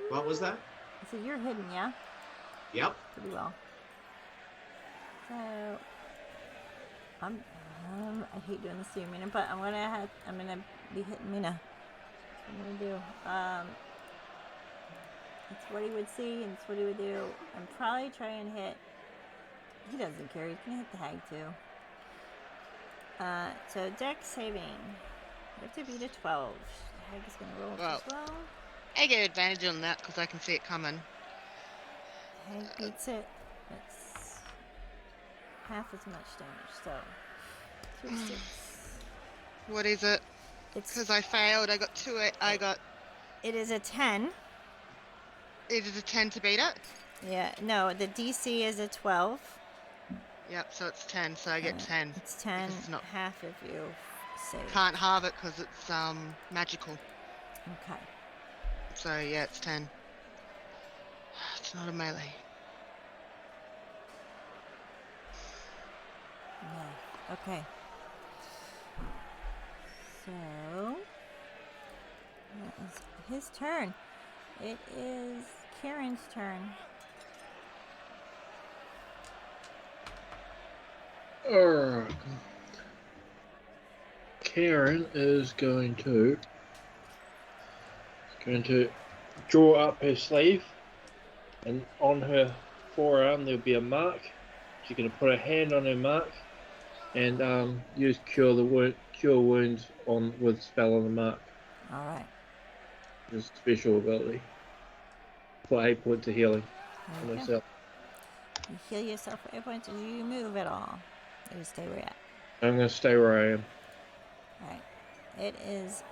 What was that? So you're hidden, yeah? Yep. Pretty well. So I hate doing this to you, Mina, but I'm gonna be hitting Mina. That's what I'm gonna do. It's what he would see and it's what he would do. I'm probably trying to hit. He doesn't care. He's gonna hit the hag too. So dex saving. You have to beat a 12. The hag is gonna roll as well. I get advantage on that because I can see it coming. Hag beats it. That's half as much damage. So 3 6. What is it? It's Because I failed. I got 2. I got. It is a 10. Is it a 10 to beat it? Yeah, no, the DC is a 12. Yep, so it's 10, so I get 10. It's 10, Because it's not- half if you save. Can't halve it because it's magical. Okay. So yeah, it's 10. It's not a melee. No. Okay. So that is his turn. It is Kieran's turn. Alright. Karen is going to draw up her sleeve, and on her forearm there'll be a mark. She's going to put her hand on her mark and use cure wounds with spell on the mark. All right. It's a special ability for 8 points of healing on Okay. herself. You heal yourself for 8 points. Do you move at all? Or you stay where you're at? I'm going to stay where I am. All right. It is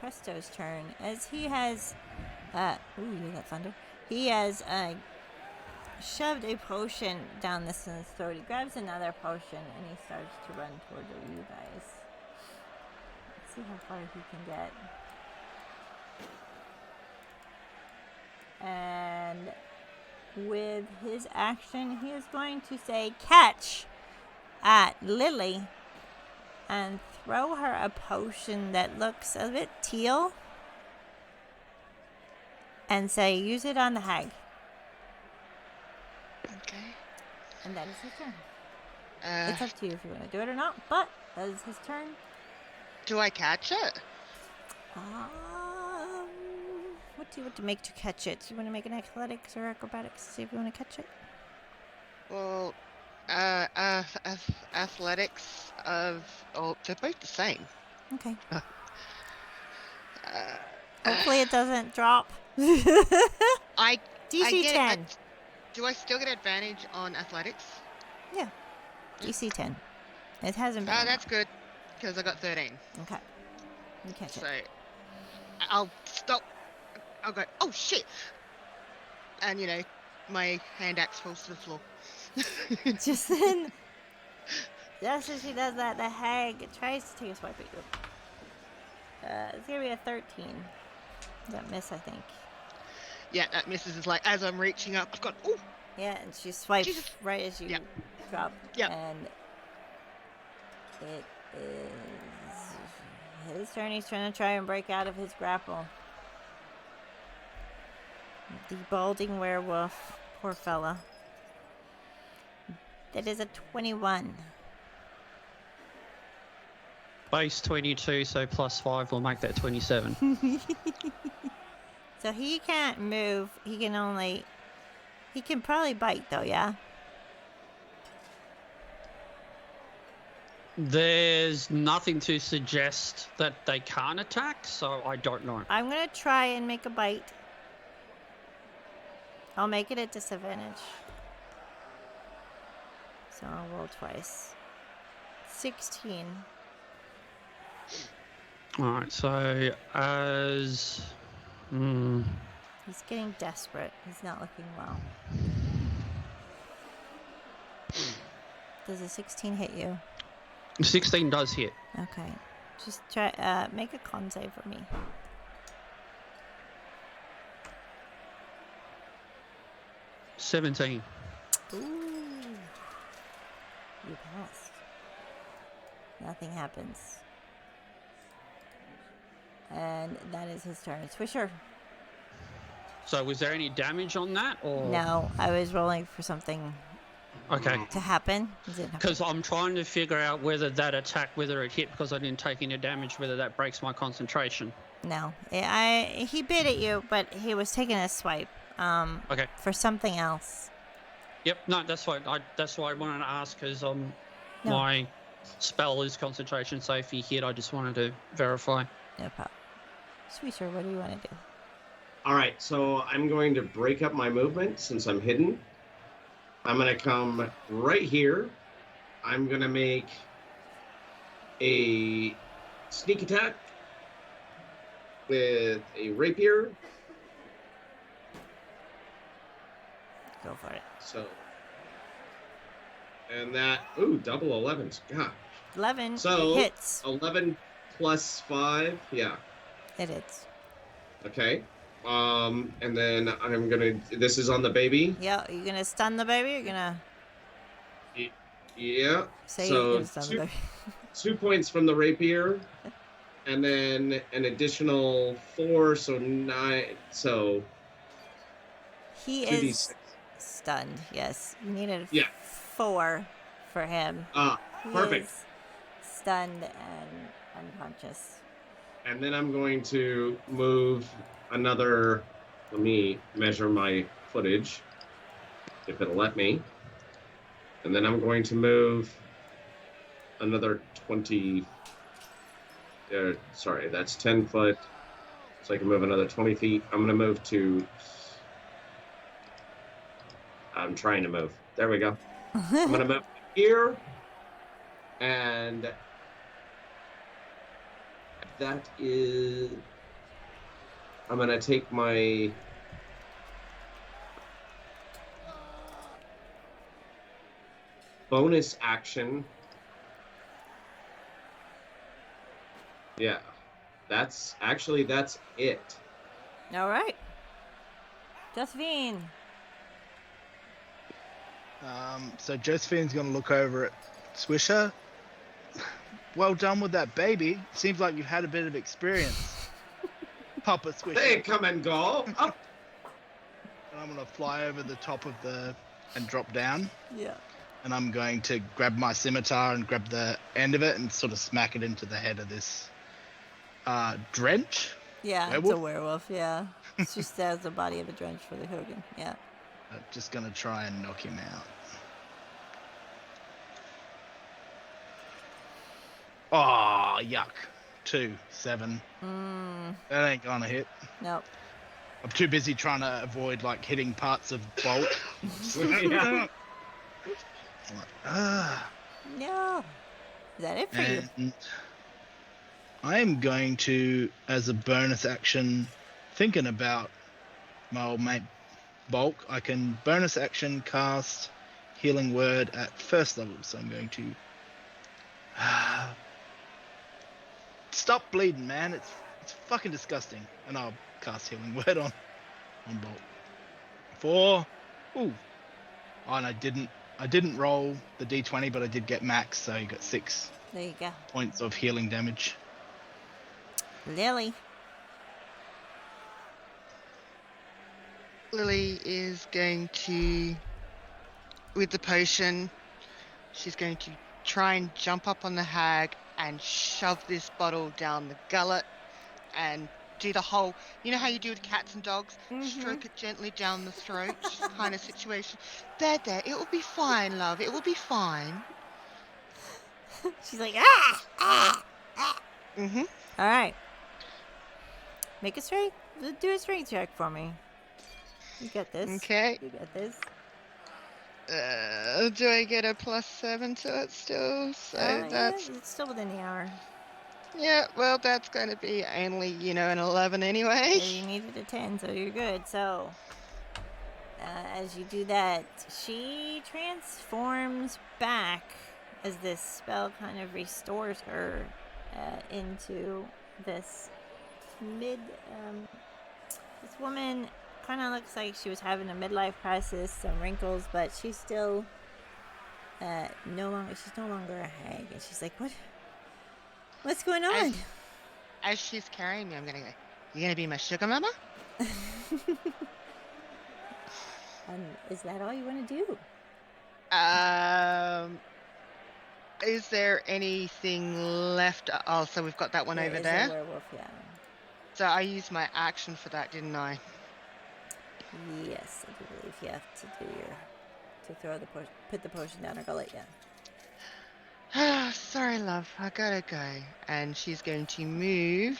Presto's turn as he has. Ooh, you hear that thunder? He has shoved a potion down this son's throat. He grabs another potion and he starts to run toward you guys. Let's see how far he can get. And with his action, he is going to say catch at Lily and throw her a potion that looks a bit teal and say use it on the hag. Okay. And that is his turn. It's up to you if you want to do it or not, but that is his turn. Do I catch it? What do you want to make to catch it? Do you want to make an athletics or acrobatics to see if you want to catch it? Well, athletics of... Oh, they're both the same. Okay. Hopefully it doesn't drop. I DC get 10. Do I still get advantage on athletics? Yeah. DC 10. It hasn't been. That's good, because I got 13. Okay. You catch So, it. I'll stop. I'll go, oh shit! And, my hand axe falls to the floor. Just then, just as she does that, the hag tries to take a swipe at you. It's going to be a 13. That miss, I think. Yeah, that misses is like, as I'm reaching up, I've got, oh! Yeah, and she swipes Jesus. right as you drop. Yep. And it is his turn. He's trying to try and break out of his grapple. The balding werewolf. Poor fella. That is a 21. Base 22, so plus 5 will make that 27. So he can't move. He can probably bite though, yeah? There's nothing to suggest that they can't attack, so I don't know. I'm going to try and make a bite. I'll make it a disadvantage. So I'll roll twice. 16. Alright, so as... He's getting desperate. He's not looking well. Does a 16 hit you? 16 does hit. Okay. Just try, make a con save for me. $17. Ooh. You passed. Nothing happens. And that is his turn. Swisher. So was there any damage on that, or...? No, I was rolling for something Okay. to happen. It didn't happen. Because I'm trying to figure out whether that attack, whether it hit because I didn't take any damage, whether that breaks my concentration. No. He bit at you, but he was taking a swipe. Okay. For something else. Yep, no, that's why I wanted to ask, because No. my spell is concentration, so if he hit, I just wanted to verify. No problem. Sweeter, what do you want to do? All right, so I'm going to break up my movement since I'm hidden. I'm going to come right here. I'm going to make a sneak attack with a rapier. Go for it. So, and that, ooh, double 11s. God. 11 So, hits. 11 plus 5, yeah. It hits. Okay. And then I'm gonna. This is on the baby. Yeah, are you gonna stun the baby? Or you're gonna Yeah. say you're So gonna stun the baby? 2 points from the rapier, and then an additional 4, so 9. So He 2d6. is stunned. Yes, you needed Yeah. 4 for him. He Perfect. is stunned and unconscious. And then I'm going to move another. Let me measure my footage, if it'll let me. And then I'm going to move another 20. Sorry, that's 10 foot. So I can move another 20 feet. I'm going to move to. I'm trying to move. There we go. I'm going to move here. And that is. I'm going to take my. Bonus action. Yeah. That's it. All right, Josephine. So Josephine's gonna look over at Swisher. Well done with that baby. Seems like you've had a bit of experience, Papa Swisher. They come and go. Up. And I'm gonna fly over the top of and drop down. Yeah. And I'm going to grab my scimitar and grab the end of it and sort of smack it into the head of this drench. Yeah, werewolf? it's a werewolf. Yeah, it's just as the body of a drench for the Hogan. Yeah. I'm just gonna try and knock him out. Oh, yuck. 2, 7. That ain't gonna hit. Nope. I'm too busy trying to avoid like hitting parts of Bolt. No. Is that it for you? And I am going to, as a bonus action, thinking about my old mate Bulk, I can bonus action cast Healing Word at first level. So I'm going to stop bleeding, man. It's fucking disgusting. And I'll cast Healing Word on Bolt. 4. Ooh. Oh, and I didn't roll the d20, but I did get max, so you got 6 There you go. points of healing damage. Lily. Lily is going to, with the potion, she's going to try and jump up on the hag and shove this bottle down the gullet and do the whole, you know how you do with cats and dogs? Stroke it gently down the throat kind of situation. There, it will be fine, love. It will be fine. She's like, ah, ah, ah. Mm-hmm. All right. Make a strength. Do a strength check for me. You got this. Okay. You got this. Do I get a +7 to it still? So that's... Yeah, it's still within the hour. Yeah, well, that's going to be only, an 11 anyway. So you needed a 10, so you're good. So, as you do that, she transforms back as this spell kind of restores her into this this woman kind of looks like she was having a midlife crisis, some wrinkles, but she's still she's no longer a hag. And she's like, what's going on? As she's carrying me, I'm gonna go, you gonna be my sugar mama? Is that all you want to do? Is there anything left? Oh, so we've got that one over there. A werewolf, yeah. So I used my action for that, didn't I? Yes, I do believe you have to do put the potion down her gullet, yeah. Sorry, love, I gotta go. And she's going to move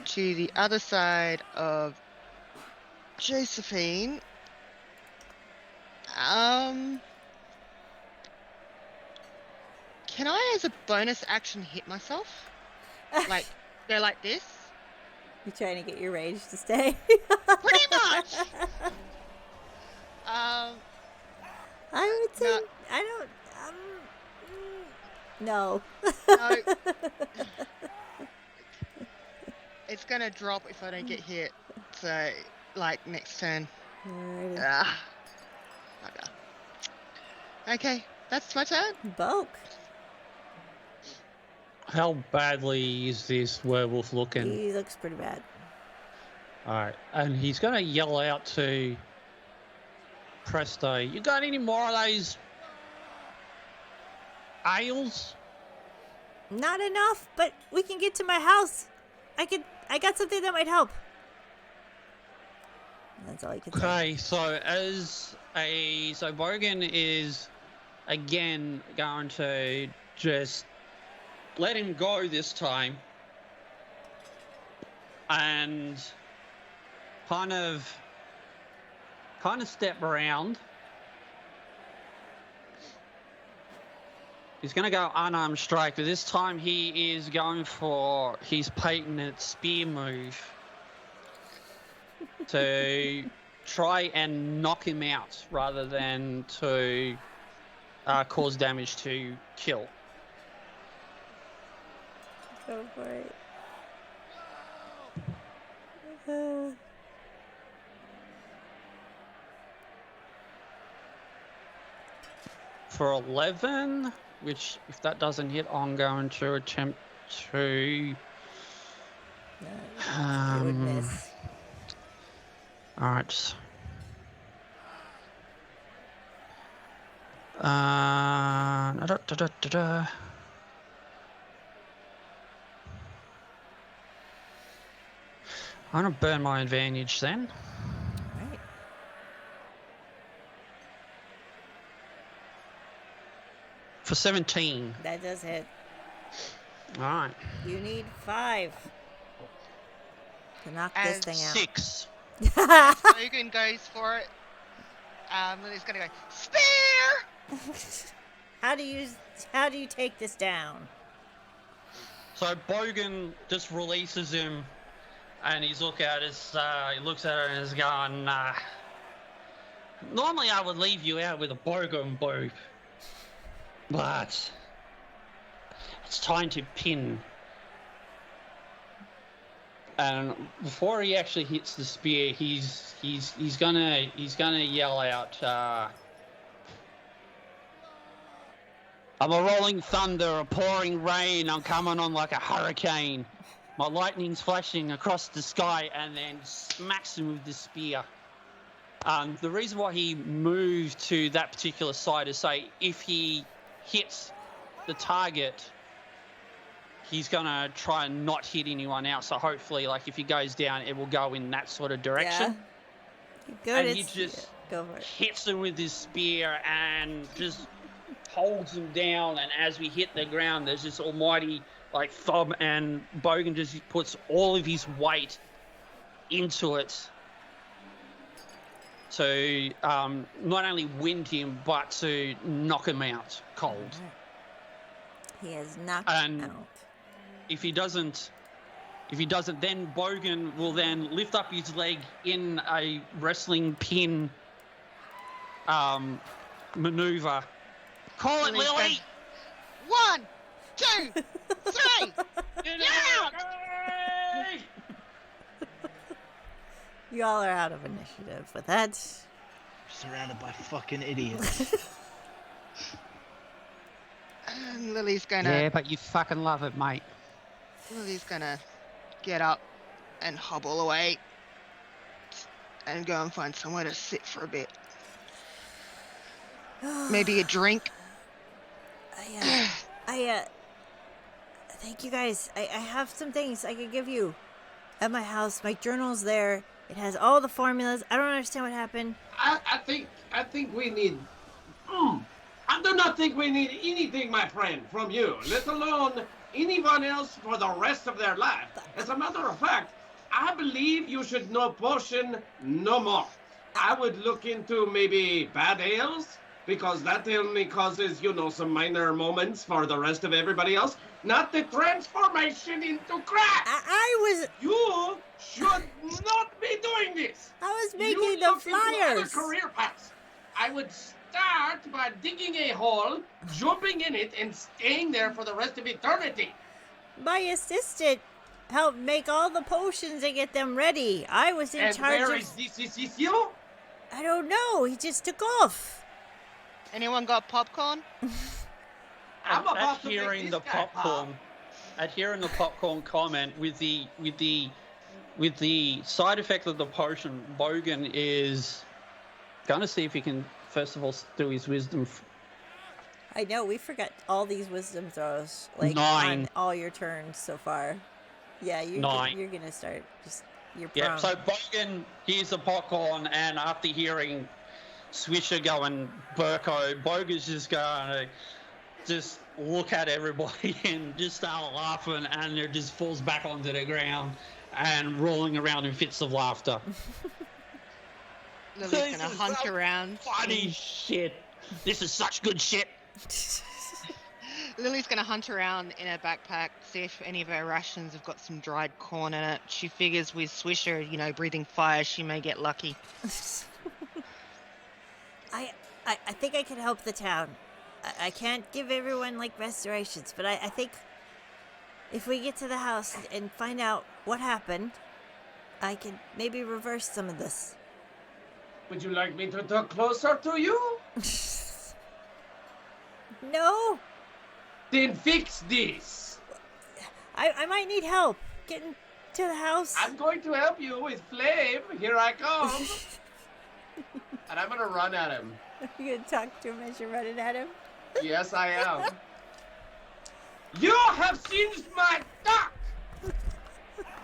to the other side of Josephine. Can I, as a bonus action, hit myself? Like, go like this? You're trying to get your rage to stay? Pretty much! I would say, No. I don't, no. No. It's gonna drop if I don't get hit. So, like, next turn. Alrighty. Ah. Bugger. Okay, that's my turn. Bulk. How badly is this werewolf looking? He looks pretty bad. Alright, and he's going to yell out to Presto, you got any more of those ales? Not enough, but we can get to my house. I got something that might help. That's all I can say. Okay, so so Bogan is again going to just let him go this time and kind of step around. He's going to go unarmed strike, but this time he is going for his patented spear move to try and knock him out rather than to cause damage to kill. Go for it. For 11, which if that doesn't hit, I'm going to attempt to... I would miss. Alright. I'm going to burn my advantage then. Alright. For 17. That does hit. Alright. You need 5 to knock this thing out. 6. Logan goes for it. Lily's gonna go, spear! How do you take this down? So Bogan just releases him, and he looks at her and is going, normally I would leave you out with a Bogan boop, but it's time to pin. And before he actually hits the spear, he's gonna yell out, I'm a rolling thunder, a pouring rain, I'm coming on like a hurricane. My lightning's flashing across the sky, and then smacks him with the spear. The reason why he moved to that particular side is, say, if he hits the target, he's gonna try and not hit anyone else. So hopefully, like, if he goes down, it will go in that sort of direction. Yeah. Good. And he just go for it. hits him with his spear and just holds him down. And as we hit the ground, there's this almighty like thumb, and Bogan just puts all of his weight into it to not only wind him but to knock him out cold. He is knocked And out. If he doesn't, then Bogan will then lift up his leg in a wrestling pin maneuver. Call it, Lily's Lily! 1, 2, 3! Get out! Y'all are out of initiative with that. Surrounded by fucking idiots. And Lily's gonna... Yeah, but you fucking love it, mate. Lily's gonna get up and hobble away and go and find somewhere to sit for a bit. Maybe a drink. Thank you guys. I have some things I could give you at my house. My journal's there. It has all the formulas. I don't understand what happened. I think we need. I do not think we need anything, my friend, from you, let alone anyone else for the rest of their life. As a matter of fact, I believe you should know potion no more. I would look into maybe bad ales, because that only causes, some minor moments for the rest of everybody else. Not the transformation into crap! You should not be doing this! I was making you the look into other flyers. career paths. I would start by digging a hole, jumping in it, and staying there for the rest of eternity. My assistant help make all the potions and get them ready. I was in And charge where of... is this issue? I don't know. He just took off. Anyone got popcorn? I'm about At to make hearing this the guy popcorn, at hearing the popcorn comment with the side effect of the potion, Bogan is gonna see if he can first of all do his wisdom. I know, we forgot all these wisdom throws. Like, 9. on all your turns so far. Yeah, you're 9. you're gonna start just... You're Yeah, prone. so Bogan hears the popcorn, and after hearing Swisher going Burko, Bogan's just going to just look at everybody and just start laughing, and it just falls back onto the ground and rolling around in fits of laughter. Lily's This gonna is hunt so around. Funny shit. This is such good shit. Lily's gonna hunt around in her backpack, see if any of her rations have got some dried corn in it. She figures with Swisher, you know, breathing fire, she may get lucky. I think I can help the town. I can't give everyone, like, restorations, but I think if we get to the house and find out what happened, I can maybe reverse some of this. Would you like me to talk closer to you? No! Then fix this. I might need help getting to the house. I'm going to help you with flame. Here I come. And I'm gonna run at him. You gonna talk to him as you're running at him? Yes, I am. You have singed my duck.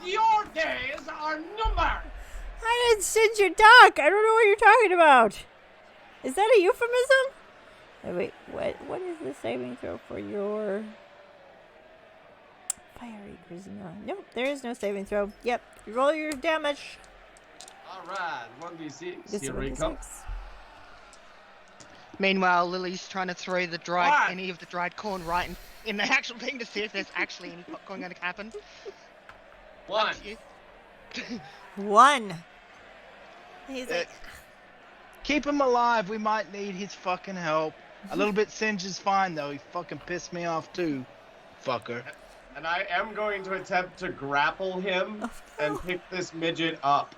Your days are numbered. I didn't singe your duck. I don't know what you're talking about. Is that a euphemism? Oh, wait, what is the saving throw for your fiery charisma? Nope, there is no saving throw. Yep, roll your damage. All right, 1d6. This Here one we is come. 6. Meanwhile, Lily's trying to throw the any of the dried corn right in the actual thing to see if there's actually any popcorn going to happen. 1. Up to you. 1. He's like, Keep him alive. We might need his fucking help. A little bit singe is fine though. He fucking pissed me off too, fucker. And I am going to attempt to grapple him and pick this midget up.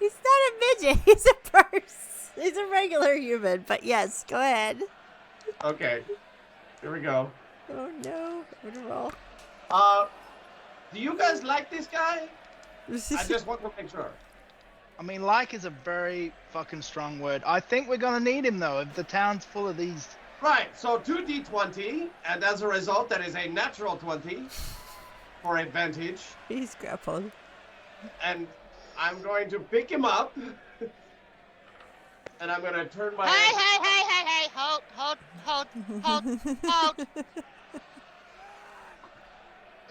he's not a midget. He's a person. He's a regular human. But yes, go ahead. Okay, here we go. Oh no, I'm gonna roll. Do you guys like this guy? I just want to make sure. I mean, like is a very fucking strong word. I think we're gonna need him though. If the town's full of these. Right, so 2d20, and as a result, that is a natural 20 for advantage. He's grappled. And I'm going to pick him up, and I'm going to turn my... Hey! Hold.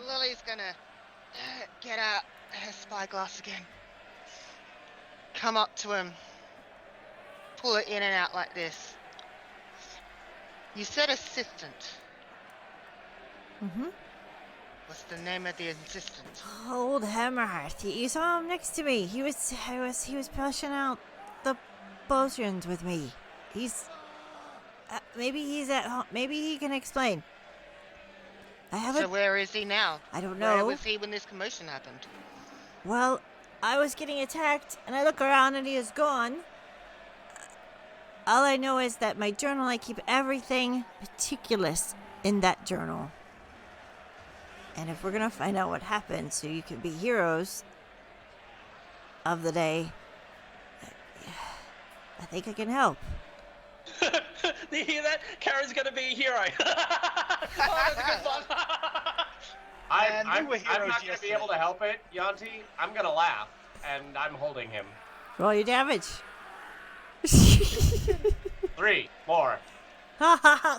Lily's gonna get out her spyglass again. Come up to him. Pull it in and out like this. You said assistant. Mm-hmm. What's the name of the assistant? Old Hammerheart. You saw him next to me. He was pushing out the potions with me. He's maybe he's at home. Maybe he can explain. I haven't. So where is he now? I don't Where know. was he when this commotion happened? Well, I was getting attacked, and I look around, and he is gone. All I know is that my journal, I keep everything meticulous in that journal. And if we're gonna find out what happened, so you can be heroes of the day, I think I can help. Do you hear that? Karen's gonna be a hero. Oh, that's a good one. I'm were not heroes going to be yesterday. able to help it, Yanti. I'm going to laugh, and I'm holding him. Roll your damage. 3, 4. Ha ha ha.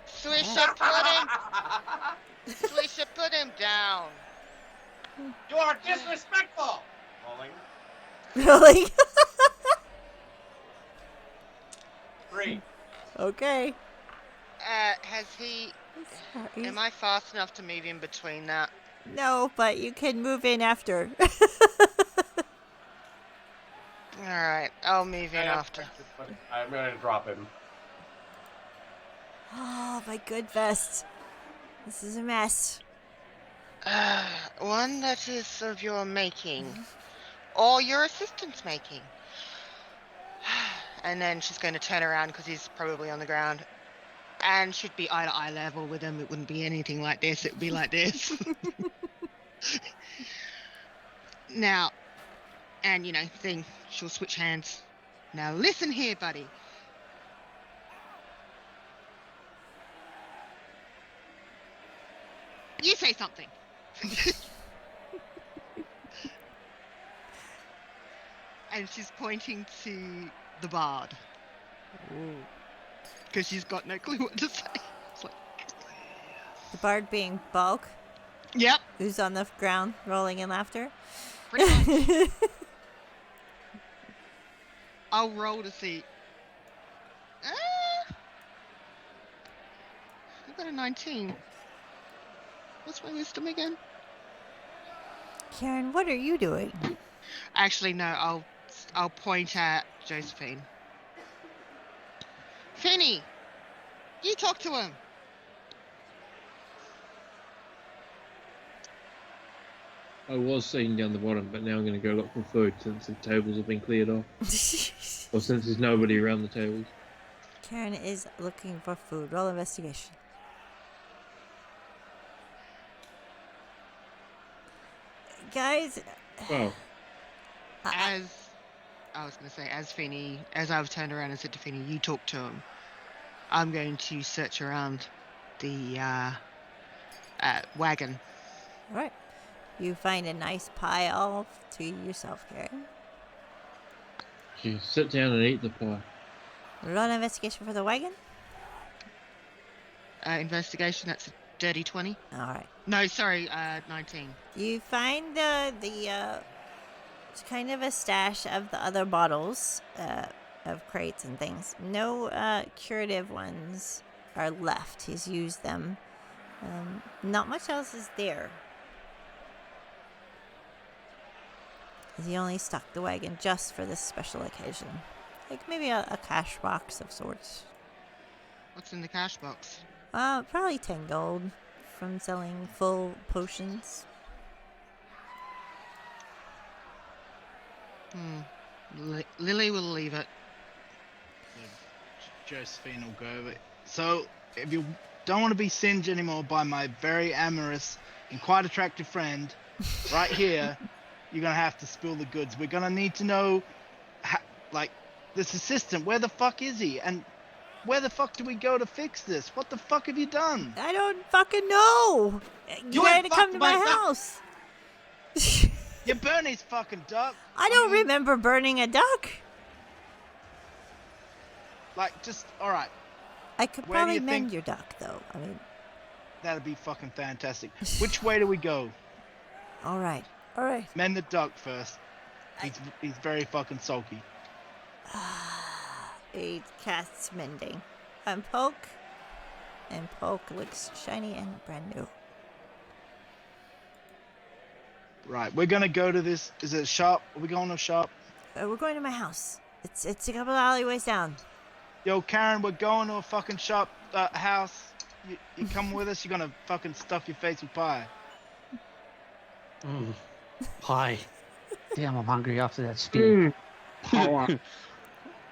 Swisher, put him down. You are disrespectful! Rolling. Really? 3. Okay. Has he... Am I fast enough to move in between that? No, but you can move in after. Alright, I'll move in after. I'm going to drop him. Oh, my good vest. This is a mess. One that is of your making, or your assistant's making. And then she's going to turn around because he's probably on the ground, and should be eye to eye level with him. It wouldn't be anything like this. It would be like this. Now, and then she'll switch hands. Now listen here, buddy. You say something. And she's pointing to the bard. Because she's got no clue what to say. It's like, The bard being Bulk, yep, who's on the ground rolling in laughter. pretty much. I'll roll to see. I've got a 19. What's my wisdom again? Karen, what are you doing? Actually, no. I'll point at Josephine. Finny, you talk to him. I was sitting down the bottom, but now I'm going to go look for food since the tables have been cleared off. Or since there's nobody around the tables. Karen is looking for food. Roll investigation. Guys, Well, As Finny, as I've turned around and said to Finny, you talk to him. I'm going to search around the wagon. all right. You find a nice pile to yourself, Karen. you sit down and eat the pie. Roll an investigation for the wagon. Investigation, that's a dirty 20. All right. No, sorry, 19. You find it's kind of a stash of the other bottles of crates and things. No curative ones are left. He's used them. Not much else is there. He only stuck the wagon just for this special occasion. Like maybe a cash box of sorts. What's in the cash box? Probably 10 gold from selling full potions. Lily will leave it. Josephine will go over. So, if you don't want to be singed anymore by my very amorous and quite attractive friend, right here, you're going to have to spill the goods. We're going to need to know, this assistant, where the fuck is he? And where the fuck do we go to fix this? What the fuck have you done? I don't fucking know. You had to come to my house. You burn his fucking duck. I don't remember burning a duck. Alright. I could Where do probably you mend think- your duck, though. I mean, That'd be fucking fantastic. Which way do we go? all right. All right. Mend the duck first. He's very fucking sulky. He casts mending on Poke, and Poke looks shiny and brand new. Right, we're gonna go to this. Is it a shop? Are we going to a shop? We're going to my house. It's a couple alleyways down. Yo, Karen, we're going to a fucking shop, house. You come with us? You're gonna fucking stuff your face with pie. Pie. Damn, I'm hungry after that spin.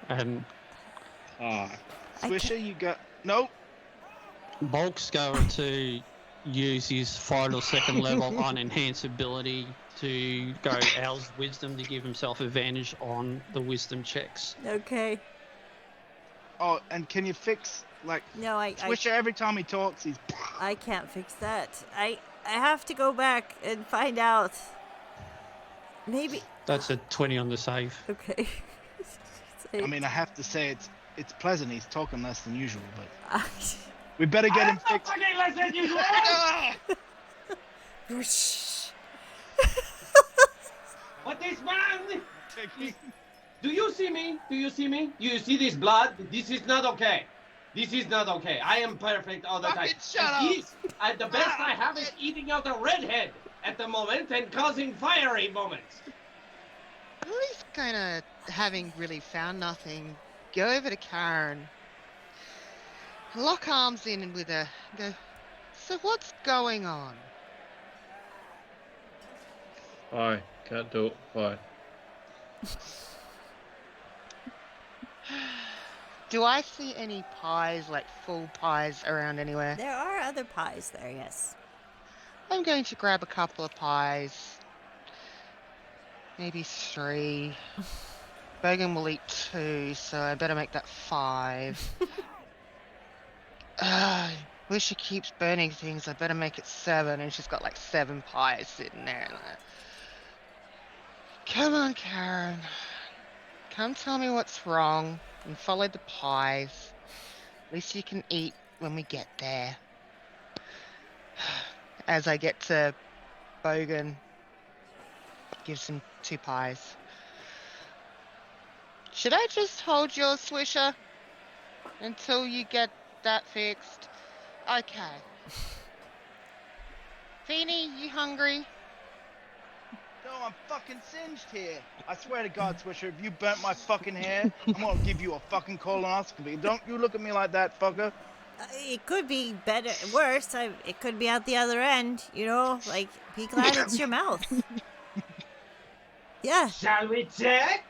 And Ah, Swisher, you got nope. Bulk's going to use his final second level on enhance ability to go Owl's wisdom to give himself advantage on the wisdom checks. Okay. Oh, and can you fix No, I Swisher? Every time he talks, he's can't fix that. I have to go back and find out. Maybe. That's a 20 on the save. Okay. I mean, I have to say it's pleasant. He's talking less than usual, but we better get him fixed. What is man? Do you see me? Do you see me? You see this blood? This is not okay. This is not okay. I am perfect all the time. Fucking shut up. The best I have is eating out a redhead at the moment and causing fiery moments. Lily's kind of, having really found nothing, go over to Karen, lock arms in with her, go, so what's going on? Pie. Can't do it. Pie. Do I see any pies, like full pies, around anywhere? There are other pies there, yes. I'm going to grab a couple of pies. Maybe 3. Bogan will eat 2, so I better make that 5. Wish she keeps burning things. I better make it 7, and she's got like 7 pies sitting there. Come on, Karen. Come tell me what's wrong and follow the pies. At least you can eat when we get there. As I get to Bogan, gives him 2 pies. Should I just hold your Swisher until you get that fixed? Okay. Feeny, you hungry? No, I'm fucking singed here. I swear to God, Swisher, if you burnt my fucking hair, I'm gonna give you a fucking colonoscopy. Don't you look at me like that, fucker. It could be better, worse. It could be out the other end, you know? Like, be glad it's your mouth. Yeah. Shall we check?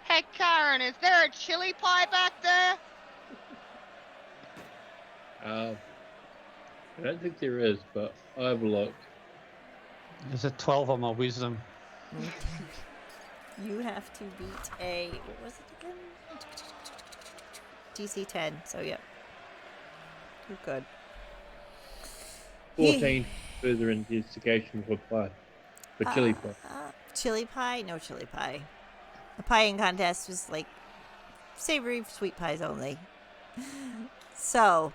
Hey, Karen, is there a chili pie back there? I don't think there is, but I have a look. There's a 12 on my wisdom. You have to beat a, what was it again? DC 10, so yep. You're good. 14 further investigation for pie. For chili pie. Chili pie? No chili pie. The pieing contest was like savory sweet pies only. So,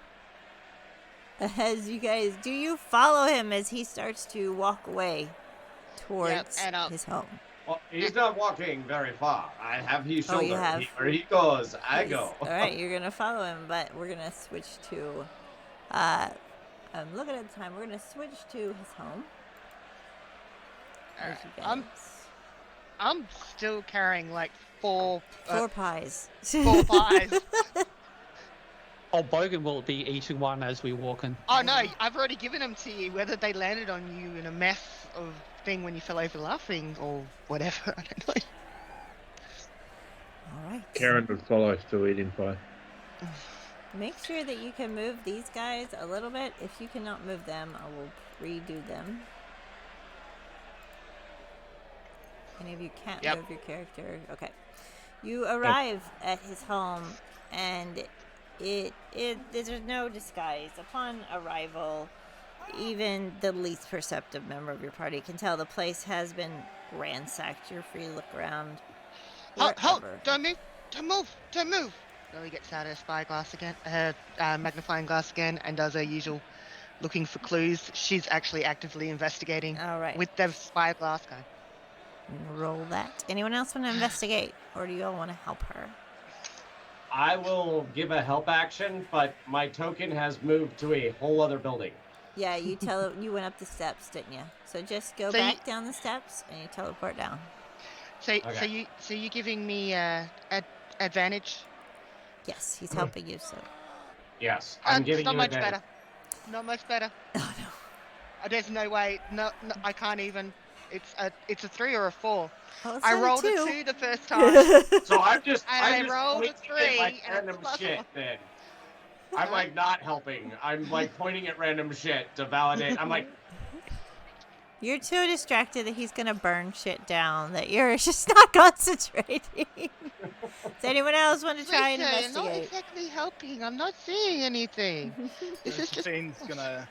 as you guys, do you follow him as he starts to walk away towards his home? Well, he's not walking very far. I have his shoulder. you have. Where he goes, I go. All right, you're gonna follow him, but we're gonna switch to. I'm looking at the time. We're gonna switch to his home. As you guys- I'm still carrying like 4 pies. 4 pies. Oh, Bogan will be eating one as we walk in. Oh no, I've already given them to you. Whether they landed on you in a mess of thing when you fell over laughing or whatever, I don't know. All right. Karen would follow still eating pie. Make sure that you can move these guys a little bit. If you cannot move them, I will redo them. Any of you can't move your character. Okay. You arrive at his home, and there's no disguise. Upon arrival, even the least perceptive member of your party can tell the place has been ransacked. You're free to look around. Hold! Don't move! Lily gets out her spyglass again, her magnifying glass again, and does her usual looking for clues. She's actually actively investigating. All right. With the spyglass guy. Roll that. Anyone else want to investigate, or do you all want to help her? I will give a help action, but my token has moved to a whole other building. Yeah, you you went up the steps, didn't you? So just go back down the steps and you teleport down. So you giving me advantage? Yes, he's helping you. So. Yes, I'm giving not you much advantage. better. Not much better. Oh no. There's no way. No, I can't even. It's a 3 or a 4. Well, I rolled a 2 the first time. So I'm just I rolled a pointing 3 at, like, and random it's shit then. I'm like not helping. I'm like pointing at random shit to validate. I'm like, You're too distracted that he's gonna burn shit down that you're just not concentrating. Does anyone else want to try and Lisa, investigate? you're not exactly helping. I'm not seeing anything. This is just. Josefine's gonna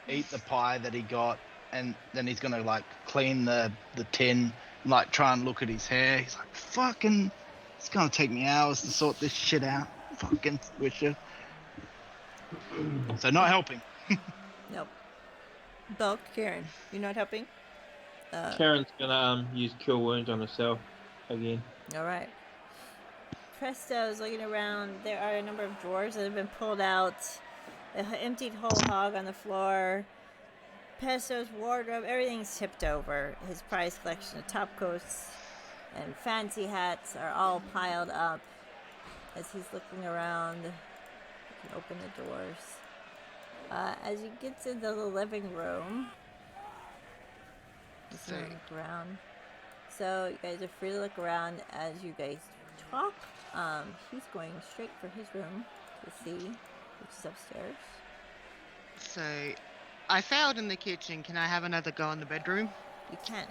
eat the pie that he got, and then he's gonna like clean the tin, like try and look at his hair. He's like, fucking, it's gonna take me hours to sort this shit out. Fucking Swisher. So not helping. Nope. Bulk, Karen, you're not helping? Karen's gonna use Cure Wounds on herself again. All right. Presto's looking around. There are a number of drawers that have been pulled out. The emptied whole hog on the floor. Presto's wardrobe, everything's tipped over. His prize collection of top coats and fancy hats are all piled up. As he's looking around, you can open the doors. As you get to the living room, He's So- on the ground. So you guys are free to look around as you guys talk. He's going straight for his room to see, which is upstairs. So, I failed in the kitchen. Can I have another go in the bedroom? You can.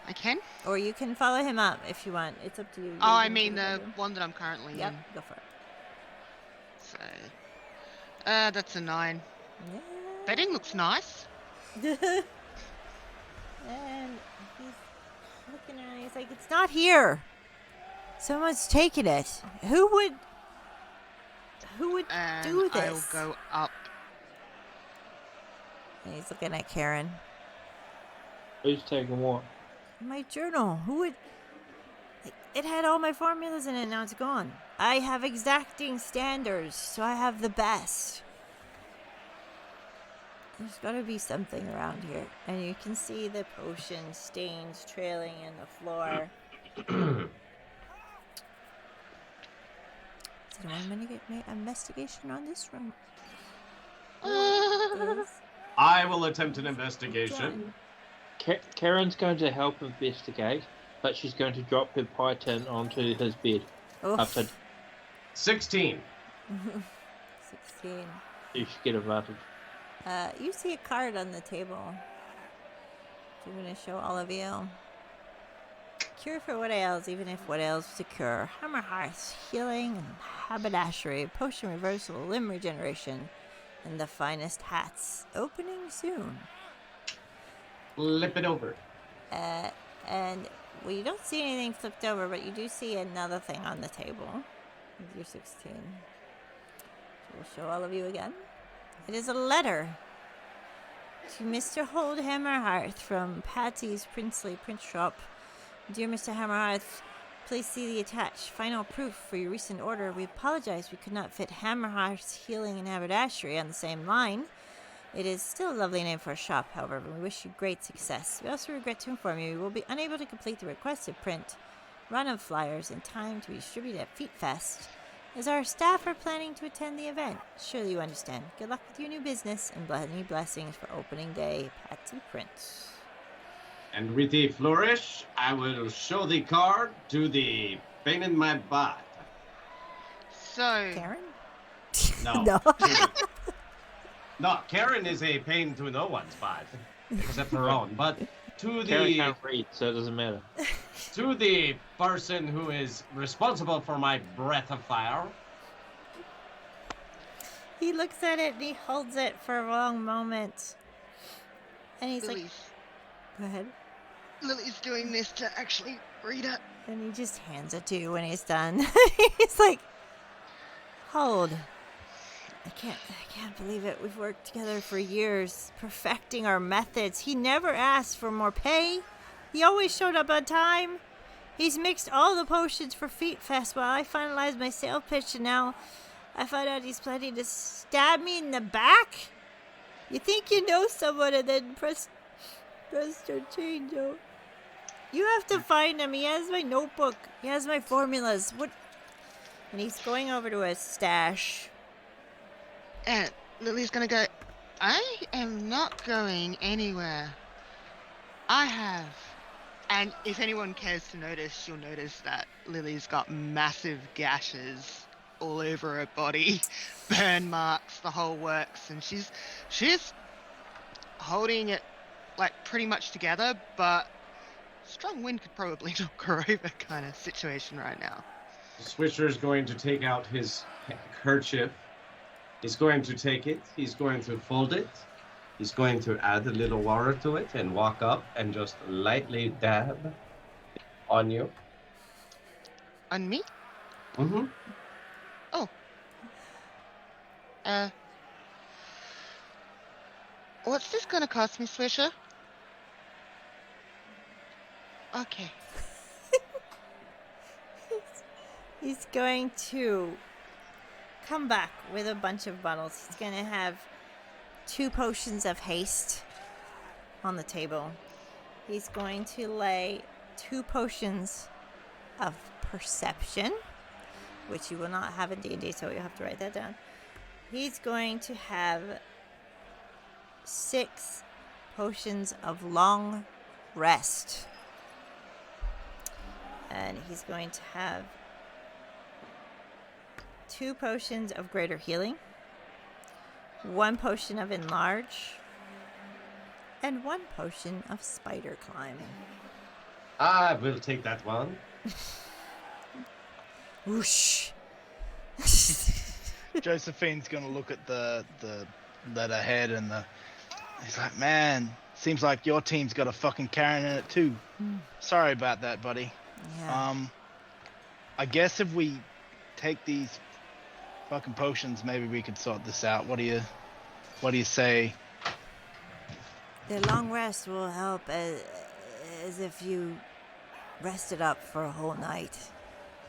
I can? Or you can follow him up if you want. It's up to you. Oh, You're I going to mean the bedroom. one that I'm currently Yep, in. go for it. So, that's a 9. Yeah. Bedding looks nice. And he's looking around. He's like, "It's not here. Someone's taken it. Who would And do I'll this?" go up. And he's looking at Karen. Who's taking what? My journal. Who would? It had all my formulas in it. Now it's gone. I have exacting standards, so I have the best. There's got to be something around here, and you can see the potion stains trailing in the floor. Does anyone want to get my investigation on this room? Is I will attempt an investigation. done. Karen's going to help investigate, but she's going to drop her python onto his bed. Oof. After 16. 16. you should get advantage. You see a card on the table. Do you want to show all of you? Cure for what ails, even if what ails is a cure. Hammer hearts, healing, and haberdashery. Potion reversal, limb regeneration, and the finest hats. Opening soon. Flip it over. And well, you don't see anything flipped over, but you do see another thing on the table. With your 16. So we'll show all of you again. It is a letter to Mr. Hold Hammerhearth from Patty's Princely Print Shop. Dear Mr. Hammerhearth, please see the attached final proof for your recent order. We apologize we could not fit Hammerhearth's healing and haberdashery on the same line. It is still a lovely name for a shop, however, and we wish you great success. We also regret to inform you we will be unable to complete the requested print run of flyers in time to be distributed at Feet Fest, as our staff are planning to attend the event. Surely you understand. Good luck with your new business, and many blessings for opening day, Patsy Prince. And with a flourish, I will show the card to the pain in my butt. So, Karen? No. No. No, Karen is a pain to no one's butt, except her own. But to Karen the can't read, so it doesn't matter. to the person who is responsible for my breath of fire, He looks at it and he holds it for a long moment. And he's like, go ahead. Lily's doing this to actually read it. And he just hands it to you when he's done. He's like, hold. I can't believe it. We've worked together for years, perfecting our methods. He never asked for more pay. He always showed up on time. He's mixed all the potions for Feet Fest while I finalized my sale pitch, and now I find out he's planning to stab me in the back? You think you know someone and then Presto Chango. You have to find him. He has my notebook. He has my formulas. What? And he's going over to his stash. And Lily's gonna go, I am not going anywhere. I have. And if anyone cares to notice, you'll notice that Lily's got massive gashes all over her body, burn marks, the whole works, and she's holding it like pretty much together, but strong wind could probably knock her over kind of situation right now. Swisher's going to take out his kerchief. He's going to take it. He's going to fold it. He's going to add a little water to it and walk up and just lightly dab on you. On me? Mm-hmm. Oh. What's this gonna cost me, Swisher? Okay. He's going to come back with a bunch of bottles. He's going to have 2 potions of haste on the table. He's going to lay 2 potions of perception, which you will not have in D&D, so you'll have to write that down. He's going to have 6 potions of long rest. And he's going to have 2 potions of greater healing, 1 potion of enlarge, and 1 potion of spider climbing. I will take that one. Whoosh. Josephine's gonna look at the letterhead and he's like, man, seems like your team's got a fucking Karen in it too. Sorry about that, buddy. Yeah. I guess if we take these fucking potions, maybe we could sort this out. What do you say? The long rest will help as if you rested up for a whole night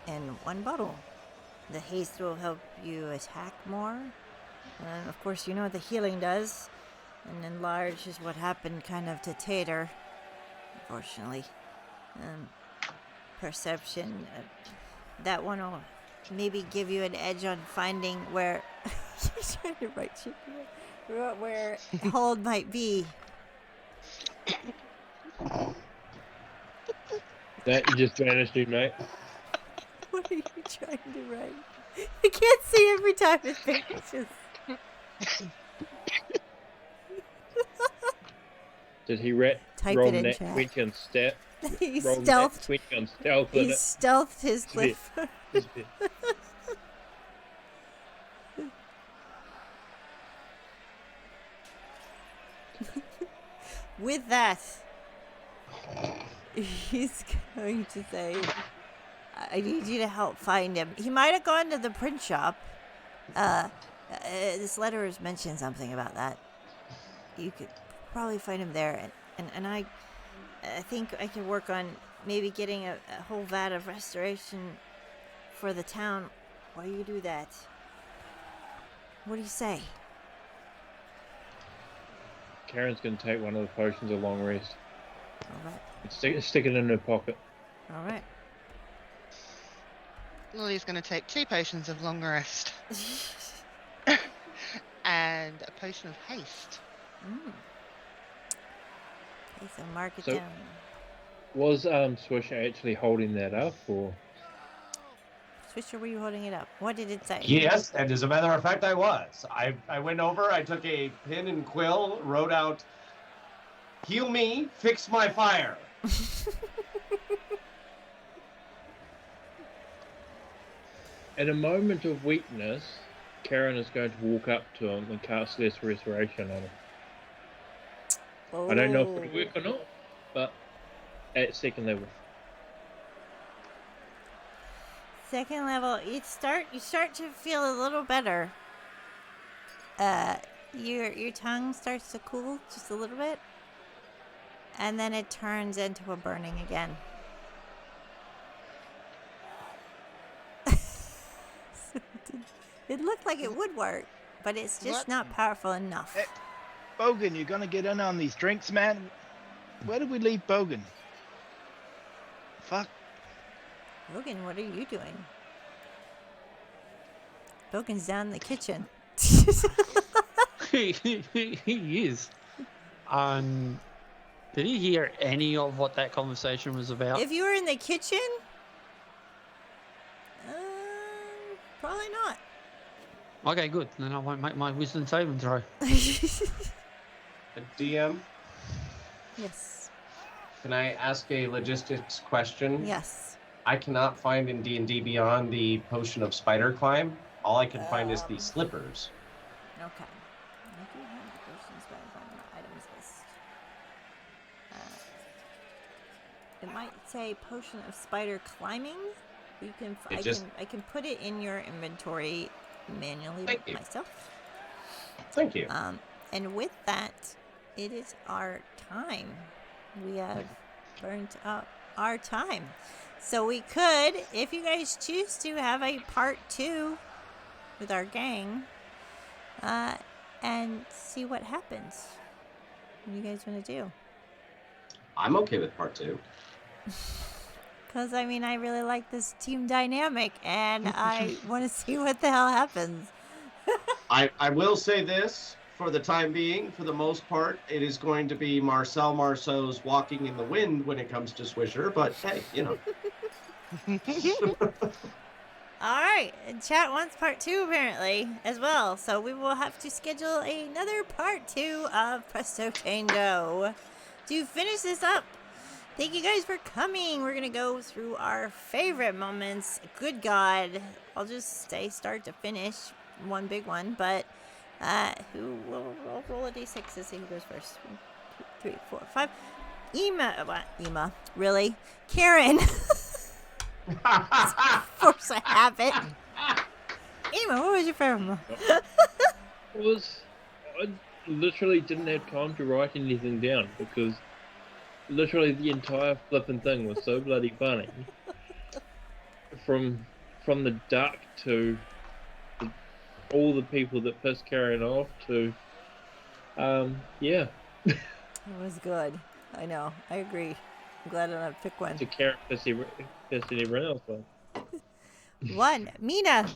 in 1 bottle. The haste will help you attack more. And of course, you know what the healing does. And enlarge is what happened kind of to Tater, unfortunately. Perception, that one will maybe give you an edge on finding where you're trying to write shit here, where hold might be. That just vanished, dude, mate. What are you trying to write? I can't see every time it finishes. Did he Type roll it in net chat. 20 on step? He Roll net stealthed. 20 on stealth He with it. stealthed his cliff. Just a bit. With that, he's going to say, I need you to help find him. He might have gone to the print shop. This letter has mentioned something about that. You could probably find him there. And I think I could work on maybe getting a whole vat of restoration for the town while you do that. What do you say? Karen's gonna take one of the potions of long rest All right. and stick it in her pocket. All right. Lily's going to take 2 potions of long rest and a potion of haste. Okay, so mark it So- down. Was Swish actually holding that up, or Swisher, were you holding it up? What did it say? Yes, and as a matter of fact, I was. I went over, I took a pen and quill, wrote out, heal me, fix my fire. in a moment of weakness, Karen is going to walk up to him and cast Less Restoration on him. Oh. I don't know if it'll work or not, but at 2nd level. Second level, you start to feel a little better. Your tongue starts to cool just a little bit, and then it turns into a burning again. It looked like it would work, but it's just What? not powerful enough. Hey. Bogan, you gonna get in on these drinks, man? Where did we leave Bogan? Fuck. Logan, what are you doing? Logan's down in the kitchen. He is. Did he hear any of what that conversation was about? If you were in the kitchen, probably not. Okay, good. Then I won't make my wisdom saving throw. DM, Yes. can I ask a logistics question? Yes. I cannot find in D&D Beyond the potion of spider climb. All I can find is the slippers. Okay. I do have the potions back on the items list. It might say potion of spider climbing. You can. I can put it in your inventory manually Thank you. myself. Thank you. And with that, it is our time. We have burnt up our time. So we could, if you guys choose to, have a part 2 with our gang and see what happens. What do you guys want to do? I'm okay with part 2. Because, I mean, I really like this team dynamic, and I want to see what the hell happens. I will say this. for the time being, for the most part, it is going to be Marcel Marceau's Walking in the Wind when it comes to Swisher, but hey, you know. All right, and chat wants part 2 apparently as well, so we will have to schedule another part 2 of Presto Chango to finish this up. Thank you guys for coming. We're gonna go through our favorite moments. Good God, I'll just say start to finish, one big one. But who will roll a d6 to see who goes first? 1, 2, 3, 4, 5. Ema, really? Karen. Force a habit. Ema, what was your favorite moment? I literally didn't have time to write anything down because literally the entire flipping thing was so bloody funny. From the duck to all the people that pissed Karen off to, yeah. It was good. I know. I agree. I'm glad I don't have to pick one. To Karen pissing everyone else off. One. Mina.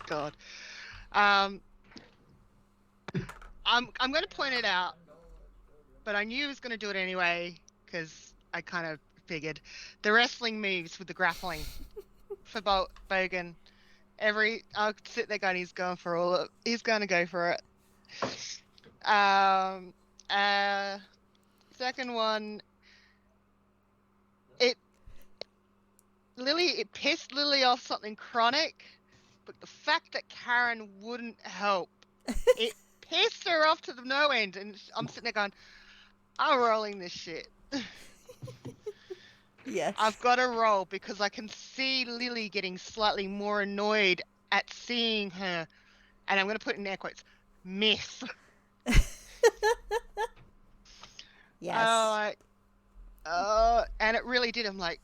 God. I'm going to point it out, but I knew he was going to do it anyway because I kind of figured the wrestling moves with the grappling for Bogan. I'll sit there going, he's going for all of, he's going to go for it. Second one, it pissed Lily off something chronic, but the fact that Karen wouldn't help, it pissed her off to the no end, and I'm sitting there going, I'm rolling this shit. Yes. I've got to roll because I can see Lily getting slightly more annoyed at seeing her, and I'm going to put in air quotes, miss. Yes. And it really did. I'm like,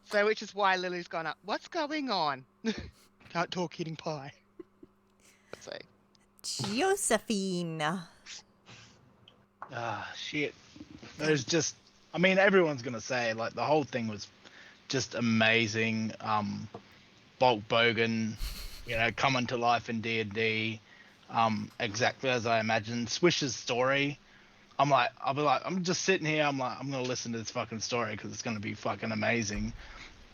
so which is why Lily's gone up. What's going on? Can't talk eating pie. So. Josephine. Shit. There's just, I mean, everyone's gonna say like the whole thing was just amazing. Bulk Bogan, you know, coming to life in D&D, exactly as I imagined. Swish's story, I'm just sitting here. I'm gonna listen to this fucking story because it's gonna be fucking amazing.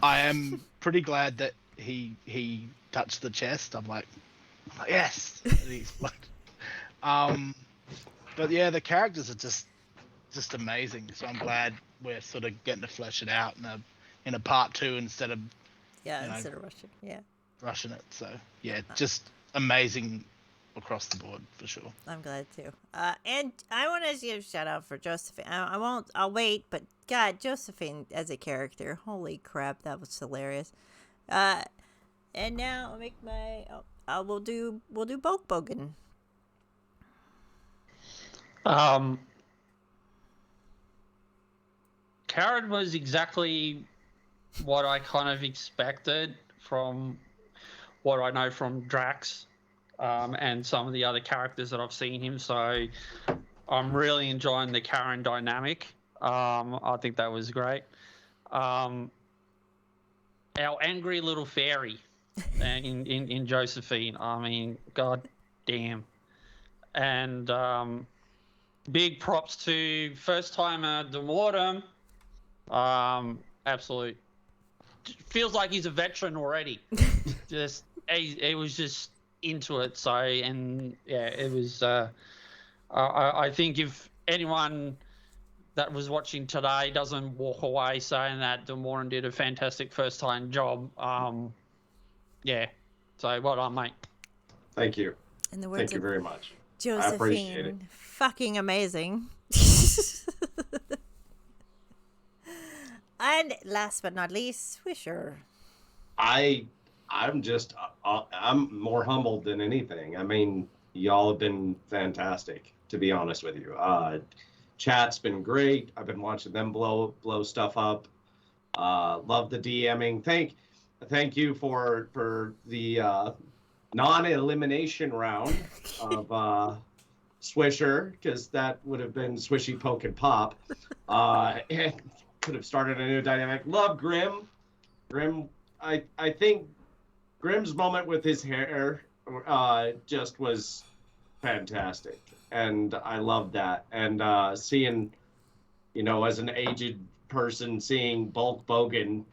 I am pretty glad that he touched the chest. I'm like yes. But yeah, the characters are just amazing. So I'm glad we're sort of getting to flesh it out in a part 2 instead of instead of rushing it. So yeah, just amazing across the board for sure. I'm glad too. And I want to give a shout out for Josephine. I'll wait, but God, Josephine as a character, holy crap, that was hilarious. And now I'll make my. We'll do Bulk Bogan. Karen was exactly what I kind of expected from what I know from Drax, and some of the other characters that I've seen him. So I'm really enjoying the Karen dynamic. I think that was great. Our angry little fairy in Josephine. I mean, god damn. And big props to first timer Demortom. Absolute. Feels like he's a veteran already. He was just into it. So, and yeah, it was. I think if anyone that was watching today doesn't walk away saying that Demortom did a fantastic first time job, yeah. So well done, mate. Thank you. In the words Thank you very much. Josephine, I appreciate it. fucking amazing. And last but not least, Swisher. I'm just I'm more humbled than anything. I mean, y'all have been fantastic, to be honest with you. Chat's been great. I've been watching them blow stuff up. Love the DMing. Thank you for the non-elimination round of Swisher, because that would have been Swishy Poke and Pop. And could have started a new dynamic. Love Grim. I think Grim's moment with his hair just was fantastic, and I loved that. And seeing, as an aged person, seeing Bulk Bogan,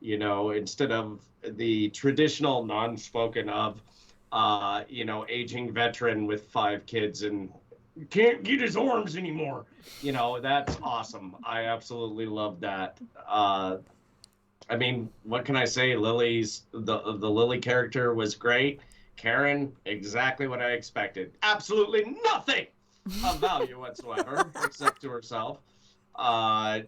instead of the traditional non-spoken of, aging veteran with 5 kids and can't get his arms anymore. That's awesome. I absolutely love that. I mean, what can I say? The Lily character was great. Karen, exactly what I expected. Absolutely nothing of value whatsoever, except to herself. I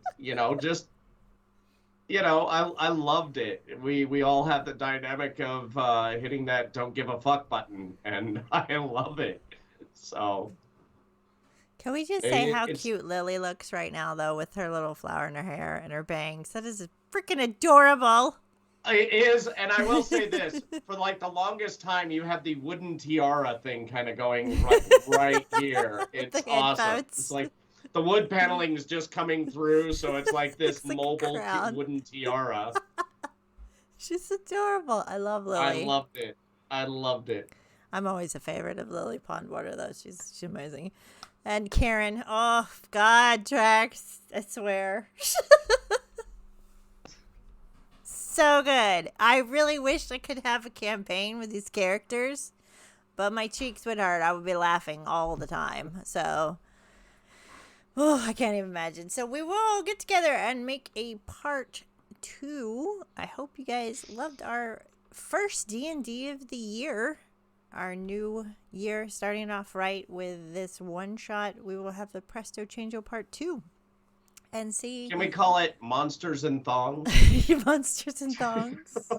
loved it. We all have the dynamic of hitting that don't give a fuck button, and I love it. So. Can we just say how cute Lily looks right now, though, with her little flower in her hair and her bangs? That is freaking adorable. It is, and I will say this: for like the longest time, you have the wooden tiara thing kind of going right here. It's awesome. It's like the wood paneling is just coming through, so it's like this like mobile wooden tiara. She's adorable. I love Lily. I loved it. I'm always a favorite of Lily Pondwater, though. She's amazing. And Karen, oh God, Drax, I swear. So good. I really wish I could have a campaign with these characters, but my cheeks would hurt. I would be laughing all the time. So, I can't even imagine. So we will get together and make a part 2. I hope you guys loved our first D&D of the year. Our new year starting off right with this one shot. We will have the Presto Chango part 2 and see. Can we call it Monsters and Thongs? Monsters and Thongs.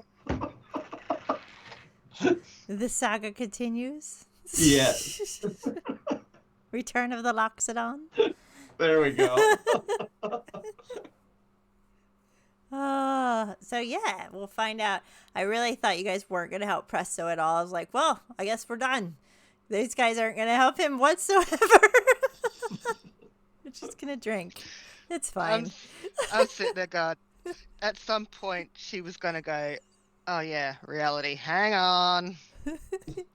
The saga continues. Yes. Return of the Loxodon. There we go. So yeah, we'll find out. I really thought you guys weren't going to help Presto at all. I was like, well, I guess we're done. These guys aren't going to help him whatsoever. We're just going to drink. It's fine. I'm sitting there going, at some point she was going to go, oh yeah, reality, hang on.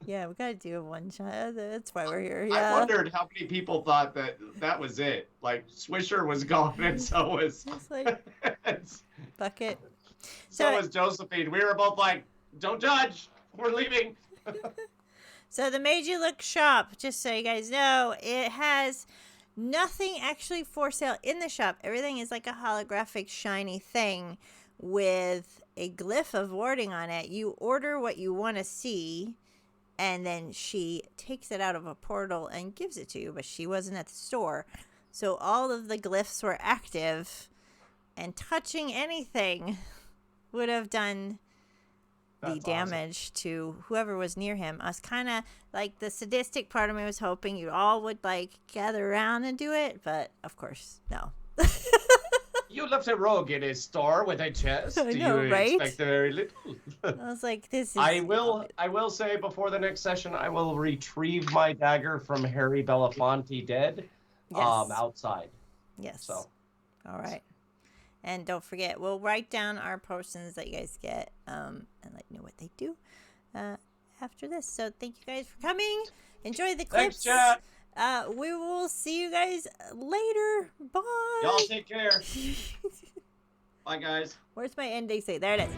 Yeah, we got to do a one shot. That's why we're here. Yeah. I wondered how many people thought that was it. Like, Swisher was gone and so was... It's like, bucket. So was Josephine. We were both like, don't judge. We're leaving. So the Made You Look shop, just so you guys know, it has nothing actually for sale in the shop. Everything is like a holographic shiny thing with a glyph of wording on it. You order what you want to see, and then she takes it out of a portal and gives it to you, but she wasn't at the store. So all of the glyphs were active, and touching anything would have done the damage to whoever was near him. I was kind of like, the sadistic part of me was hoping you all would like gather around and do it, but of course, no. You left a rogue in his store with a chest. I know, you right? expect very little. I was like, this is... I will say before the next session, I will retrieve my dagger from Harry Belafonte dead. Yes. Outside. Yes. So. All right. And don't forget, we'll write down our potions that you guys get and let you know what they do after this. So thank you guys for coming. Enjoy the clips. Thanks, chat. We will see you guys later. Bye. Y'all take care. Bye, guys. Where's my ending say? There it is.